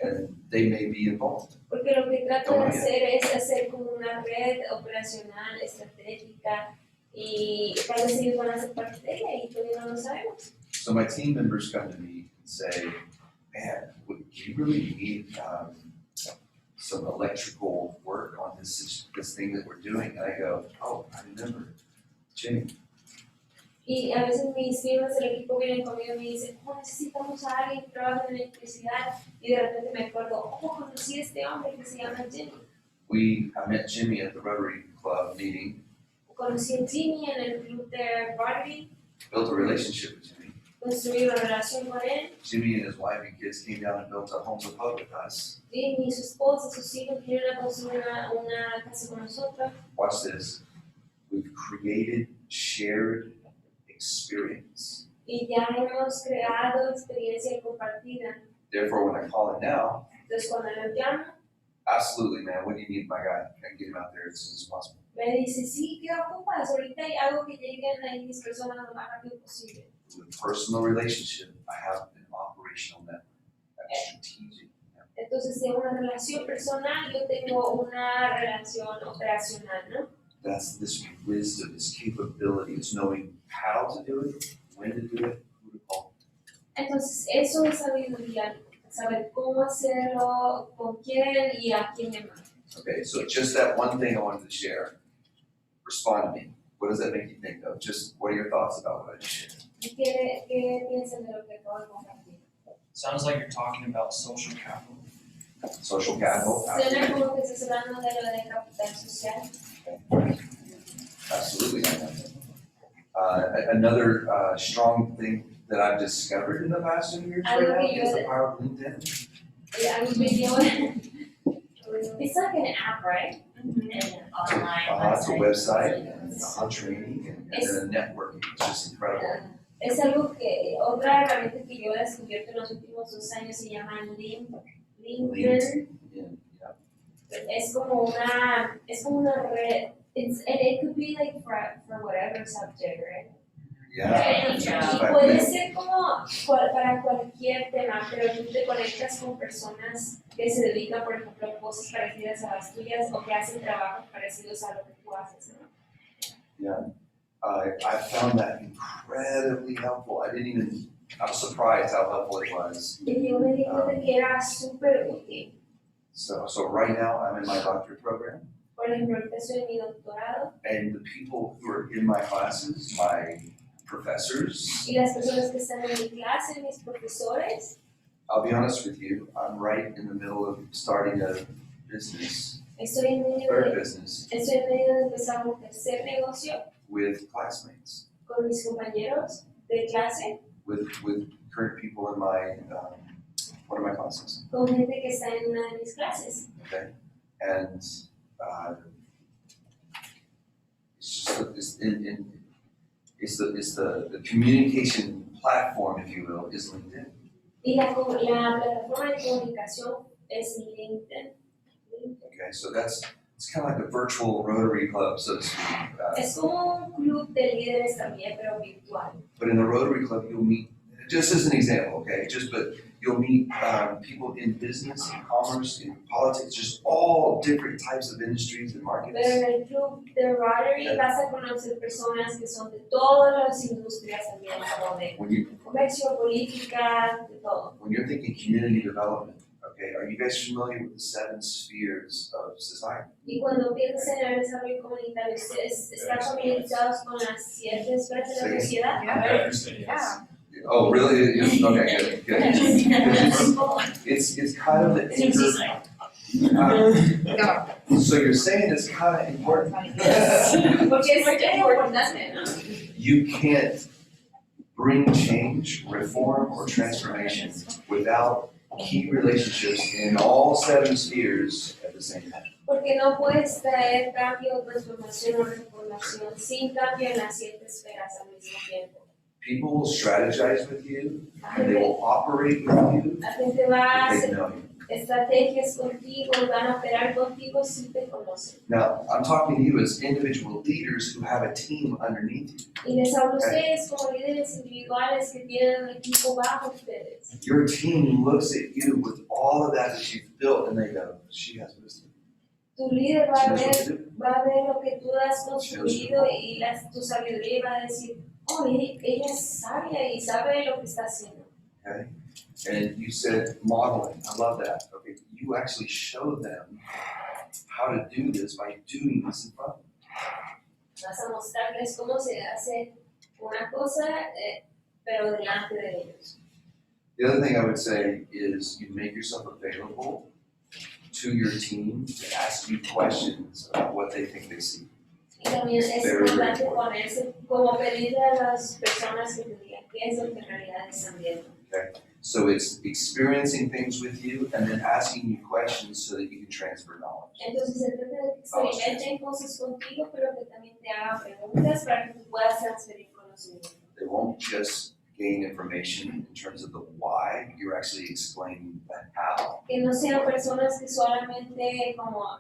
and they may be involved. Porque lo que trato de hacer es hacer como una red operacional, estratégica, y tal vez ellos van a ser parte de ella y todavía no lo sabemos. So my team members come to me and say, man, you really need some electrical work on this thing that we're doing. And I go, oh, I remember, Jimmy. Y a veces mis miembros del equipo vienen conmigo y me dicen, necesitamos a alguien que trabaje en electricidad, y de repente me acuerdo, conocí a este hombre que se llama Jimmy. I met Jimmy at the Rotary Club meeting. Conocí a Jimmy en el club de Rotary, Built a relationship with Jimmy. construí una relación con él, Jimmy and his wife and kids came down and built a home of hub with us. Jimmy y su esposa, sus hijos vinieron a construir una casa con nosotros. Watch this. We've created shared experience. Y ya hemos creado experiencia compartida. Therefore, when I call him now, Entonces cuando lo llamo, absolutely, man, what do you need, my guy? I can get him out there as soon as possible. me dice, sí, ¿qué ocupas? Ahorita hay algo que lleguen ahí mis personas lo más rápido posible. With personal relationship, I have an operational network, a strategic network. Entonces, en una relación personal, yo tengo una relación operacional, ¿no? That's this wisdom, this capability, is knowing how to do it, when to do it, who to call. Entonces, eso es sabiduría, saber cómo hacerlo, con quién y a quién llamar. Okay, so just that one thing I wanted to share. Respond to me. What does that make you think of? Just what are your thoughts about what I just shared? ¿Qué piensan de lo que acabo de compartir? Sounds like you're talking about social capital. Social capital, Suena absolutely. como que estás hablando de lo de capital social. Absolutely. Another strong thing that I've discovered in the past 2 years right now is the power of LinkedIn. Algo que yo, It's like an app, right? An online It's a website. website, a training, and then a networking. It's just incredible. es algo que, otra herramienta que yo he descubierto en los últimos 2 años se llama LinkedIn. Yeah. Es como una red. And it could be like for whatever subject, right? Yeah. Y puede ser como para cualquier tema, pero tú te conectas con personas que se dedican, por ejemplo, a cosas parecidas a las tuyas o que hacen trabajos parecidos a lo que tú haces, ¿no? Yeah. I found that incredibly helpful. I was surprised how helpful it was. Y yo me di cuenta que era súper útil. So right now I'm in my doctorate program, Por ejemplo, ahorita estoy en mi doctorado and the people who are in my classes, my professors, y las personas que están en mi clase, mis profesores, I'll be honest with you, I'm right in the middle of starting a business, estoy en medio third de, business, estoy en medio de empezar un tercer negocio with classmates, con mis compañeros de clase, with current people in my, one of my classes, con gente que está en una de mis clases. okay? And it's just, it's the communication platform, if you will, is LinkedIn. Y la plataforma de comunicación es LinkedIn. Okay, so it's kind of like a virtual Rotary Club, so to speak. Es como un club de líderes también, pero virtual. But in the Rotary Club, you'll meet, just as an example, okay, but you'll meet people in business, in commerce, in politics, just all different types of industries and markets. Pero en el club de Rotary vas a conocer personas que son de todas las industrias también, como de comercio, política, de todo. When you're thinking community development, okay, are you guys familiar with the 7 spheres of society? Y cuando piensas en el desarrollo comunitario, ¿ustedes están familiarizados con las 7 esferas de la sociedad? Yeah. Oh, really? Okay, good. It's kind of the so you're saying it's kind of important. Porque es muy importante, ¿no? You can't bring change, reform, or transformation without key relationships in all 7 spheres at the same time. Porque no puedes traer cambio, transformación o reformación sin cambio en las 7 esferas al mismo tiempo. People will strategize with you, and they will operate with you La gente va a if they hacer know you. estrategias contigo, van a operar contigo si te conocen. Now, I'm talking to you as individual leaders who have a team underneath you. Y les hablo a ustedes como líderes individuales que tienen un equipo bajo ustedes. Your team looks at you with all of that you've built, and they go, she has wisdom. Tu líder She va a knows what to ver, do. va a ver lo que tú has construido y tu sabiduría va a decir, oh, ella es sabia y sabe lo que está haciendo. Okay? And you said modeling. I love that. Okay, you actually show them how to do this by doing this in front of them. Vas a mostrarles cómo se hace una cosa, pero delante de ellos. The other thing I would say is you make yourself available to your team to ask you questions about what they think they see. Y también es Very, very importante important. ponerse, como pedirle a las personas que te digan qué es lo que en realidad están viendo. So it's experiencing things with you and then asking you questions so that you can transfer knowledge. Entonces se trata de que experimenten cosas contigo, pero que también te hagan preguntas para que tú puedas transferir conocimiento. They won't just gain information in terms of the why, you're actually explaining the how. Que no sean personas que solamente como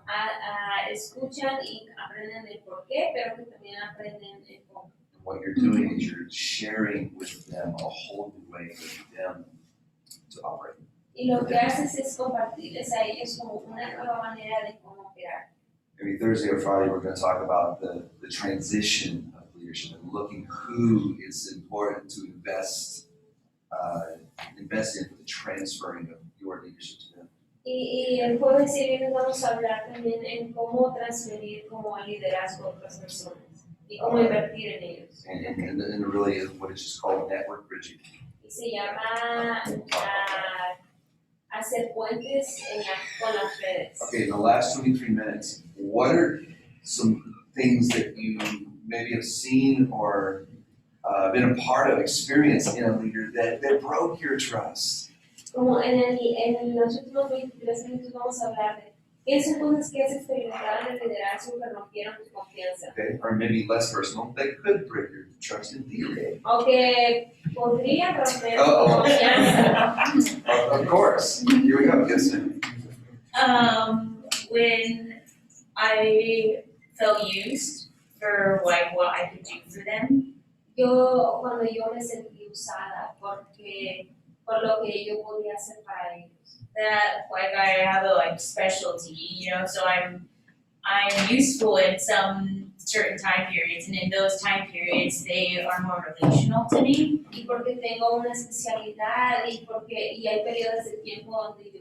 escuchan y aprenden el por qué, pero que también aprenden el cómo. And what you're doing is you're sharing with them a whole new way for them to operate. Y lo que haces es compartirles a ellos como una nueva manera de cómo operar. Maybe Thursday or Friday, we're going to talk about the transition of leadership and looking who is important to invest in the transferring of your leadership to them. Y el jueves que viene vamos a hablar también en cómo transferir como el liderazgo a otras personas y cómo invertir en ellos. And it really is what is just called network bridging. Y se llama hacer puentes con las redes. Okay, in the last 23 minutes, what are some things that you maybe have seen or been a part of, experienced in a leader that broke your trust? Como en los últimos 23 minutos vamos a hablar de qué son cosas que has experimentado en el liderazgo que rompieron tu confianza. Okay, or maybe less personal, that could break your trust in theory. O que podría romper tu Uh-oh. confianza. Of course. Here we go. Yes, sir. When I felt used for like what I could do for them, Cuando yo me sentí usada por lo que yo podía hacer para ellos. that like I have a like specialty, you know, so I'm useful in some certain time periods, and in those time periods they are more relational to me. Y porque tengo una especialidad y hay periodos de tiempo donde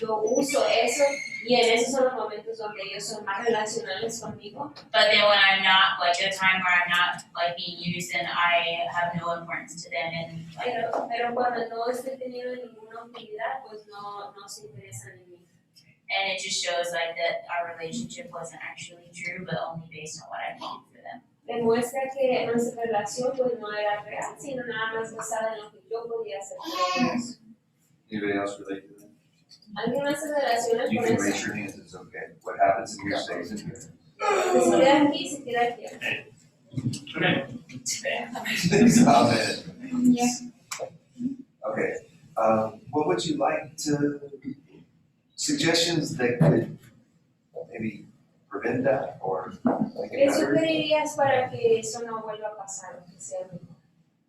yo uso eso y en esos son los momentos donde ellos son más relacionales conmigo. But then when I'm not, like a time where I'm not like being used, then I have no importance to them, and like Pero cuando no estoy teniendo ninguna utilidad, pues no se interesan en mí. and it just shows like that our relationship wasn't actually true, but only based on what I needed for them. Demuestra que nuestra relación pues no era real, sino nada más basada en lo que yo podía hacer por ellos. Anybody else relate to that? ¿Alguien más se relaciona You con can eso? raise your hands. It's okay. What happens in here stays in here. Que se queda aquí, se queda aquí. Amen. Yeah. Okay. What would you like to, suggestions that could maybe prevent that or make it ¿Qué better? sugerirías para que eso no vuelva a pasar? Que sea mejor?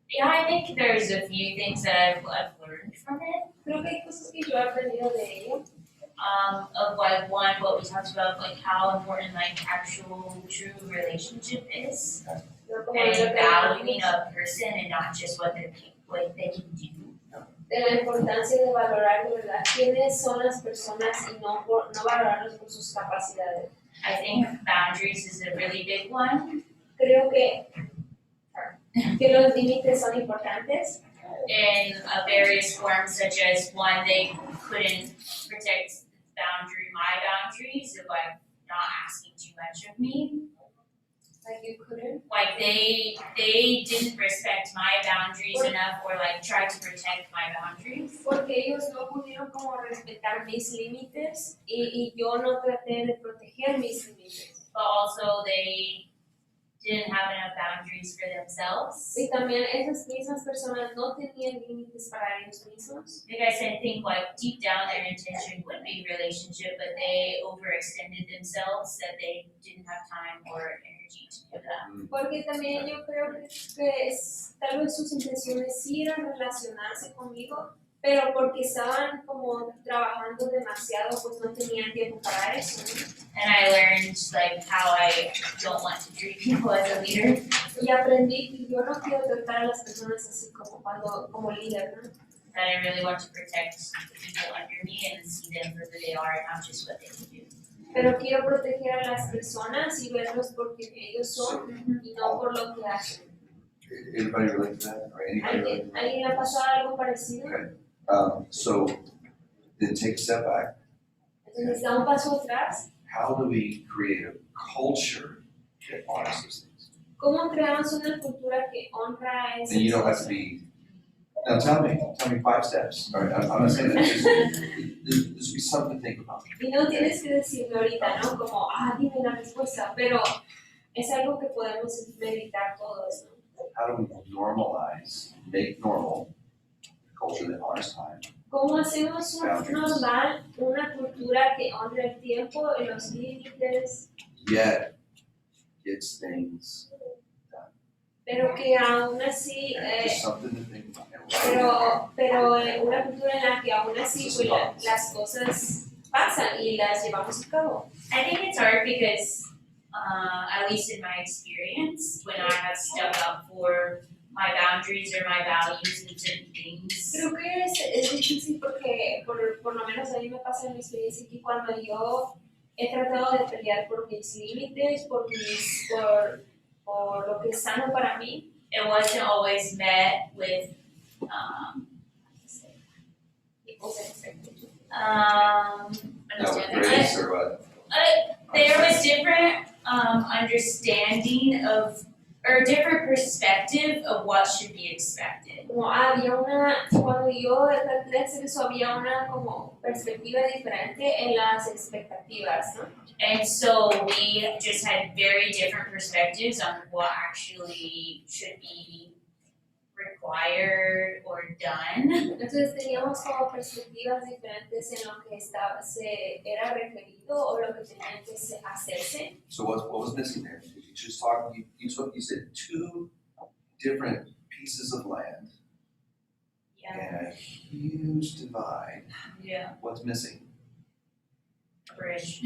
Yeah, I think there's a few things that I've learned from it. Creo que hay cosas que yo he aprendido de ello. Of like one, what we talked about, like how important like actual true relationship is, ¿No? Como lo and que valuing hablamos a person and not just what they can do. de la importancia de valorar de verdad quiénes son las personas y no valorarlos por sus capacidades. I think boundaries is a really big one. Creo que los límites son importantes. In various forms, such as one, they couldn't protect my boundaries of like not asking too much of me. Like you couldn't. Like they didn't respect my boundaries enough, or like try to protect my boundaries. Porque ellos no pudieron como respetar mis límites y yo no traté de proteger mis límites. But also they didn't have enough boundaries for themselves. Y también esas mismas personas no tenían límites para ellos mismos. Like I said, I think like deep down their intention would be relationship, but they overextended themselves that they didn't have time or energy to do that. Porque también yo creo que tal vez sus intenciones sí eran relacionarse conmigo, pero porque estaban como trabajando demasiado, pues no tenían tiempo para eso, ¿no? And I learned like how I don't want to treat people as a leader. Y aprendí que yo no quiero tratar a las personas así como líder, ¿no? That I really want to protect the people under me and see them for who they are and not just what they can do. Pero quiero proteger a las personas y verlos porque ellos son y no por lo que hacen. Anybody relate to that? Or anybody relate to that? ¿Alguien ha pasado algo parecido? Okay. So then take a step back. Entonces da un paso atrás. How do we create a culture that honors those things? ¿Cómo creamos una cultura que honra a esas And you don't have to cosas? be. Now tell me 5 steps. All right, I'm not saying that. There's be something to think about. Y no tienes que decirme ahorita, ¿no? Como, dime la respuesta, pero es algo que podemos meditar todos, ¿no? How do we normalize, make normal a culture that honors time? ¿Cómo hacemos normal una cultura que honre el tiempo y los límites, Yet gets things done. pero que aún así, Just something to think about. pero una cultura en la que aún así pues, las cosas pasan y las llevamos a cabo? I think it's hard because, at least in my experience, when I have stuck up for my boundaries or my values in certain things. Creo que es difícil porque por lo menos a mí me pasa en mi experiencia que cuando yo he tratado de pelear por mis límites, por lo que es sano para mí, It wasn't always met with, people's expectations. Now with understanding. grace or what? There was different understanding of, or different perspective of what should be expected. Como cuando yo traté de hacer eso, había una como perspectiva diferente en las expectativas, ¿no? And so we just had very different perspectives on what actually should be required or done. Entonces teníamos como perspectivas diferentes en lo que era requerido o lo que tenía que hacerse. So what was missing there? Did you just talk, you said two different pieces of land and a huge divide. Yeah. What's missing? Bridge.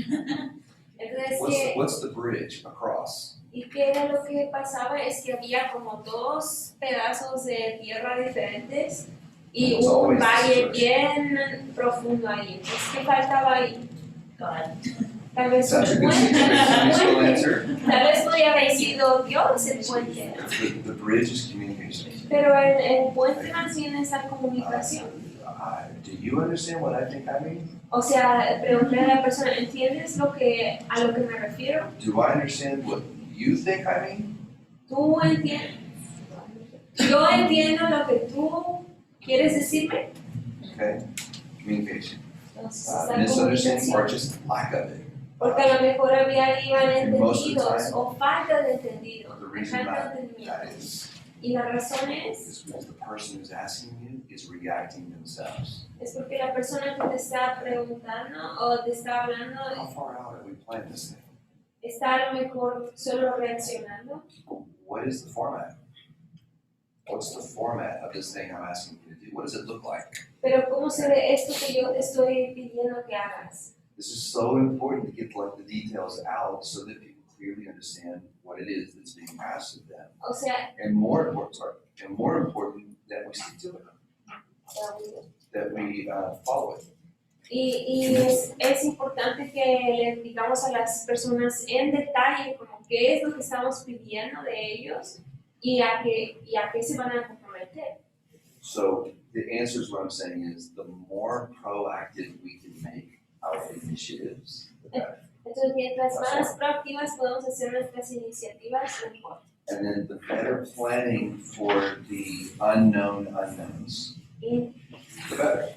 Entonces, What's the bridge across? ¿y qué era lo que pasaba? Es que había como dos pedazos de tierra diferentes y It's un always the valle situation. bien profundo ahí. Entonces, ¿qué faltaba ahí? God. Tal vez Such a un good situational puente. answer. Tal vez podía haber sido Dios el puente. The bridge is communication. Pero el puente más bien es la comunicación. Do you understand what I think I mean? O sea, preguntarle a la persona, ¿entiendes a lo que me refiero? Do I understand what you think I mean? ¿Tú entiendes? ¿Yo entiendo lo que tú quieres decirme? Okay, communication. Entonces, esa Misunderstanding or comunicación. just lack of it. Porque a lo mejor habían And most of the entendidos time, o falta de entendido, The reason falta de that entendimiento. is Y la razón es because the person who's asking you is reacting themselves. porque la persona que te está preguntando o te está hablando How far out have we planned this thing? está a lo mejor solo reaccionando. What is the format? What's the format of this thing I'm asking you to do? What does it look like? Pero ¿cómo se ve esto que yo te estoy pidiendo que hagas? This is so important to get like the details out so that people clearly understand what it is that's being asked of them. O sea, And more important that we stick to it, that we follow it. y es importante que le digamos a las personas en detalle como qué es lo que estamos pidiendo de ellos y a qué se van a comprometer. So the answer is what I'm saying is the more proactive we can make our initiatives, the better. Entonces, mientras más proactivas podemos hacer nuestras iniciativas, mejor. And then the better planning for the unknown unknowns, Y, the better.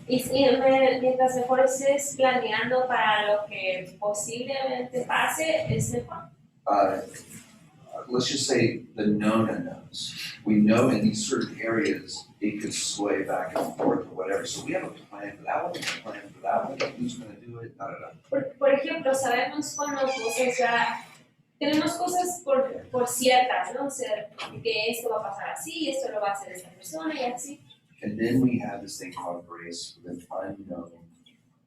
mientras mejor estés planeando para lo que posiblemente pase, es mejor. Let's just say the known unknowns. We know in these certain areas it could sway back and forth or whatever. So we have a plan for that one, a plan for that one, who's gonna do it, da da da. Por ejemplo, sabemos cuando cosas ya, tenemos cosas por ciertas, ¿no? O sea, que esto va a pasar así, esto lo va a hacer esta persona y así. And then we have this thing called grace for the unknown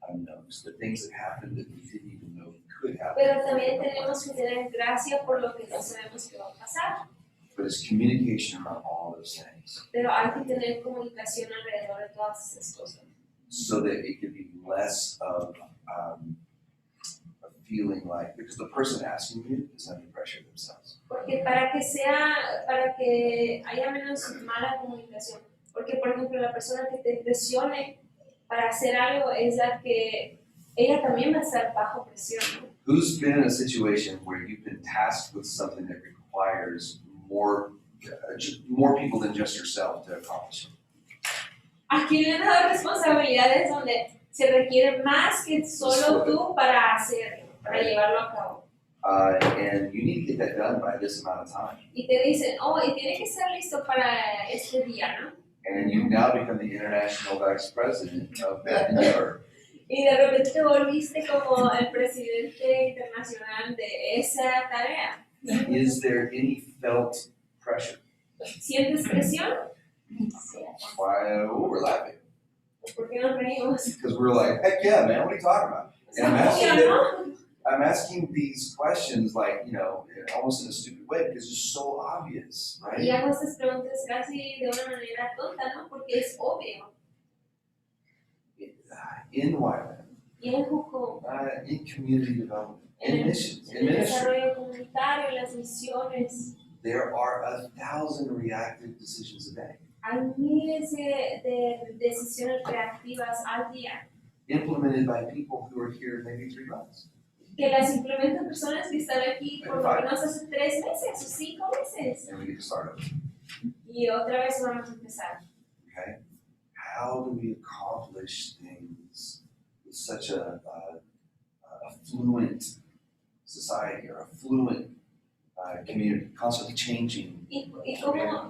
unknowns, the things that happen that we didn't even know could happen. Pero también tenemos que tener gracia por lo que no sabemos que va a pasar. But it's communication around all those things Pero hay que tener comunicación alrededor de todas esas cosas. so that it could be less of a feeling like, because the person asking you is under pressure themselves. Porque para que haya menos mala comunicación. Porque, por ejemplo, la persona que te presione para hacer algo es la que ella también va a estar bajo presión, ¿no? Who's been in a situation where you've been tasked with something that requires more people than just yourself to accomplish it? ¿A quién le han dado responsabilidades donde se requiere más que solo tú para hacerlo, para llevarlo a cabo? And you need to get that done by this amount of time. Y te dicen, oh, y tiene que estar listo para este día, ¿no? And you've now become the international vice president of that endeavor. Y de repente te volviste como el presidente internacional de esa tarea. Is there any felt pressure? ¿Sientes presión? Why, we're laughing. ¿Por qué nos reímos? Because we're like, heck yeah, man, what are you talking about? And I'm asking, Obvio, ¿no? I'm asking these questions like, almost in a stupid way because it's so obvious, Y right? hago estas preguntas casi de una manera tonta, ¿no? Porque es obvio. In YWAM, Y en Jucó, in community development, en in el, missions, en in el ministry, desarrollo comunitario, en las misiones, there are 1,000 reactive decisions a day. hay miles de decisiones reactivas al día Implemented by people who are here maybe 3 months. que las implementan personas que están aquí por lo menos hace 3 meses o 5 meses. And we get to start over, Y otra vez vamos a empezar. okay? How do we accomplish things with such a fluent society or a fluent community, constantly changing? ¿Y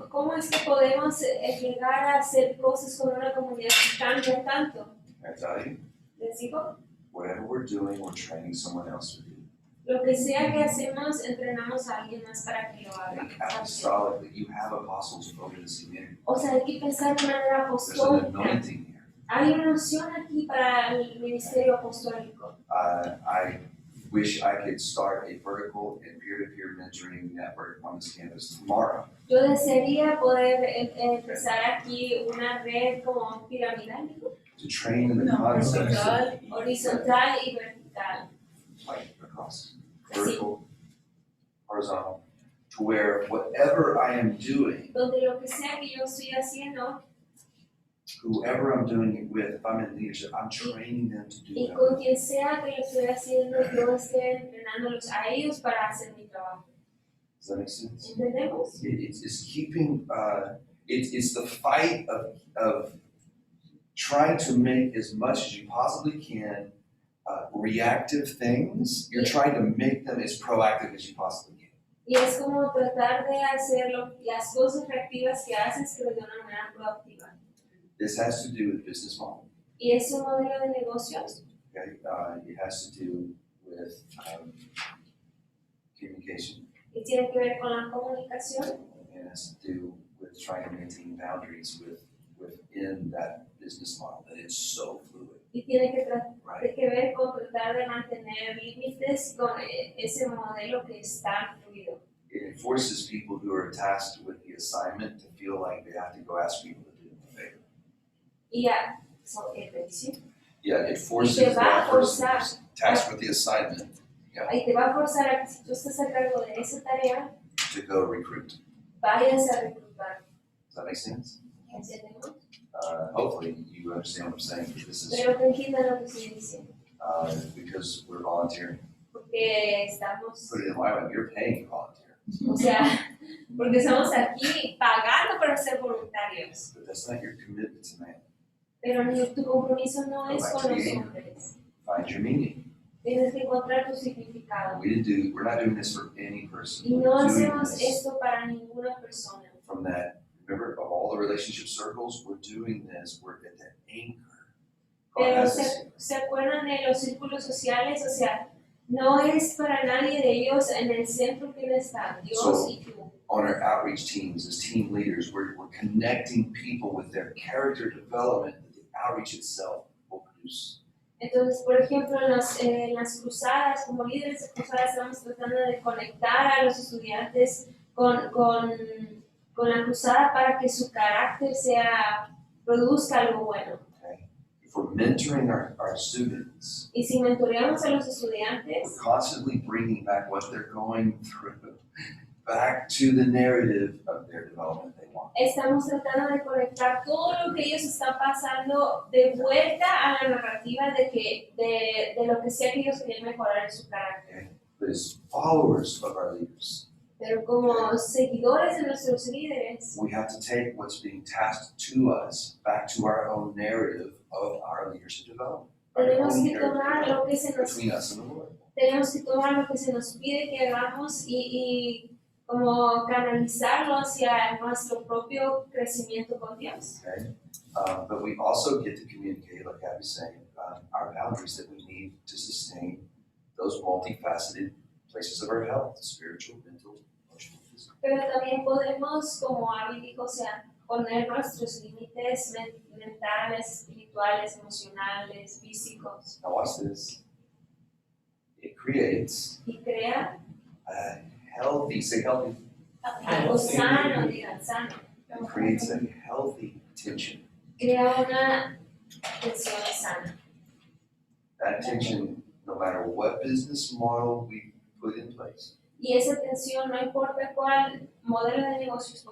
cómo es que podemos llegar a hacer cosas con una comunidad que cambia tanto? I tell you, Les digo, whatever we're doing, we're training someone else to do. lo que sea que hacemos, entrenamos a alguien más para que lo haga. Think apostolically, you have apostles over this community. O sea, hay que pensar de manera There's an apostólica. anointing here. Hay una unción aquí para el ministerio apostólico. I wish I could start a vertical and peer-to-peer mentoring network on this campus tomorrow. Yo desearía poder empezar aquí una red como piramidal, ¿no? To train in the No, concepts of horizontal. Horizontal y vertical. like across vertical, horizontal, to where whatever I am doing, Donde lo que sea que yo estoy haciendo whoever I'm doing it with, if I'm in leadership, I'm training them to do y that. con quien sea que lo estoy haciendo, yo esté entrenándolos a ellos para hacer mi trabajo. Does that make sense? ¿Entendemos? It's keeping, it's the fight of trying to make as much as you possibly can reactive things. You're trying to make them as proactive as you possibly can. Y es como tratar de hacer las cosas reactivas que haces, pero de una manera proactiva. This has to do with business model. Y es un modelo de negocios. Okay, it has to do with communication. Y tiene que ver con la comunicación It has to do with trying to maintain boundaries within that business model that is so fluid, y tiene que right? ver con tratar de mantener límites con ese modelo que es tan fluido. It enforces people who are tasked with the assignment to feel like they have to go ask people to do them a favor. Y ya, petición. Yeah, it forces Y te va that a person forzar. who's tasked with the assignment Ahí te va a forzar a que si tú estás a cargo de esa tarea, to go recruit. vayas a reclutar. Does that make sense? ¿Entendemos? Hopefully you understand what I'm saying, but this is Pero que entiendan lo que estoy diciendo. because we're volunteering. Porque estamos, Put it in my you're paying to volunteer, o sea, porque estamos aquí pagando para ser voluntarios. but that's not your commitment to man. Pero tu compromiso no es con los hombres. Find your meaning. Tienes que encontrar tu significado. We're not doing this for any person. Y no We're doing hacemos this esto para ninguna persona. from that, remember, of all the relationship circles, we're doing this, we're at that anchor. God Pero has us- se acuerdan de los círculos sociales, o sea, no es para nadie de ellos en el centro que está Dios y tú. on our outreach teams, as team leaders, we're connecting people with their character development that the outreach itself will produce. Entonces, por ejemplo, en las cruzadas, como líderes de cruzadas, estamos tratando de conectar a los estudiantes con la cruzada para que su carácter produzca algo bueno. If we're mentoring our students, Y si mentoreamos a los estudiantes, we're constantly bringing back what they're going through, back to the narrative of their development they want. estamos tratando de conectar todo lo que ellos están pasando de vuelta a la narrativa de lo que sea que ellos quieren mejorar en su carácter. But as followers of our leaders, Pero como seguidores de nuestros líderes, we have to take what's being tasked to us back to our own narrative of our leadership development. Our tenemos own que narrative tomar lo que se nos between us and the Lord. tenemos que tomar lo que se nos pide que hagamos y como canalizarlo hacia nuestro propio crecimiento con Dios. Okay? But we also get to communicate, like Abby's saying, our boundaries that we need to sustain those multifaceted places of our health, spiritual, mental, emotional, physical. Pero también podemos, como Abby dijo, o sea, poner nuestros límites mentales, espirituales, emocionales, físicos. Now watch this. It creates y crea a healthy, say healthy, algo sano, digan sano. it creates a healthy tension. Crea una tensión sana. That tension, no matter what business model we put in place, Y esa tensión, no importa cuál modelo de negocios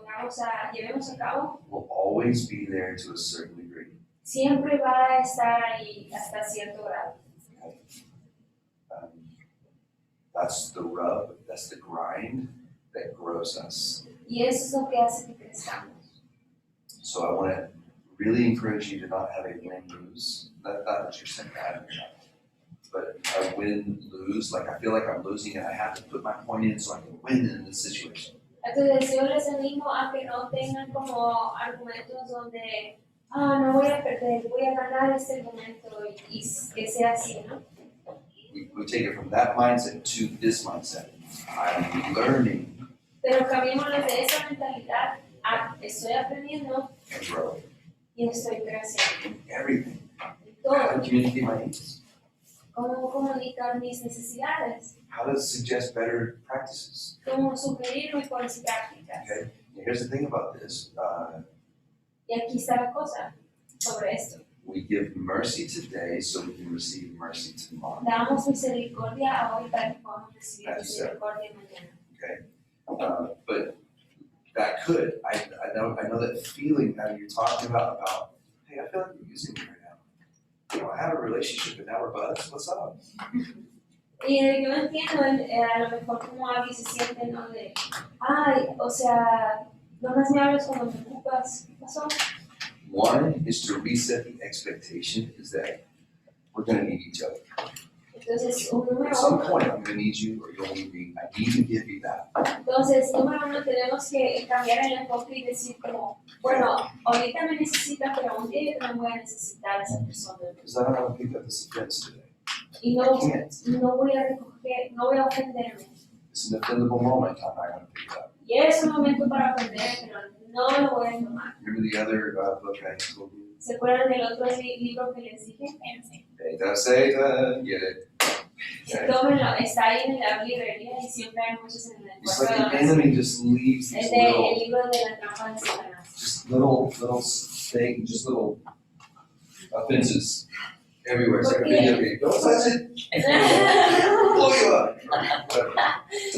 llevemos a cabo, will always be there to a certain degree. siempre va a estar ahí hasta cierto grado. Um, that's the rub, that's the grind that grows us. Y eso es lo que hace que crezcamos. So I want to really encourage you to not have a win-lose. Not that you're saying that, but a win-lose. Like I feel like I'm losing and I have to put my point in so I can win in this situation. Entonces yo les animo a que no tengan como argumentos donde, no voy a perder, voy a ganar este argumento y que sea así, ¿no? We take it from that mindset to this mindset. I'm learning Pero cambiémoslo de esa mentalidad a estoy aprendiendo and growing. y estoy creciendo. In everything. Todo, How to communicate my needs. cómo comunicar mis necesidades, How to suggest better practices. cómo sugerir mejores prácticas. Okay? And here's the thing about this. Y aquí está la cosa sobre esto. We give mercy today so we can receive mercy tomorrow. Damos misericordia hoy para que podamos recibir That's it. misericordia mañana. But that could, I know that feeling that you're talking about, hey, I feel like you're using me right now. You know, I have a relationship and now we're buds, what's up? Y yo entiendo a lo mejor como Abby se siente, ¿no? De, o sea, nomás me hablas cuando me ocupas. ¿Qué pasó? One is to reset the expectation is that we're gonna need each other. Entonces, número At some uno, point, I'm gonna need you or you'll need me. I need to give you that. entonces, número uno, tenemos que cambiar el enfoque y decir como, bueno, ahorita me necesita, pero un día yo también voy a necesitar a esa persona. Because I don't want to pick up this offense today. Y I no, can't. no voy a recoger, no voy a ofenderme. It's an offendable moment, I'm not gonna pick it up. Y es un momento para ofender, pero no lo voy a tomar. Remember the other book I told you? ¿Se acuerdan del otro libro que les dije? Satan, get it. Okay. Tómenlo, está ahí en la librería y siempre hay muchos en el It's cuarto like de the oración. enemy just leaves Es these de el little, libro de la trampa de Satanás. just little things, just little offenses everywhere. It's like a video game. Don't touch it. Blow you up. Whatever.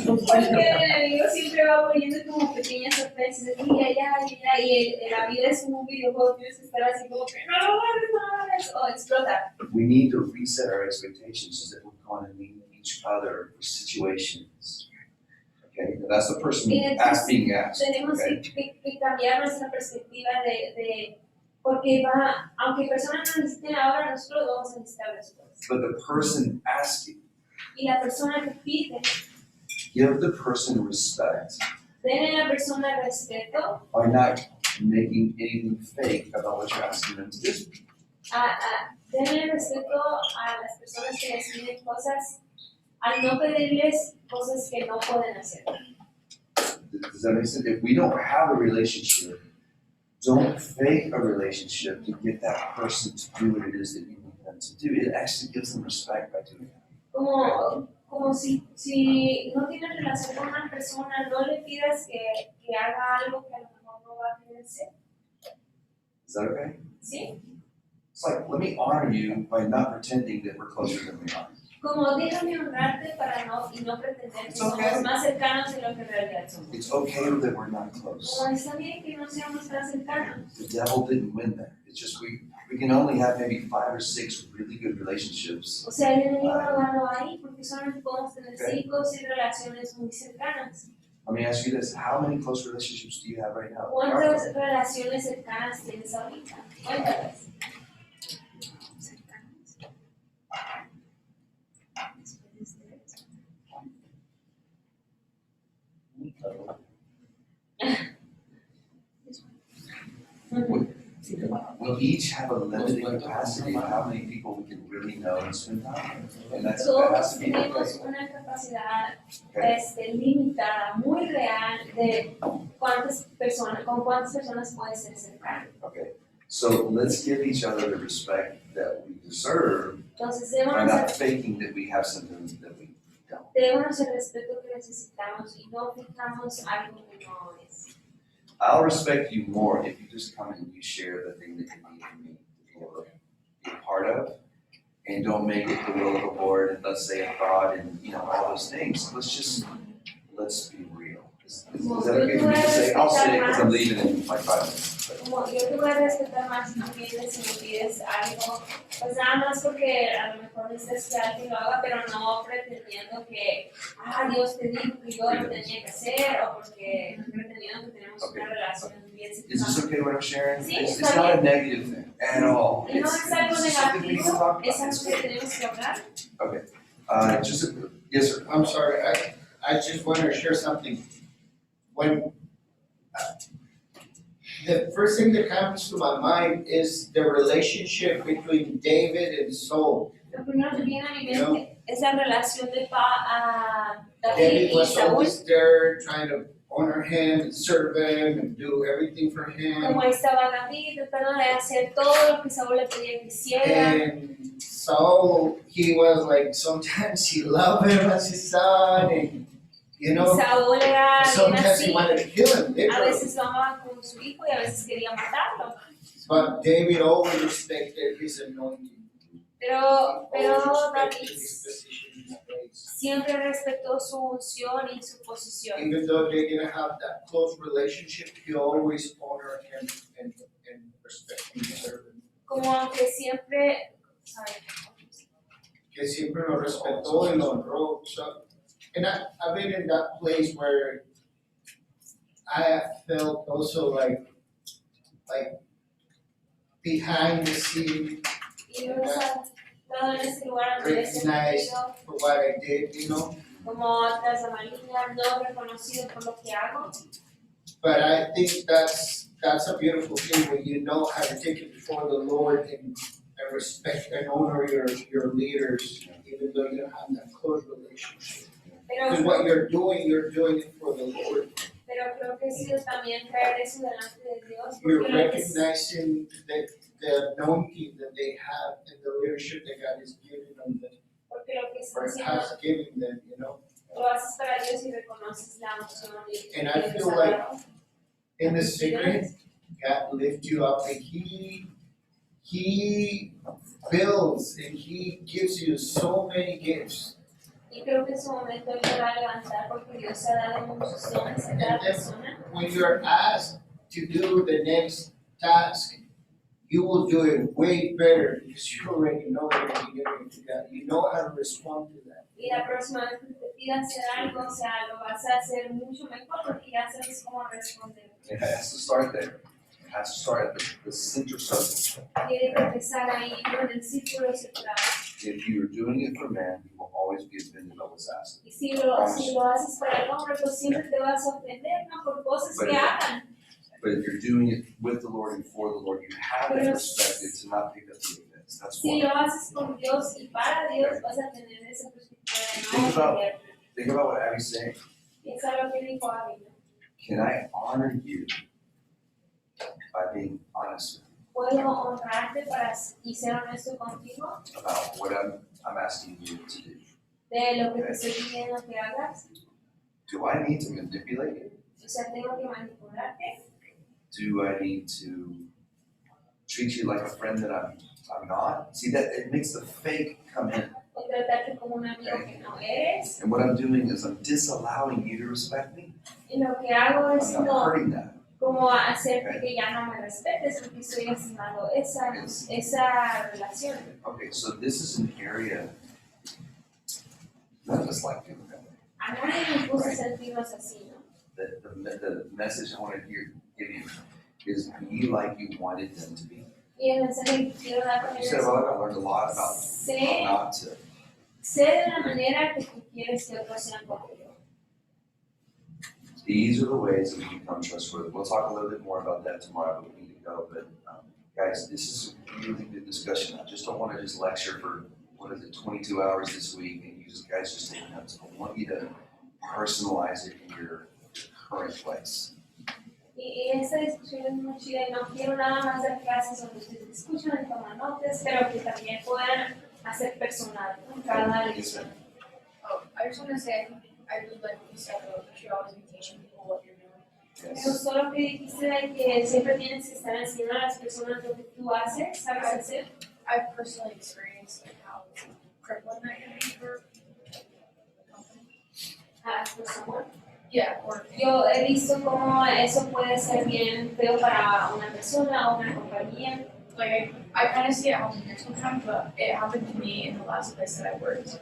Porque el enemigo siempre va poniendo como pequeñas ofensas aquí y allá y allá y la vida es como un videojuego, tienes que estar así como que no lo hagas, o explota. We need to reset our expectations so that we're going to need each other for situations. Okay, and that's the person being asked. Tenemos Okay? que cambiar nuestra perspectiva de porque aunque personas no necesiten ahora, nosotros vamos a necesitar después. But the person asking, Y la persona que pide, give the person respect denle a la persona respeto, by not making anything fake about what you're asking them to do. denle respeto a las personas que les piden cosas, al no pedirles cosas que no pueden hacer. Does that make sense? If we don't have a relationship, don't fake a relationship to get that person to do what it is that you need them to do. It actually gives them respect by doing that. Como si no tienes relación con una persona, no le pidas que haga algo que a lo mejor no va a querer hacer. Is that okay? ¿Sí? It's like, let me honor you by not pretending that we're closer than we are. Como déjame honrarte para no pretender que It's somos okay. más cercanos de lo que en realidad somos. It's okay that we're not close. Como está bien que no seamos tan cercanos. The devil didn't win there. It's just we can only have maybe 5 or 6 really good relationships. O sea, el enemigo no ganó ahí porque solamente podemos tener 5 o 6 relaciones muy cercanas. Let me ask you this, how many close relationships do you have right now? ¿Cuántas relaciones cercanas tienes ahorita? Cuéntalas. We each have a limited capacity of how many people we can really know and spend time with. And that has Todos to be tenemos okay. una capacidad Okay? limitada, muy real, de con cuántas personas puedes ser cercano. Okay. So let's give each other the respect that we deserve Entonces, by démonos not faking that we have something that we démonos el respeto que necesitamos y no fijamos algo que no es. I'll respect you more if you just come and you share the thing that you need from me to be able to be a part of. And don't make it the will of the Lord and thus saith God and, all those things. Let's be real. Is that okay for me to say? I'll say it because I'm leaving in like 5 minutes. But. Como yo te voy a respetar más si tú vienes y me pides algo, pues nada más porque a lo mejor dices que alguien lo haga, pero no pretendiendo que, Dios te dijo que yo lo tenía que hacer, o porque pretendiendo que tenemos una relación bien Is this okay what I'm sharing? Sí, It's está not a bien. negative thing at all. Y no es algo It's something we need to negativo, talk es about. algo que tenemos que hablar. Yes, sir. I'm sorry, I just want to share something. When, the first thing that comes to my mind is the relationship between David and Saul. Lo primero que viene a mi mente es la relación de David David y was Saúl. always there trying to honor him and serve him and do everything for him. Como estaba David tratando de hacer todo lo que Saúl le pedía que hiciera. And Saul, he was like, sometimes he loved him as his son, and Saúl era bien sometimes he así. wanted to kill him, A literally. veces lo amaba como su hijo y a veces quería matarlo. But David always respected his anointing. Pero Always respected David his position, his place. siempre respetó su unción y su posición. Even though they didn't have that close relationship, he always honored him and respect him and serve him. Como aunque siempre, Que siempre lo respetó y lo honró. So, and I've been in that place where I have felt also like behind the scene, y no he estado en ese lugar donde he recognized sentido for what I did, como tras la malina, no reconocido por lo que hago. But I think that's a beautiful thing when you know how to take it before the Lord and respect and honor your leaders, even though you don't have that close relationship. Because what you're doing it for the Lord. Pero creo que sí también traer eso delante de Dios. You're Porque lo que recognizing the anointing that they have and the leadership that God is giving them, porque lo que or estás has haciendo given them, lo haces para Dios y reconoces la unción y And I feel like in the secret, God lifts you up and He builds and He gives you so many gifts. Y creo que en su momento Él te va a levantar porque Dios ha dado muchos dones a cada persona. When you're asked to do the next task, you will do it way better because you already know what you're getting to that. You know how to respond to that. Y la próxima vez que te pida hacer algo, o sea, lo vas a hacer mucho mejor porque ya sabes cómo responder. It has to start there. It has to start at the center circle. Tiene que empezar ahí, ¿no? En el círculo central. If you're doing it for man, you will always be offended by what's asked. Y si lo haces para el hombre, pues siempre te vas a ofender, ¿no? Por cosas que hagan. But if you're doing it with the Lord and for the Lord, you have the perspective to not pick up the offense. That's Si one. lo haces con Dios y para Dios, vas a tener esa perspectiva de no ofender. Think about what Abby's saying. Piensa lo que dijo Abby. Can I honor you by being honest ¿Puedo honrarte y ser honesto contigo about what I'm asking you to do? de lo que te estoy pidiendo que hagas? Do I need to manipulate you? O sea, tengo que manipularte. Do I need to treat you like a friend that I'm not? See, that it makes the fake come in. O tratarte como un amigo que no eres. And what I'm doing is I'm disallowing you to respect me. Y lo que hago es I'm not hurting that. como hacerte que ya no me respetes porque estoy estimando esa relación. Okay, so this is an area, not just like doing that. A nadie nos gusta sentirnos así, ¿no? The message I want to give you is be like you wanted them to be. Y el mensaje que quiero dar con You said, well, I learned a lot about sé not to. de la manera que tú quieres que otros sean contigo. These are the ways that we become trustworthy. We'll talk a little bit more about that tomorrow, but we need to go. But guys, this is a really good discussion. I just don't want to just lecture for, 22 hours this week, and you guys just take notes. I want you to personalize it in your current place. Y esta discusión es muy chida y no quiero nada más dar clases donde ustedes escuchan y toman notas, pero que también puedan hacer personal, ¿no? Cada lección. Oh, I just wanna say, I really like what you said, though, you should always be teaching people what you're doing. Me Yes. gustó lo que dijiste de que siempre tienes que estar enseñando a las personas lo que tú haces, sabes hacer. I've personally experienced like how crippling that can be for a company. For someone. Yeah, or Yo he visto cómo eso puede ser bien feo para una persona o una compañía. like I kind of see it happen here sometimes, but it happened to me in the last place that I worked,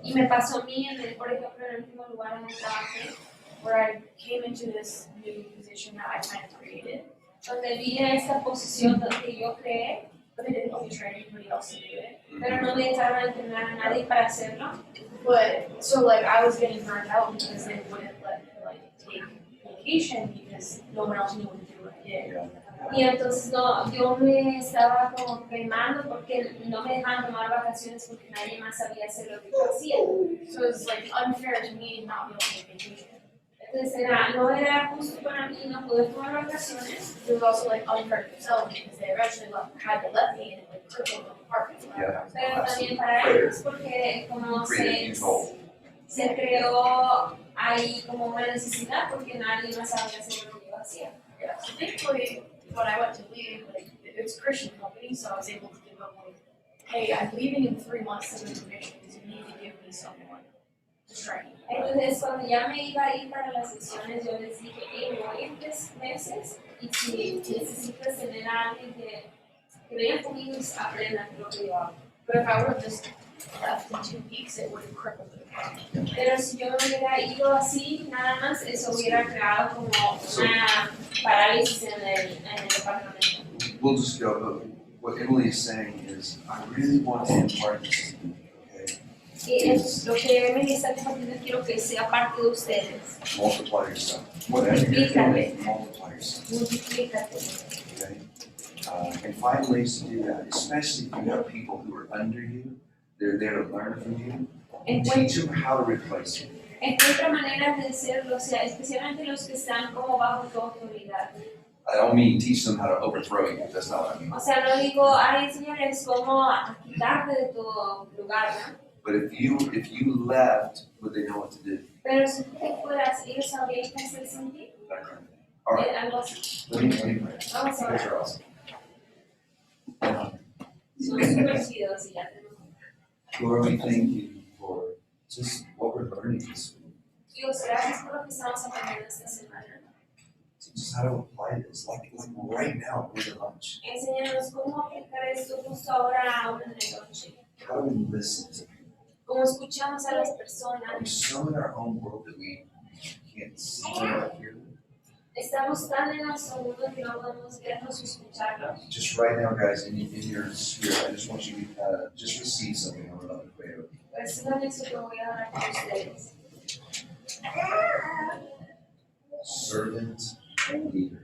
Y me pasó a mí, por ejemplo, en el último lugar donde trabajé, where I came into this new position that I kind of created, donde vine a esta posición que yo creé, but they didn't let me train anybody else to do it. pero no me dejaron entrenar a nadie para hacerlo. But so like I was getting burned out because they wouldn't let me like take vacation because no one else knew what to do what I did. Y entonces no, yo me estaba como quemando porque no me dejaban tomar vacaciones porque nadie más sabía hacer lo que yo hacía. So it was like unfair to me not be able to take vacation. Entonces no era justo para mí no poder tomar vacaciones. It was also like unfair to themselves because they eventually had to let me and it like crippled the department. Yeah. Pero también para ellos porque como Create a huge hole. se creó ahí como una necesidad porque nadie más sabía hacer lo que yo hacía. Yeah, so thankfully, when I went to leave, like, it's a Christian company, so I was able to give them like, hey, I'm leaving in 3 months of information because you need to give me someone to train. Entonces cuando ya me iba a ir para las sesiones yo les dije, hey, voy en 3 meses y si necesitas tener a alguien que venga conmigo y aprenda lo que yo hago. But if I would have just left in 2 weeks, it would have crippled the department. Pero si yo me hubiera ido así, nada más, eso hubiera creado como una parálisis en el departamento. We'll just go, what Emily is saying is, I really want to impart this to you, okay? Y lo que me está compartiendo quiero que sea parte de ustedes. Multiply yourself. Whatever you're doing, multiply yourself, Multiplícate. okay? And find ways to do that, especially if you have people who are under you, they're there to learn from you. Teach them how to replace you. Encuentra maneras de hacerlo, o sea, especialmente los que están como bajo tu autoridad. I don't mean teach them how to overthrow you, that's not what I mean. O sea, no digo, ay, enséñales cómo a quitarte de tu lugar, ¿no? But if you left, would they know what to do? Pero si tú te fueras, ellos sabrían qué hacer sin ti. That kind of thing. All right, Algo así. let me pray. Vamos a Those ver. are awesome. Son súper chidos y ya tenemos. Lord, we thank you for just what we're learning this week. Dios, gracias por lo que estamos aprendiendo esta semana. Teach us how to apply this, like right now, we're at lunch. Enséñanos cómo aplicar esto justo ahora ahora en el noche. How do we listen to people? Cómo escuchamos a las Are we personas. so in our own world that we can't see or hear them? Estamos tan en nuestro mundo que no podemos vernos o escucharlos. Just right now, guys, in your spirit, I just want you to just receive something on another way. Pues es lo mismo que voy a dar con ustedes. Servant and leader.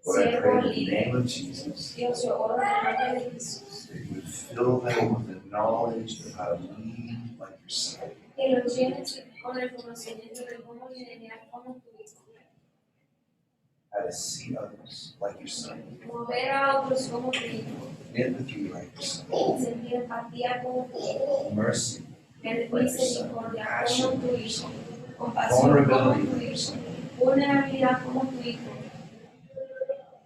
Lord, I pray in the name of Jesus, Dios, yo oro en el nombre de Jesús. that you would fill them with the knowledge of how to lead like your son. Que los llenes con el conocimiento de cómo liderar como tu hijo. How to see others like your son. Como ver a otros como tu hijo. Empathy like your son. Sentir empatía como tu hijo. Mercy. Tener misericordia como tu hijo. Compasión como Vulnerability tu like your hijo. son. Vulnerabilidad como tu hijo.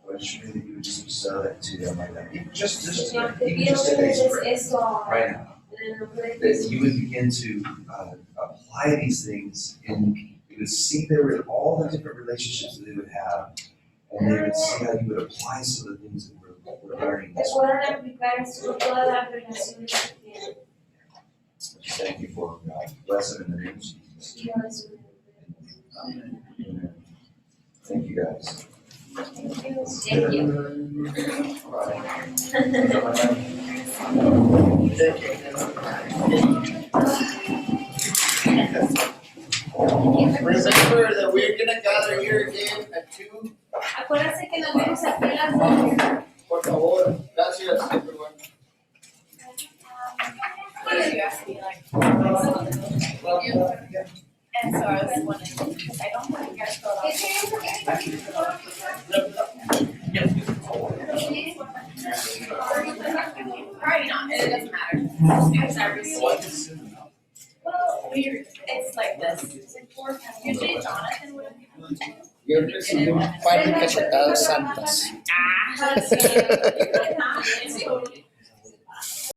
Lord, I just pray that you would just bestow that to them right now. Even just Señor, te even pido just que today's des prayer, esto ahora. right now. En el nombre de That Jesús. you would begin to apply these things and you would see there were all the different relationships that they would have, and they would see how you would apply some of the things that we're learning Que this week. puedan aplicar esto a todas las relaciones que tienen. Just thank you for God. Bless them in the name of Jesus. Y ahora es un- Amen. Amen. Thank you guys. Thank you. All right. Remember that we're gonna gather here again at 2. Acuérdense que nos vemos aquí a las 2. Por favor, gracias everyone. What did you ask me, like, and so I was wondering, because I don't think you guys filled out. Probably not, it doesn't matter, because I received. Well, weird, it's like this. Usually Jonathan would. Yo recibí un par de cachetadas santas. But, you're not, it's totally